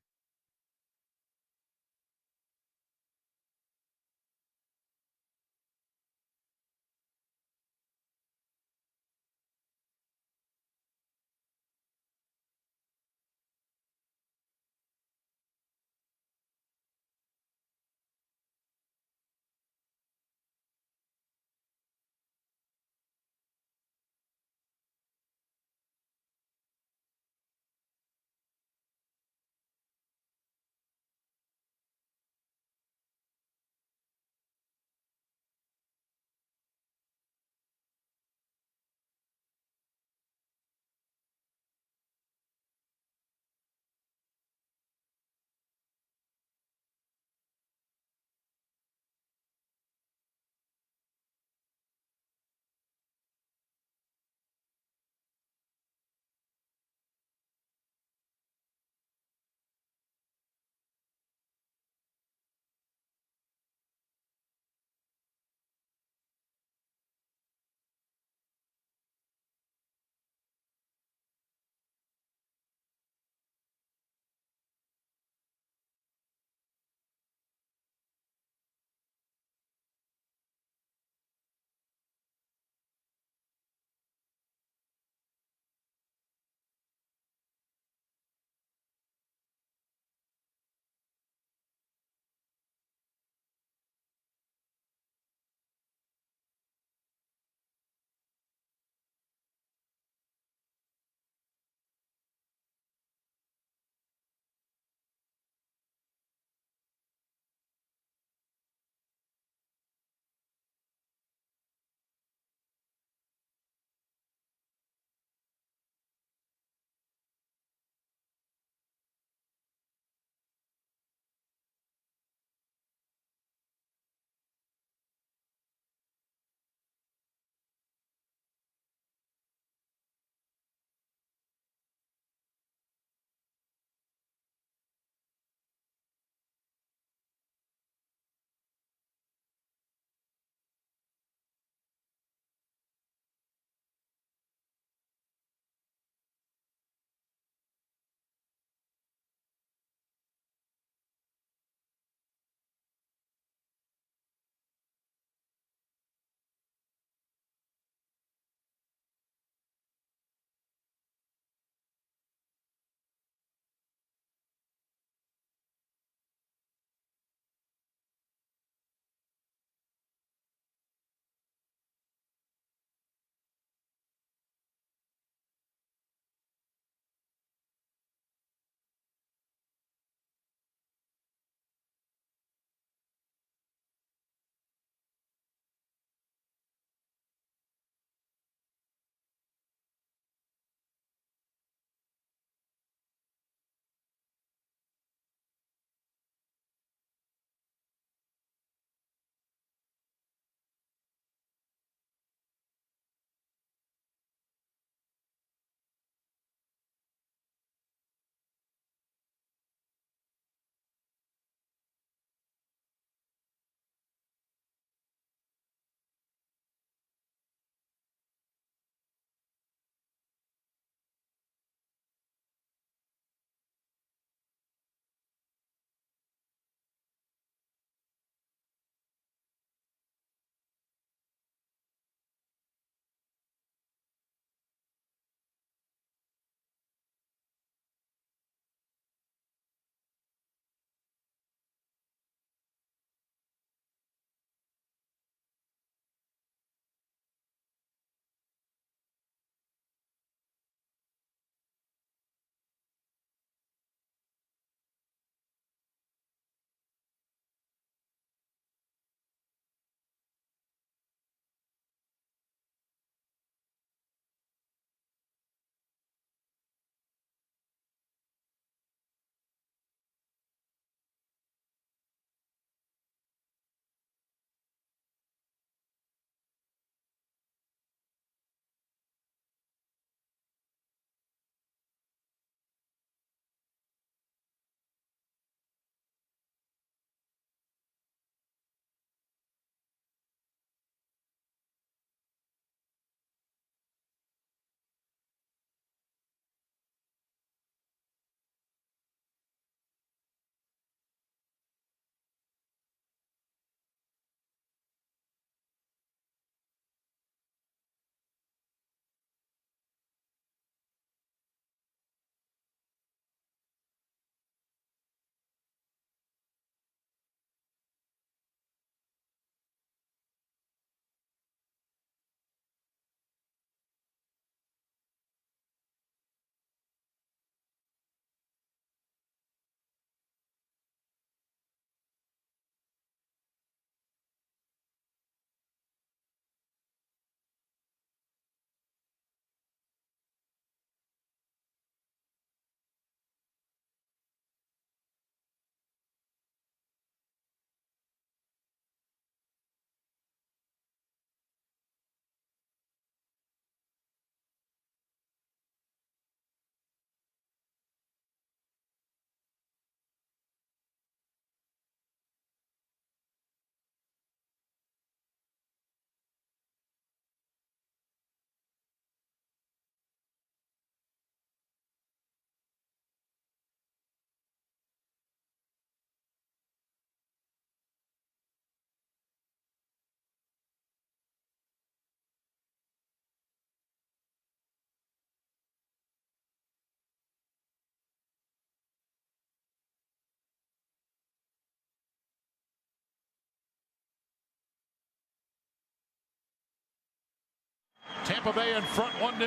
A: Tampa Bay in front 1-0.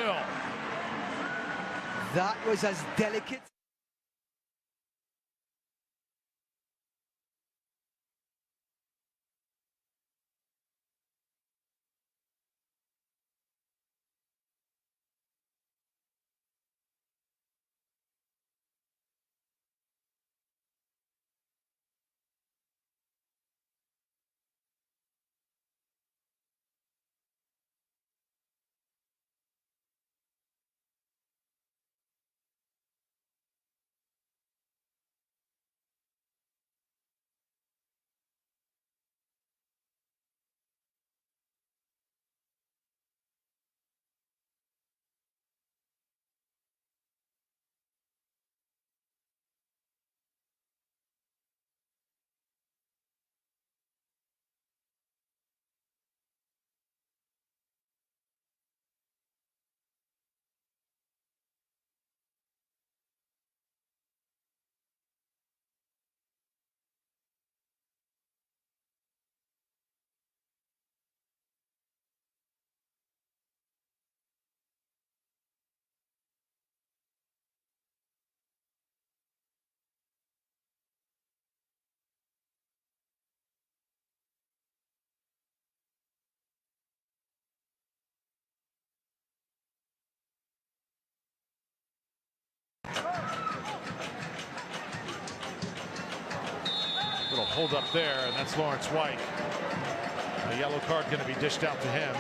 B: That was as delicate.
A: Little hold up there, and that's Lawrence White. A yellow card going to be dished out to him.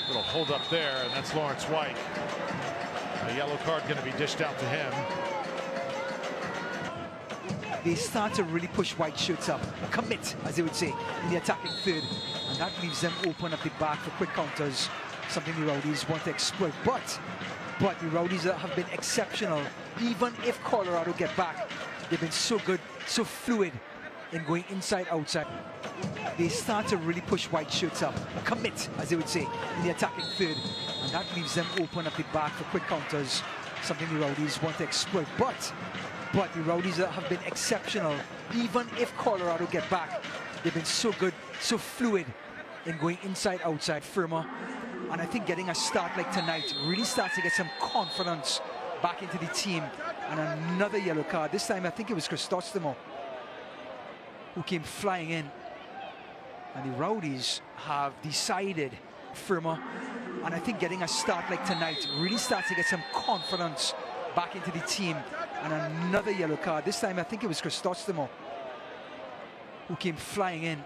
A: Little hold up there, and that's Lawrence White. A yellow card going to be dished out to him.
B: They start to really push white shirts up, commit, as they would say, in the attacking third. And that leaves them open up the back for quick counters, something the Rowdies want to exploit. But the Rowdies have been exceptional. Even if Colorado get back, they've been so good, so fluid in going inside, outside. They start to really push white shirts up, commit, as they would say, in the attacking third. And that leaves them open up the back for quick counters, something the Rowdies want to exploit. But the Rowdies have been exceptional. Even if Colorado get back, they've been so good, so fluid in going inside, outside, firmer. And I think getting a start like tonight really starts to get some confidence back into the team. And another yellow card. This time I think it was Cristostomo who came flying in. And the Rowdies have decided firmer. And I think getting a start like tonight really starts to get some confidence back into the team. And another yellow card. This time I think it was Cristostomo who came flying in.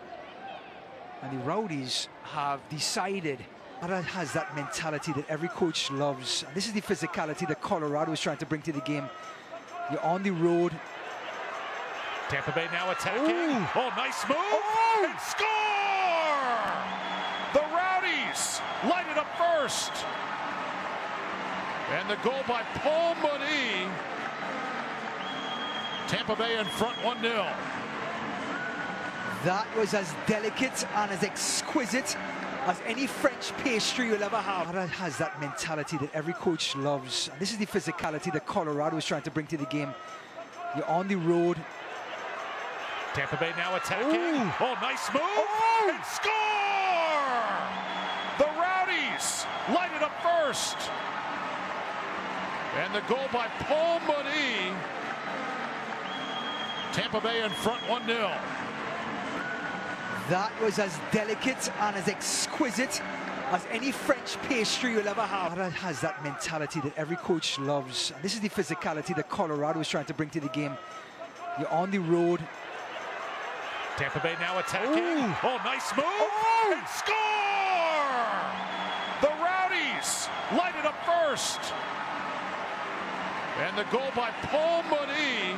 B: And the Rowdies have decided. Colorado has that mentality that every coach loves. And this is the physicality that Colorado is trying to bring to the game. You're on the road.
A: Tampa Bay now attacking. Ooh. Oh, nice move.
B: Oh.
A: And score! The Rowdies light it up first. And the goal by Paul Moody. Tampa Bay in front 1-0.
B: That was as delicate and as exquisite as any French pastry you'll ever have. Colorado has that mentality that every coach loves. And this is the physicality that Colorado is trying to bring to the game. You're on the road.
A: Tampa Bay now attacking. Ooh. Oh, nice move.
B: Oh.
A: And score! The Rowdies light it up first. And the goal by Paul Moody. Tampa Bay in front 1-0.
B: That was as delicate and as exquisite as any French pastry you'll ever have. Colorado has that mentality that every coach loves. And this is the physicality that Colorado is trying to bring to the game. You're on the road.
A: Tampa Bay now attacking.
B: Ooh.
A: Oh, nice move.
B: Oh.
A: And score! The Rowdies light it up first. And the goal by Paul Moody.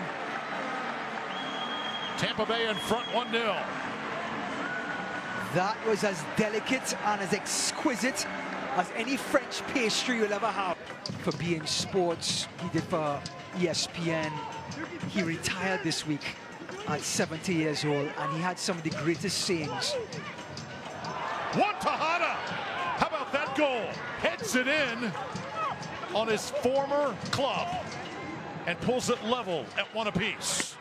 A: Tampa Bay in front 1-0.
B: That was as delicate and as exquisite as any French pastry you'll ever have. For being sports, he did for ESPN. He retired this week at 70 years old, and he had some of the greatest sayings.
A: One Tejada! How about that goal? Heads it in on his former club and pulls it level at one apiece.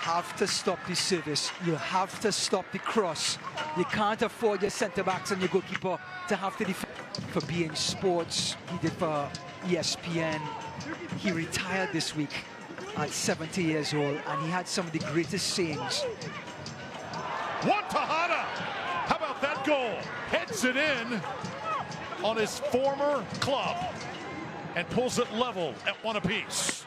B: have to stop the service. You have to stop the cross. You can't afford your centre-backs and your goalkeeper to have to defend. For being sports, he did for ESPN. He retired this week at 70 years old, and he had some of the greatest sayings.
A: One Tejada! How about that goal? Heads it in on his former club and pulls it level at one apiece.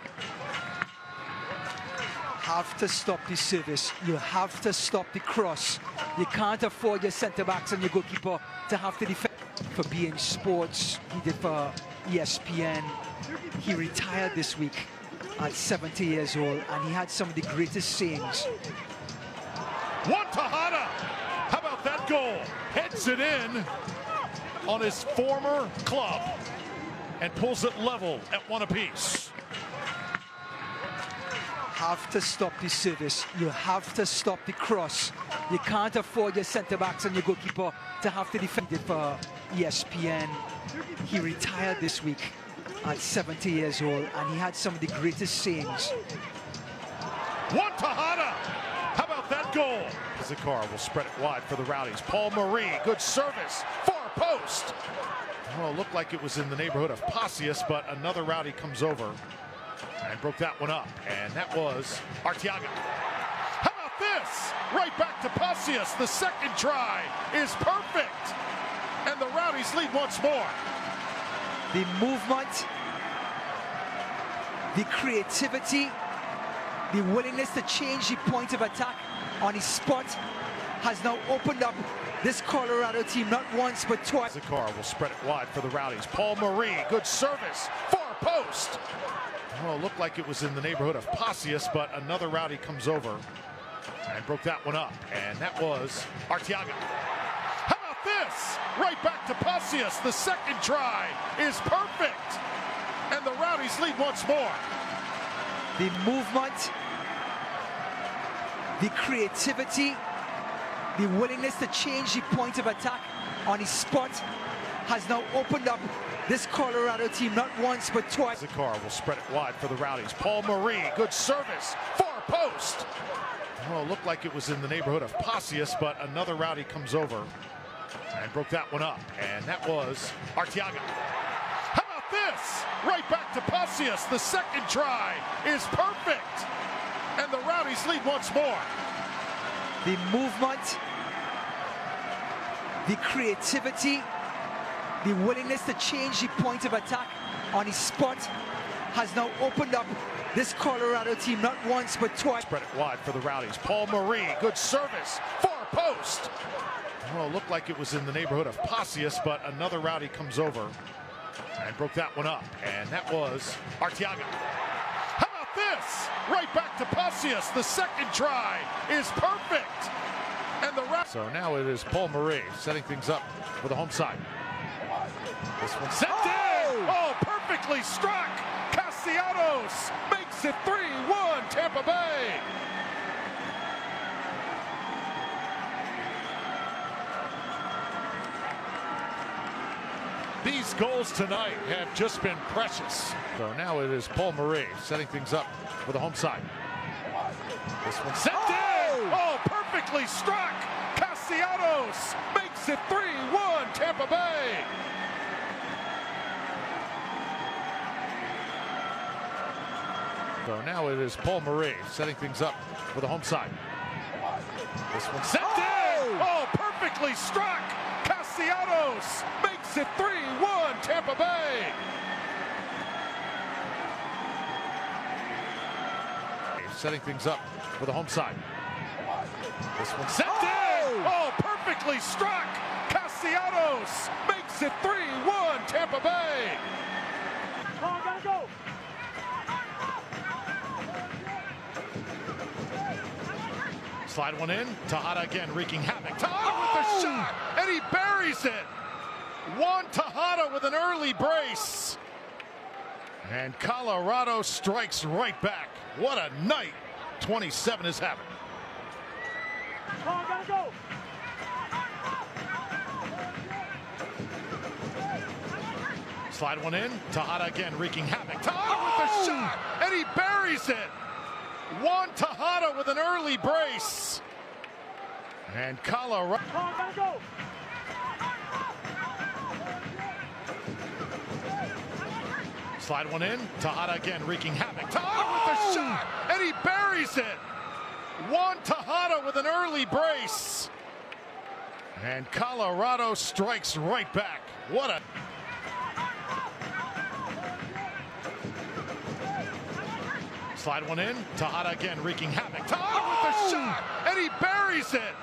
B: Have to stop the service. You have to stop the cross. You can't afford your centre-backs and your goalkeeper to have to defend. For being sports, he did for ESPN. He retired this week at 70 years old, and he had some of the greatest sayings.
A: One Tejada! How about that goal? Heads it in on his former club and pulls it level at one apiece.
B: Have to stop the service. You have to stop the cross. You can't afford your centre-backs and your goalkeeper to have to defend it for ESPN. He retired this week at 70 years old, and he had some of the greatest sayings.
A: One Tejada! How about that goal? Zakar will spread it wide for the Rowdies. Paul Marie, good service, far post. Well, it looked like it was in the neighborhood of Pasius, but another Rowdy comes over and broke that one up, and that was Arteaga. How about this? Right back to Pasius. The second try is perfect, and the Rowdies lead once more.
B: The movement, the creativity, the willingness to change the point of attack on his spot has now opened up this Colorado team not once but twice.
A: Zakar will spread it wide for the Rowdies. Paul Marie, good service, far post. Well, it looked like it was in the neighborhood of Pasius, but another Rowdy comes over and broke that one up, and that was Arteaga. How about this? Right back to Pasius. The second try is perfect, and the Rowdies lead once more.
B: The movement, the creativity, the willingness to change the point of attack on his spot has now opened up this Colorado team not once but twice.
A: Zakar will spread it wide for the Rowdies. Paul Marie, good service, far post. Well, it looked like it was in the neighborhood of Pasius, but another Rowdy comes over and broke that one up, and that was Arteaga. How about this? Right back to Pasius. The second try is perfect, and the Rowdies lead once more.
B: The movement, the creativity, the willingness to change the point of attack on his spot has now opened up this Colorado team not once but twice.
A: Spread it wide for the Rowdies. Paul Marie, good service, far post. Well, it looked like it was in the neighborhood of Pasius, but another Rowdy comes over and broke that one up, and that was Arteaga. How about this? Right back to Pasius. The second try is perfect, and the So now it is Paul Marie setting things up for the home side. This one sent in! Oh, perfectly struck! Castellanos makes it 3-1 Tampa Bay! These goals tonight have just been precious. So now it is Paul Marie setting things up for the home side. This one sent in! Oh, perfectly struck! Castellanos makes it 3-1 Tampa Bay! So now it is Paul Marie setting things up for the home side. This one sent in! Oh, perfectly struck! Castellanos makes it 3-1 Tampa Bay! Setting things up for the home side. This one sent in! Oh, perfectly struck! Castellanos makes it 3-1 Tampa Bay!
S: Come on, gotta go!
A: Slide one in. Tejada again wreaking havoc. Tejada with the shot, and he buries it. Juan Tejada with an early brace. And Colorado strikes right back. What a night 27 is having.
S: Come on, gotta go!
A: Slide one in. Tejada again wreaking havoc. Tejada with the shot, and he buries it. Juan Tejada with an early brace. And Colorado.
S: Go.
A: Slide one in. Tejada again wreaking havoc. Tejada with the shot, and he buries it. Juan Tejada with an early brace. And Colorado strikes right back. What a... Slide one in. Tejada again wreaking havoc. Tejada with the shot, and he buries it.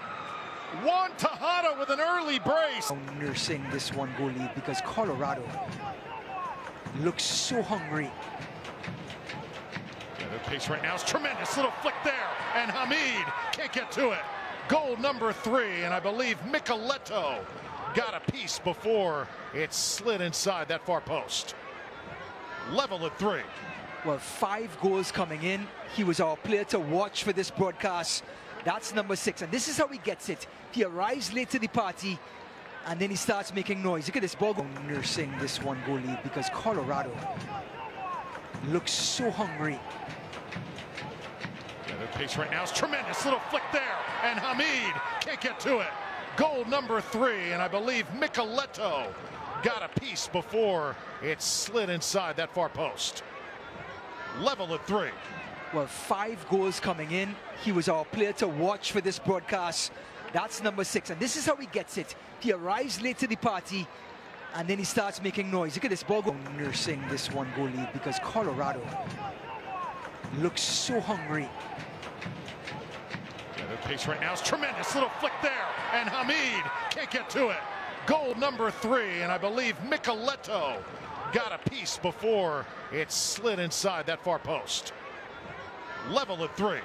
A: Juan Tejada with an early brace.
B: Nursing this one goal lead because Colorado looks so hungry.
A: Yeah, their pace right now is tremendous. Little flick there, and Hamid can't get to it. Goal number 3, and I believe Micheletto got a piece before it slid inside that far post. Level at 3.
B: Well, 5 goals coming in. He was our player to watch for this broadcast. That's number 6, and this is how he gets it. He arrives late to the party, and then he starts making noise. Look at this ball nursing this one goal lead because Colorado looks so hungry.
A: Yeah, their pace right now is tremendous. Little flick there, and Hamid can't get to it. Goal number 3, and I believe Micheletto got a piece before it slid inside that far post. Level at 3.
B: Well, 5 goals coming in. He was our player to watch for this broadcast. That's number 6, and this is how he gets it. He arrives late to the party, and then he starts making noise. Look at this ball nursing this one goal lead because Colorado looks so hungry.
A: Yeah, their pace right now is tremendous. Little flick there, and Hamid can't get to it. Goal number 3, and I believe Micheletto got a piece before it slid inside that far post. Level at 3.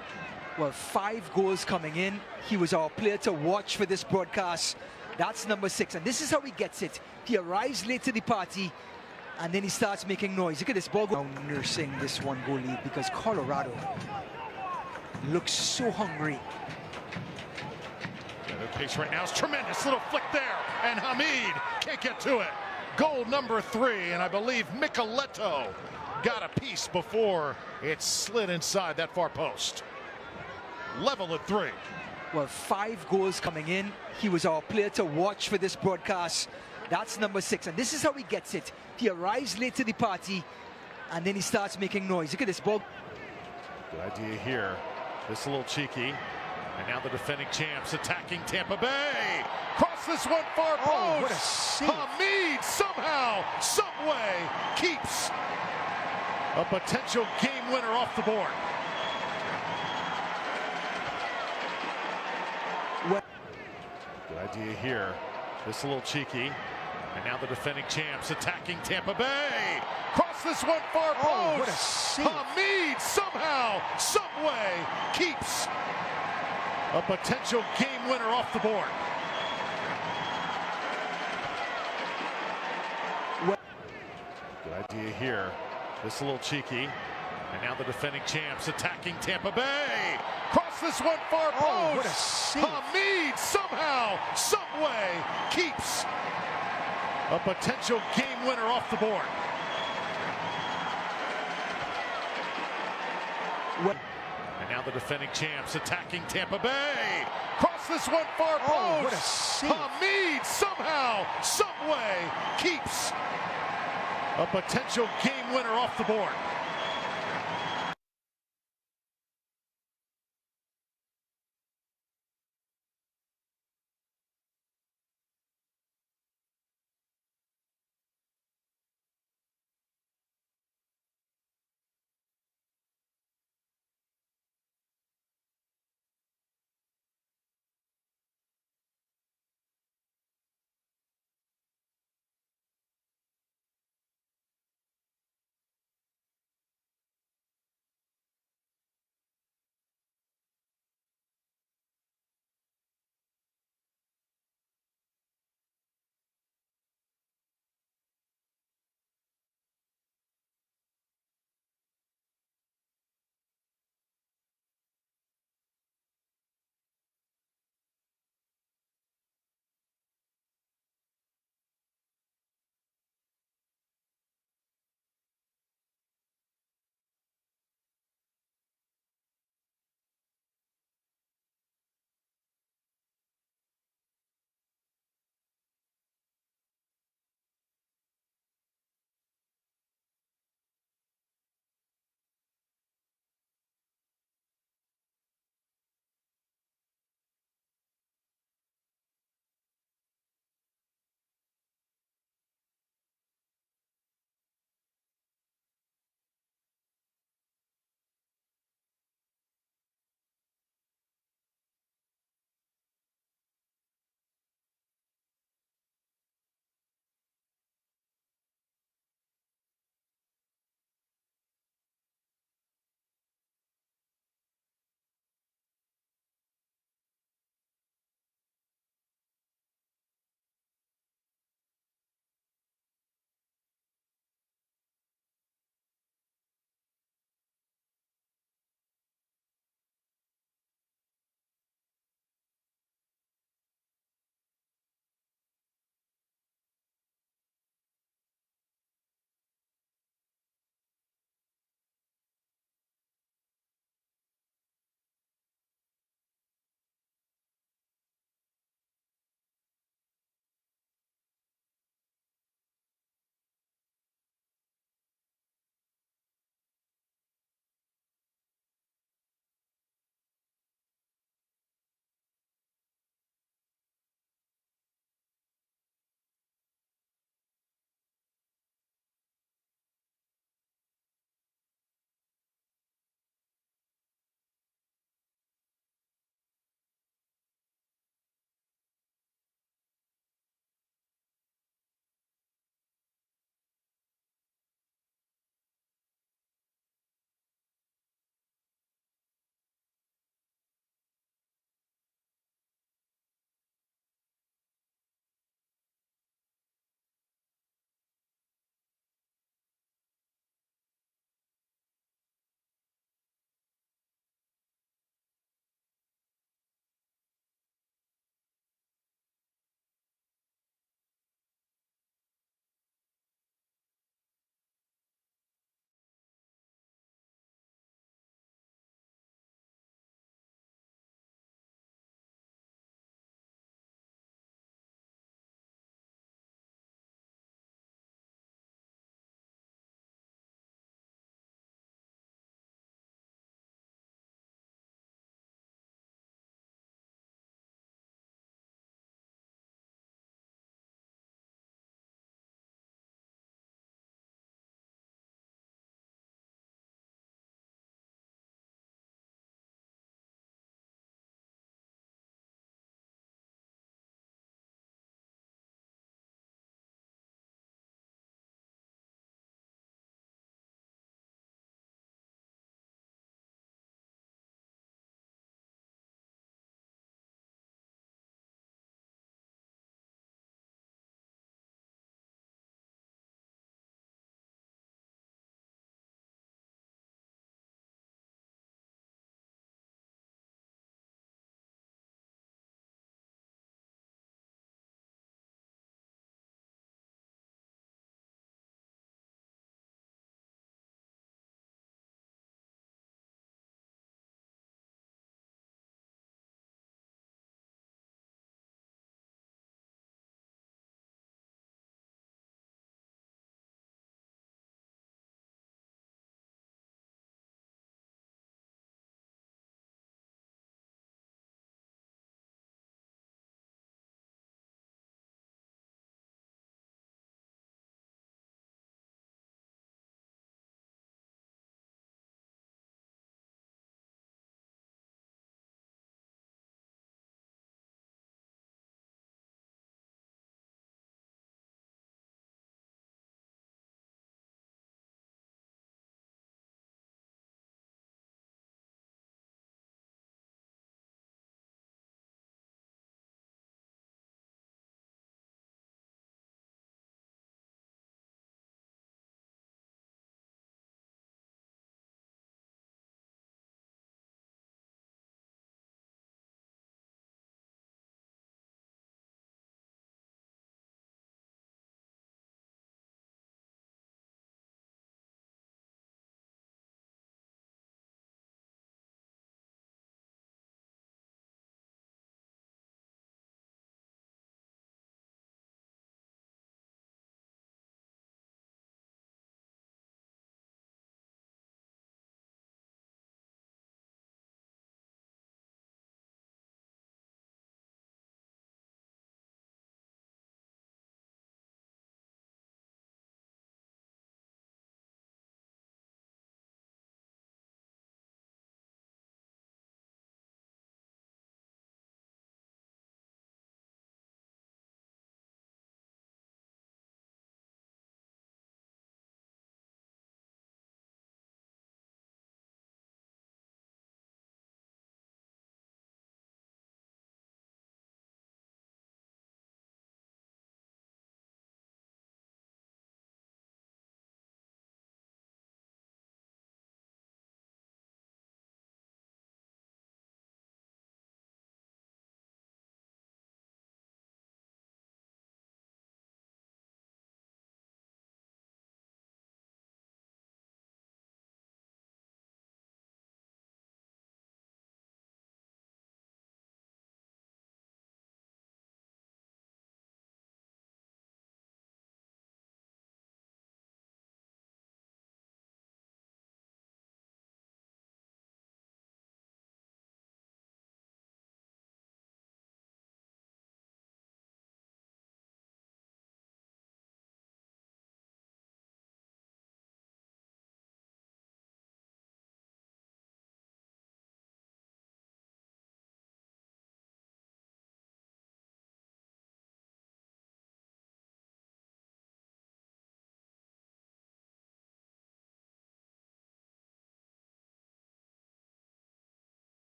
B: Well, 5 goals coming in. He was our player to watch for this broadcast. That's number 6, and this is how he gets it. He arrives late to the party, and then he starts making noise. Look at this ball nursing this one goal lead because Colorado looks so hungry.
A: Yeah, their pace right now is tremendous. Little flick there, and Hamid can't get to it. Goal number 3, and I believe Micheletto got a piece before it slid inside that far post. Level at 3.
B: Well, 5 goals coming in. He was our player to watch for this broadcast. That's number 6, and this is how he gets it. He arrives late to the party, and then he starts making noise. Look at this ball.
A: Good idea here. This a little cheeky. And now the defending champs attacking Tampa Bay. Cross this one far post.
B: Oh, what a save.
A: Hamid somehow, some way, keeps a potential game winner off the board. Good idea here. This a little cheeky. And now the defending champs attacking Tampa Bay. Cross this one far post.
B: Oh, what a save.
A: Hamid somehow, some way, keeps a potential game winner off the board. Good idea here. This a little cheeky. And now the defending champs attacking Tampa Bay. Cross this one far post.
B: Oh, what a save.
A: Hamid somehow, some way, keeps a potential game winner off the board. And now the defending champs attacking Tampa Bay. Cross this one far post.
B: Oh, what a save.
A: Hamid somehow, some way, keeps a potential game winner off the board.